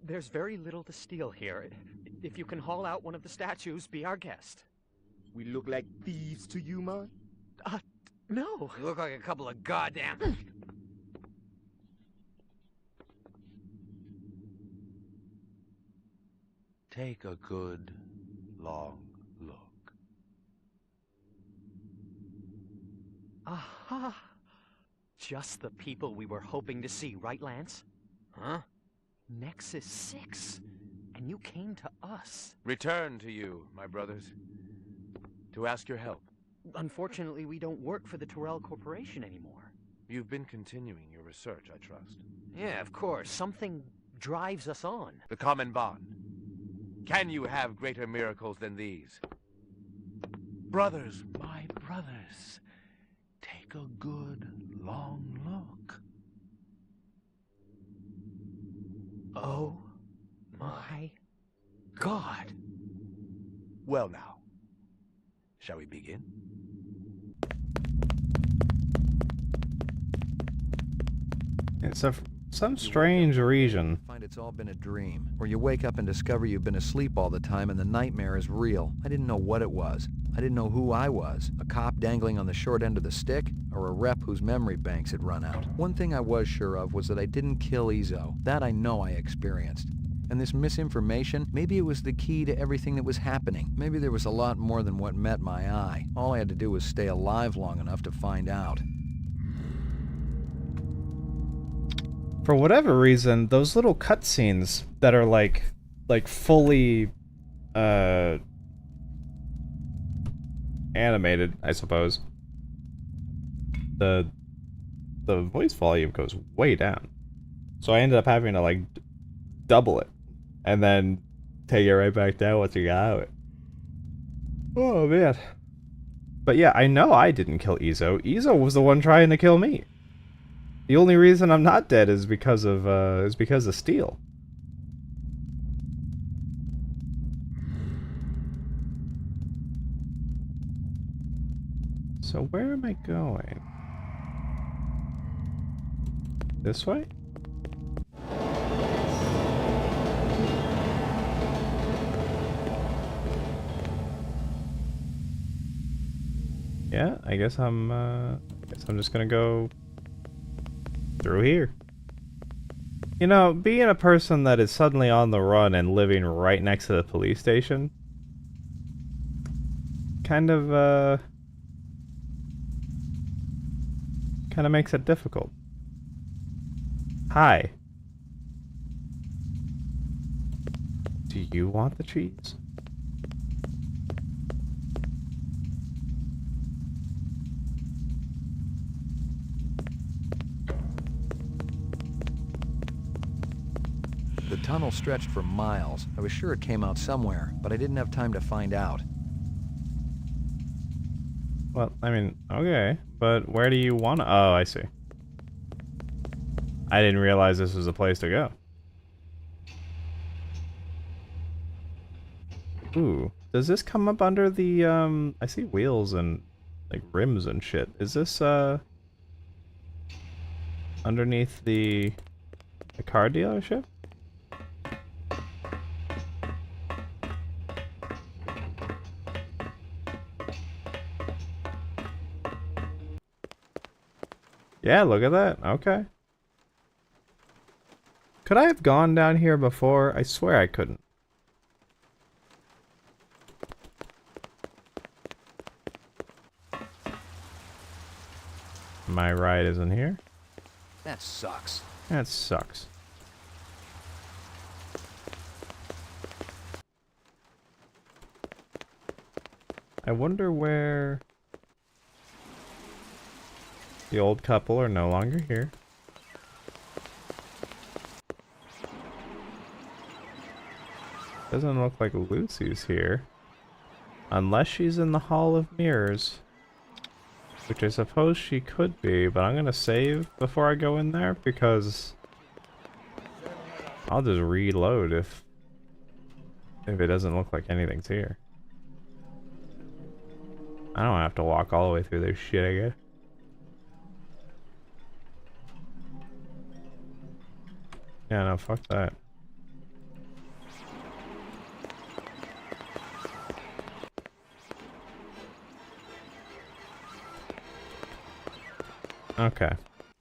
there's very little to steal here. If you can haul out one of the statues, be our guest. We look like thieves to you, man? No. You look like a couple of goddamn... Take a good, long look. Aha! Just the people we were hoping to see, right, Lance? Huh? Nexus 6. And you came to us. Return to you, my brothers, to ask your help. Unfortunately, we don't work for the Tyrell Corporation anymore. You've been continuing your research, I trust. Yeah, of course. Something drives us on. The common bond. Can you have greater miracles than these? Brothers, my brothers, take a good, long look. Oh my God. Well now, shall we begin? It's some strange reason. Find it's all been a dream, or you wake up and discover you've been asleep all the time and the nightmare is real. I didn't know what it was. I didn't know who I was. A cop dangling on the short end of the stick, or a rep whose memory banks had run out. One thing I was sure of was that I didn't kill Ezo. That I know I experienced. And this misinformation, maybe it was the key to everything that was happening. Maybe there was a lot more than what met my eye. All I had to do was stay alive long enough to find out. For whatever reason, those little cutscenes that are like fully animated, I suppose. The voice volume goes way down. So I ended up having to like double it and then take it right back down once you got out of it. Oh man. But yeah, I know I didn't kill Ezo. Ezo was the one trying to kill me. The only reason I'm not dead is because of Steel. So where am I going? This way? Yeah, I guess I'm just gonna go through here. You know, being a person that is suddenly on the run and living right next to the police station kind of makes it difficult. Hi. Do you want the cheese? The tunnel stretched for miles. I was sure it came out somewhere, but I didn't have time to find out. Well, I mean, okay, but where do you want to... Oh, I see. I didn't realize this was a place to go. Ooh, does this come up under the, I see wheels and, like, rims and shit. Is this, underneath the car dealership? Yeah, look at that. Okay. Could I have gone down here before? I swear I couldn't. My ride isn't here. That sucks. That sucks. I wonder where... The old couple are no longer here. Doesn't look like Lucy's here. Unless she's in the Hall of Mirrors. Which I suppose she could be, but I'm gonna save before I go in there because I'll just reload if it doesn't look like anything's here. I don't have to walk all the way through this shit, I guess. Yeah, no, fuck that. Okay.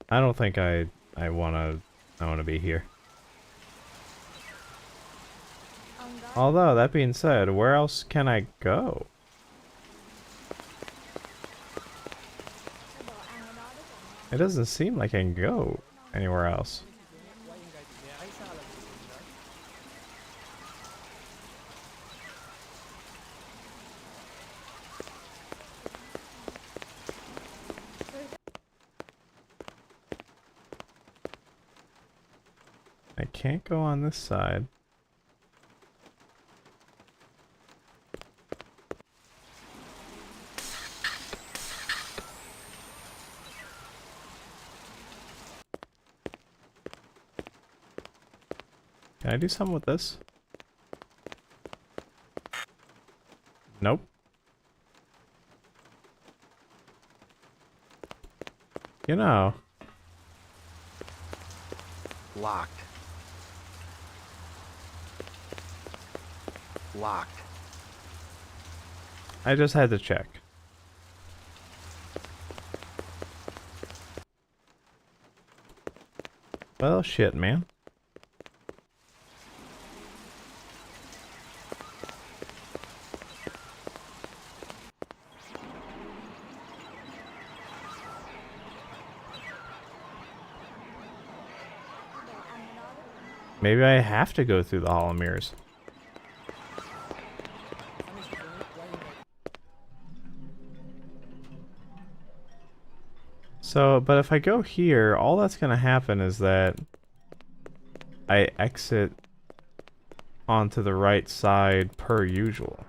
I don't think I wanna be here. Although, that being said, where else can I go? It doesn't seem like I can go anywhere else. I can't go on this side. Can I do something with this? Nope. You know. Locked. Locked. I just had to check. Well, shit, man. Maybe I have to go through the Hall of Mirrors. So, but if I go here, all that's gonna happen is that I exit onto the right side per usual.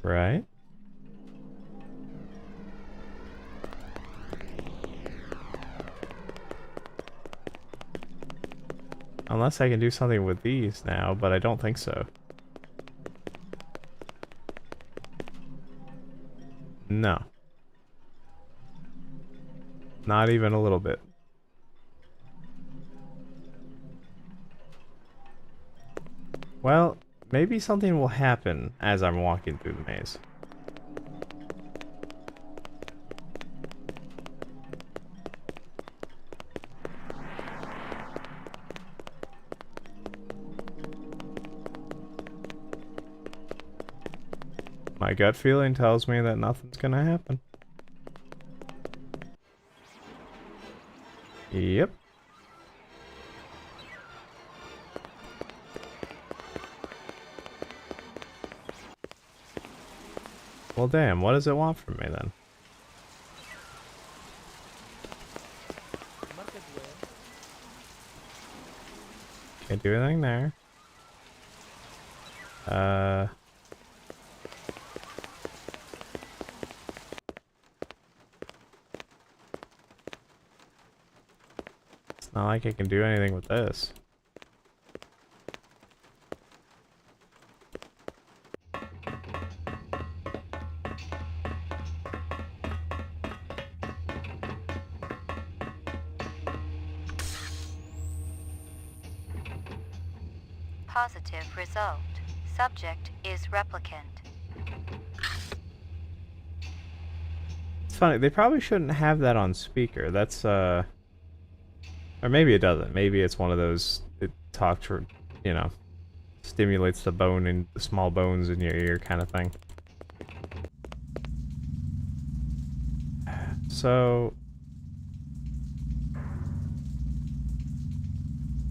Right? Unless I can do something with these now, but I don't think so. No. Not even a little bit. Well, maybe something will happen as I'm walking through the maze. My gut feeling tells me that nothing's gonna happen. Yep. Well, damn, what does it want from me then? Can't do anything there. It's not like I can do anything with this. Positive result. Subject is replicant. It's funny, they probably shouldn't have that on speaker. That's, or maybe it doesn't. Maybe it's one of those, it talks for, you know, stimulates the bone and the small bones in your ear kind of thing. So,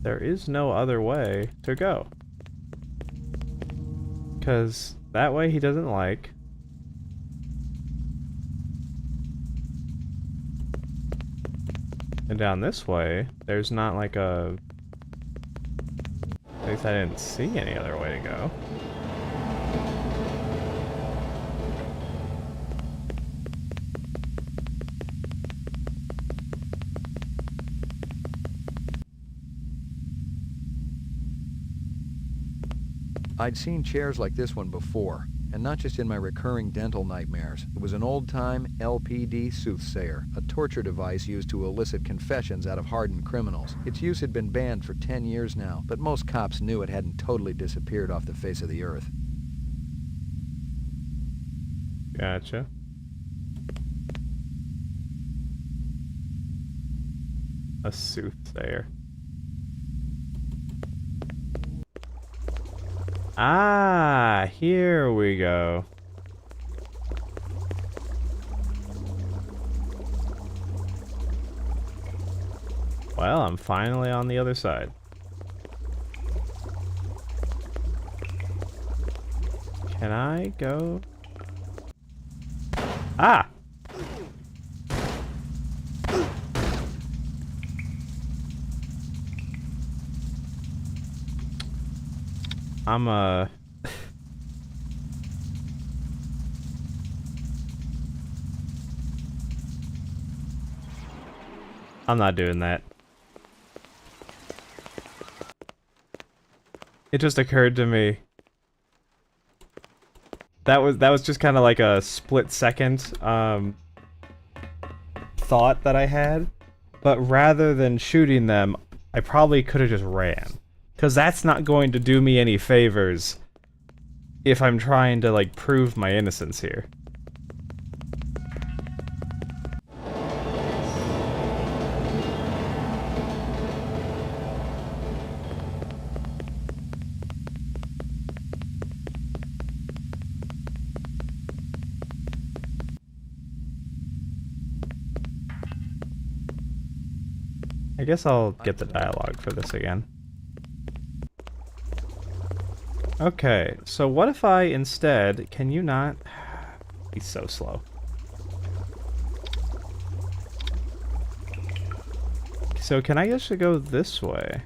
there is no other way to go. Because that way he doesn't like. And down this way, there's not like a... At least I didn't see any other way to go. I'd seen chairs like this one before, and not just in my recurring dental nightmares. It was an old-time LPD soothsayer, a torture device used to elicit confessions out of hardened criminals. Its use had been banned for 10 years now, but most cops knew it hadn't totally disappeared off the face of the earth. Gotcha. A soothsayer. Ah, here we go. Well, I'm finally on the other side. Can I go? Ah! I'm not doing that. It just occurred to me. That was just kind of like a split second thought that I had. But rather than shooting them, I probably could have just ran. Because that's not going to do me any favors if I'm trying to, like, prove my innocence here. I guess I'll get the dialogue for this again. Okay, so what if I instead... Can you not... He's so slow. So can I just go this way?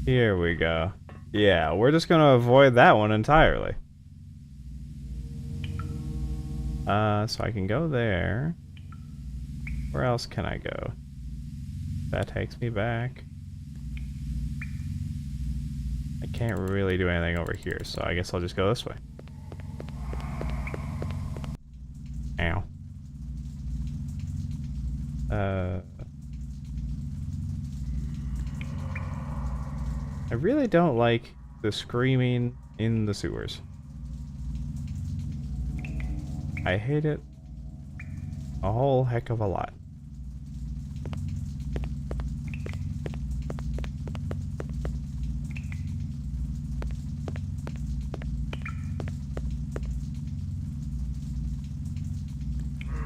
Here we go. Yeah, we're just gonna avoid that one entirely. So I can go there. Where else can I go? That takes me back. I can't really do anything over here, so I guess I'll just go this way. Ow. I really don't like the screaming in the sewers. I hate it a whole heck of a lot.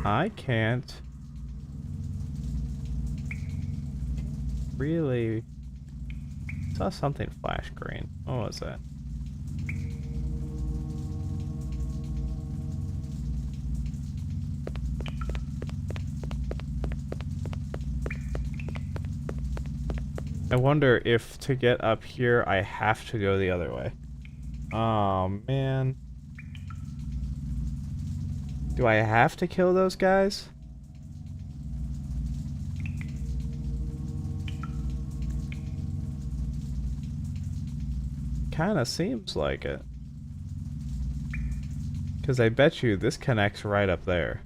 I can't really saw something flash green. What was that? I wonder if to get up here I have to go the other way. Oh man. Do I have to kill those guys? Kinda seems like it. 'Cause I bet you this connects right up there.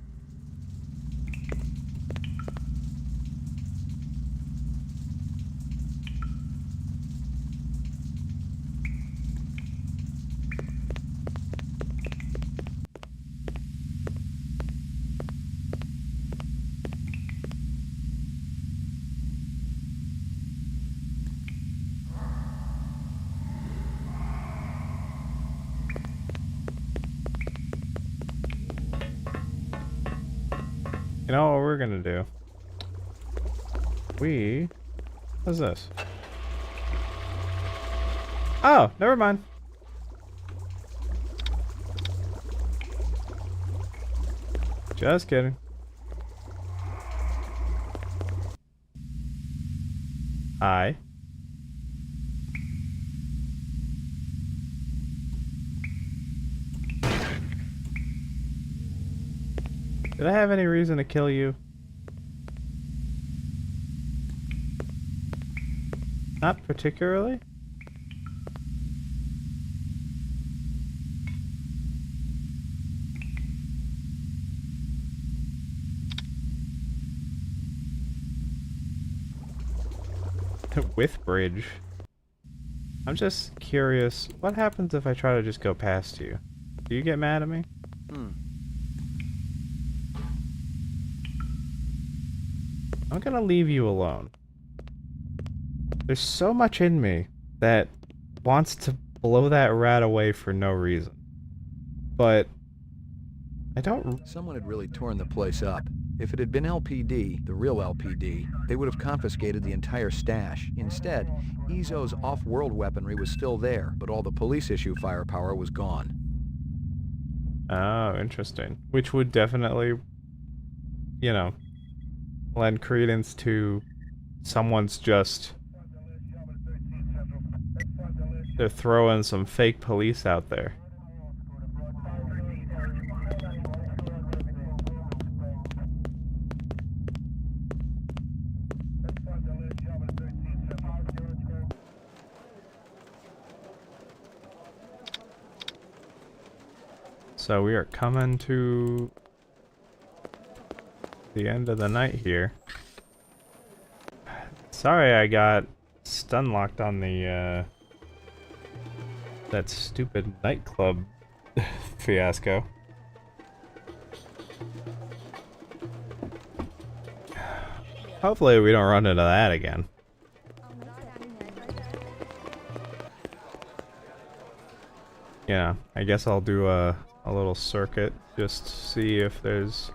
You know what we're gonna do? What's this? Oh, never mind. Just kidding. Hi. Did I have any reason to kill you? Not particularly. With bridge. I'm just curious, what happens if I try to just go past you? Do you get mad at me? I'm gonna leave you alone. There's so much in me that wants to blow that rat away for no reason. But I don't... Someone had really torn the place up. If it had been LPD, the real LPD, they would have confiscated the entire stash. Instead, Ezo's off-world weaponry was still there, but all the police-issue firepower was gone. Oh, interesting. Which would definitely, you know, lend credence to someone's just... They're throwing some fake police out there. So we are coming to the end of the night here. Sorry I got stun locked on the that stupid nightclub fiasco. Hopefully we don't run into that again. Yeah, I guess I'll do a little circuit just to see if there's...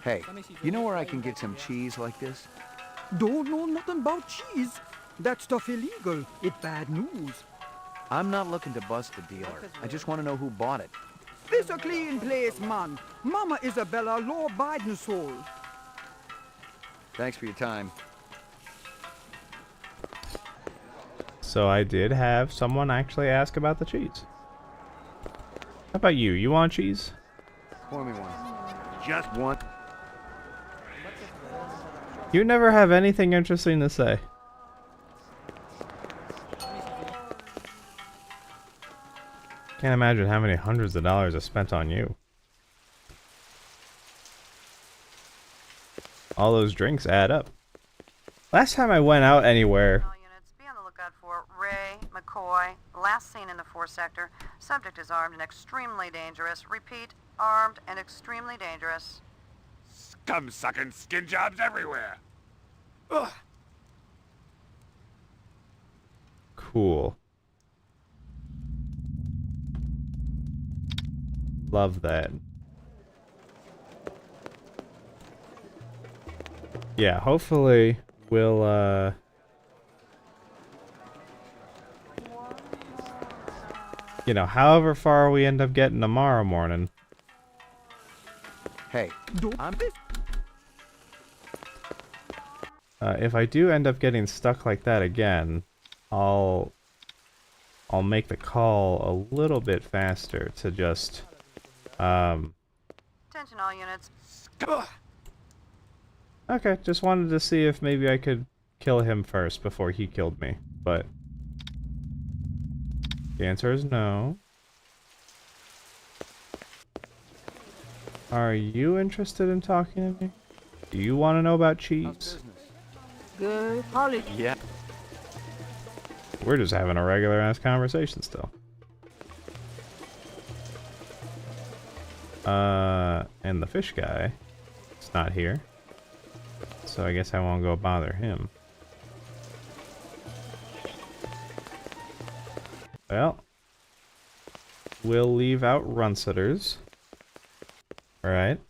Hey, you know where I can get some cheese like this? Don't know nothing about cheese. That stuff illegal. It bad news. I'm not looking to bust the dealer. I just want to know who bought it. This a clean place, man. Mama Isabella, law-abiding soul. Thanks for your time. So I did have someone actually ask about the cheese. How about you? You want cheese? Pour me one. just want... You never have anything interesting to say. Can't imagine how many hundreds of dollars are spent on you. All those drinks add up. Last time I went out anywhere... Units, be on the lookout for Ray McCoy. Last seen in the 4th sector. Subject is armed and extremely dangerous. Repeat, armed and extremely dangerous. Scum-sucking skin jobs everywhere. Ugh. Cool. Love that. Yeah, hopefully we'll, you know, however far we end up getting tomorrow morning. Hey, I'm... If I do end up getting stuck like that again, I'll make the call a little bit faster to just, Attention all units. Okay, just wanted to see if maybe I could kill him first before he killed me, but the answer is no. Are you interested in talking to me? Do you want to know about cheese? Good. Holly. Yeah. We're just having a regular ass conversation still. And the fish guy is not here. So I guess I won't go bother him. Well, we'll leave out Runsitters. Alright.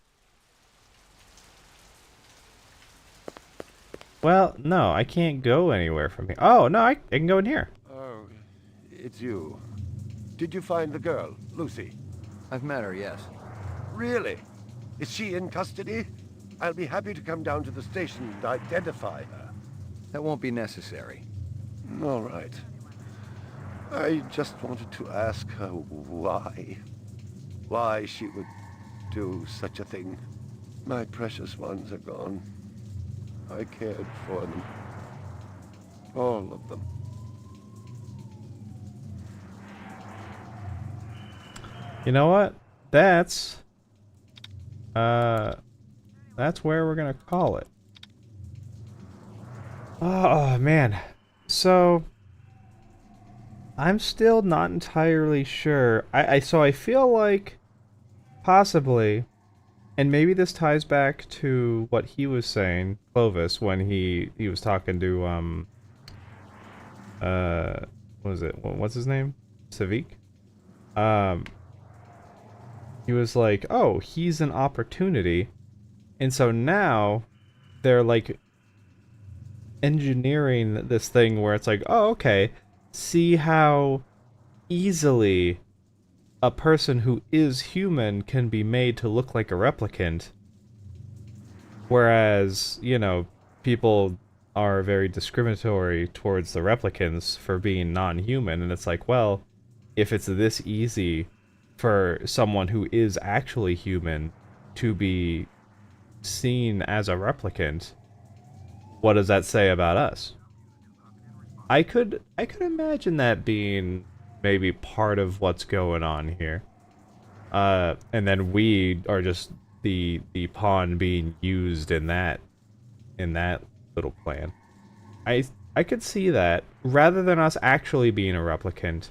Well, no, I can't go anywhere from here. Oh, no, I can go in here. Oh, it's you. Did you find the girl, Lucy? I've met her, yes. Really? Is she in custody? I'll be happy to come down to the station and identify her. That won't be necessary. All right. I just wanted to ask her why. Why she would do such a thing. My precious ones are gone. I cared for them. All of them. You know what? That's where we're gonna call it. Oh, man. So I'm still not entirely sure. So I feel like possibly, and maybe this ties back to what he was saying, Clovis, when he was talking to what was it? What's his name? Savik? He was like, "Oh, he's an opportunity." And so now they're like engineering this thing where it's like, "Oh, okay. See how easily a person who is human can be made to look like a replicant." Whereas, you know, people are very discriminatory towards the replicants for being non-human, and it's like, well, if it's this easy for someone who is actually human to be seen as a replicant, what does that say about us? I could imagine that being maybe part of what's going on here. And then we are just the pawn being used in that little plan. I could see that. Rather than us actually being a replicant,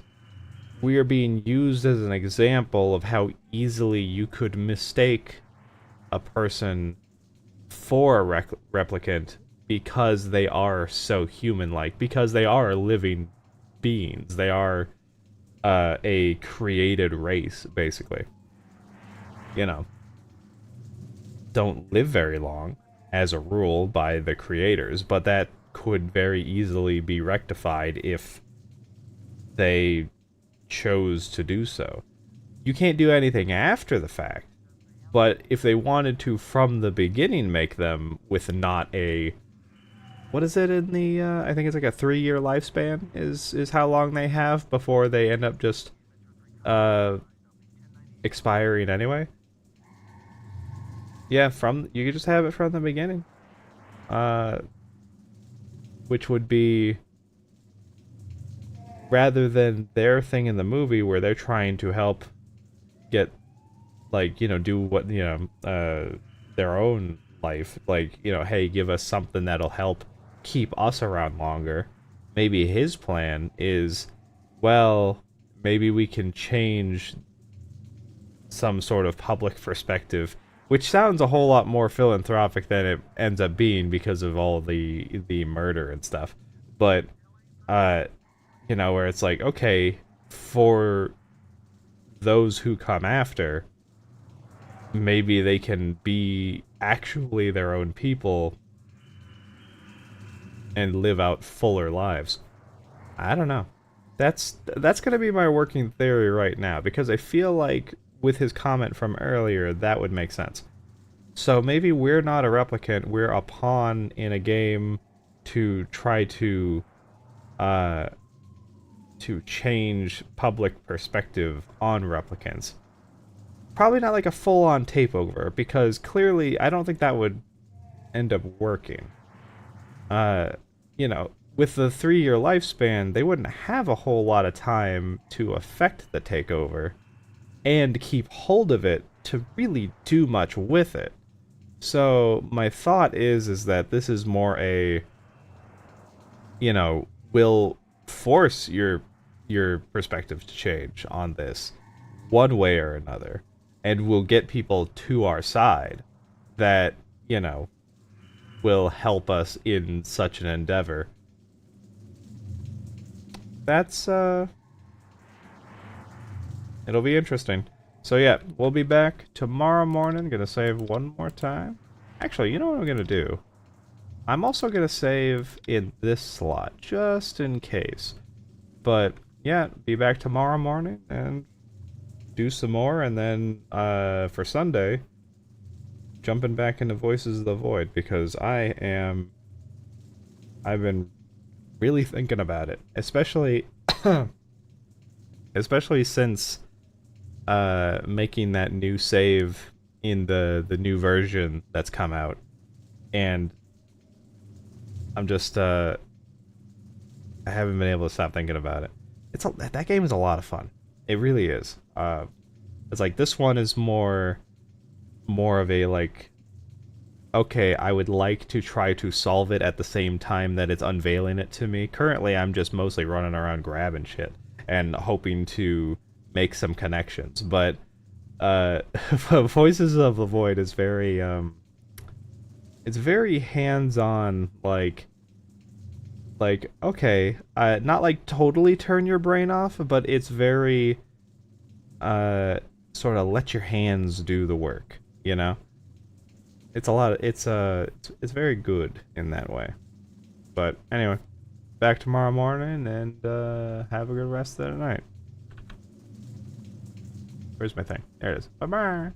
we are being used as an example of how easily you could mistake a person for a replicant because they are so human-like, because they are living beings. They are a created race, basically. You know, don't live very long, as a rule, by the creators, but that could very easily be rectified if they chose to do so. You can't do anything after the fact, but if they wanted to from the beginning make them with not a... What is it in the, I think it's like a 3-year lifespan is how long they have before they end up just, expiring anyway. Yeah, you could just have it from the beginning. Which would be, rather than their thing in the movie where they're trying to help get, like, you know, do what, you know, their own life, like, you know, hey, give us something that'll help keep us around longer. Maybe his plan is, well, maybe we can change some sort of public perspective, which sounds a whole lot more philanthropic than it ends up being because of all the murder and stuff. But you know, where it's like, okay, for those who come after, maybe they can be actually their own people and live out fuller lives. I don't know. That's gonna be my working theory right now, because I feel like with his comment from earlier, that would make sense. So maybe we're not a replicant, we're a pawn in a game to try to change public perspective on replicants. Probably not like a full-on takeover, because clearly I don't think that would end up working. You know, with the 3-year lifespan, they wouldn't have a whole lot of time to affect the takeover and keep hold of it to really do much with it. So my thought is that this is more a, you know, will force your perspective to change on this one way or another, and will get people to our side that, you know, will help us in such an endeavor. That's it'll be interesting. So yeah, we'll be back tomorrow morning. Gonna save one more time. Actually, you know what I'm gonna do? I'm also gonna save in this slot, just in case. But yeah, be back tomorrow morning and do some more, and then for Sunday, jumping back into Voices of the Void, because I've been really thinking about it, especially since making that new save in the new version that's come out, and I'm just I haven't been able to stop thinking about it. That game is a lot of fun. It really is. It's like this one is more of a, like, okay, I would like to try to solve it at the same time that it's unveiling it to me. Currently, I'm just mostly running around grabbing shit and hoping to make some connections. But Voices of the Void is very it's very hands-on, like okay, not like totally turn your brain off, but it's very sort of let your hands do the work, you know? It's a lot of, it's very good in that way. But anyway, back tomorrow morning, and have a good rest of the night. Where's my thing? There it is. Bye-bye!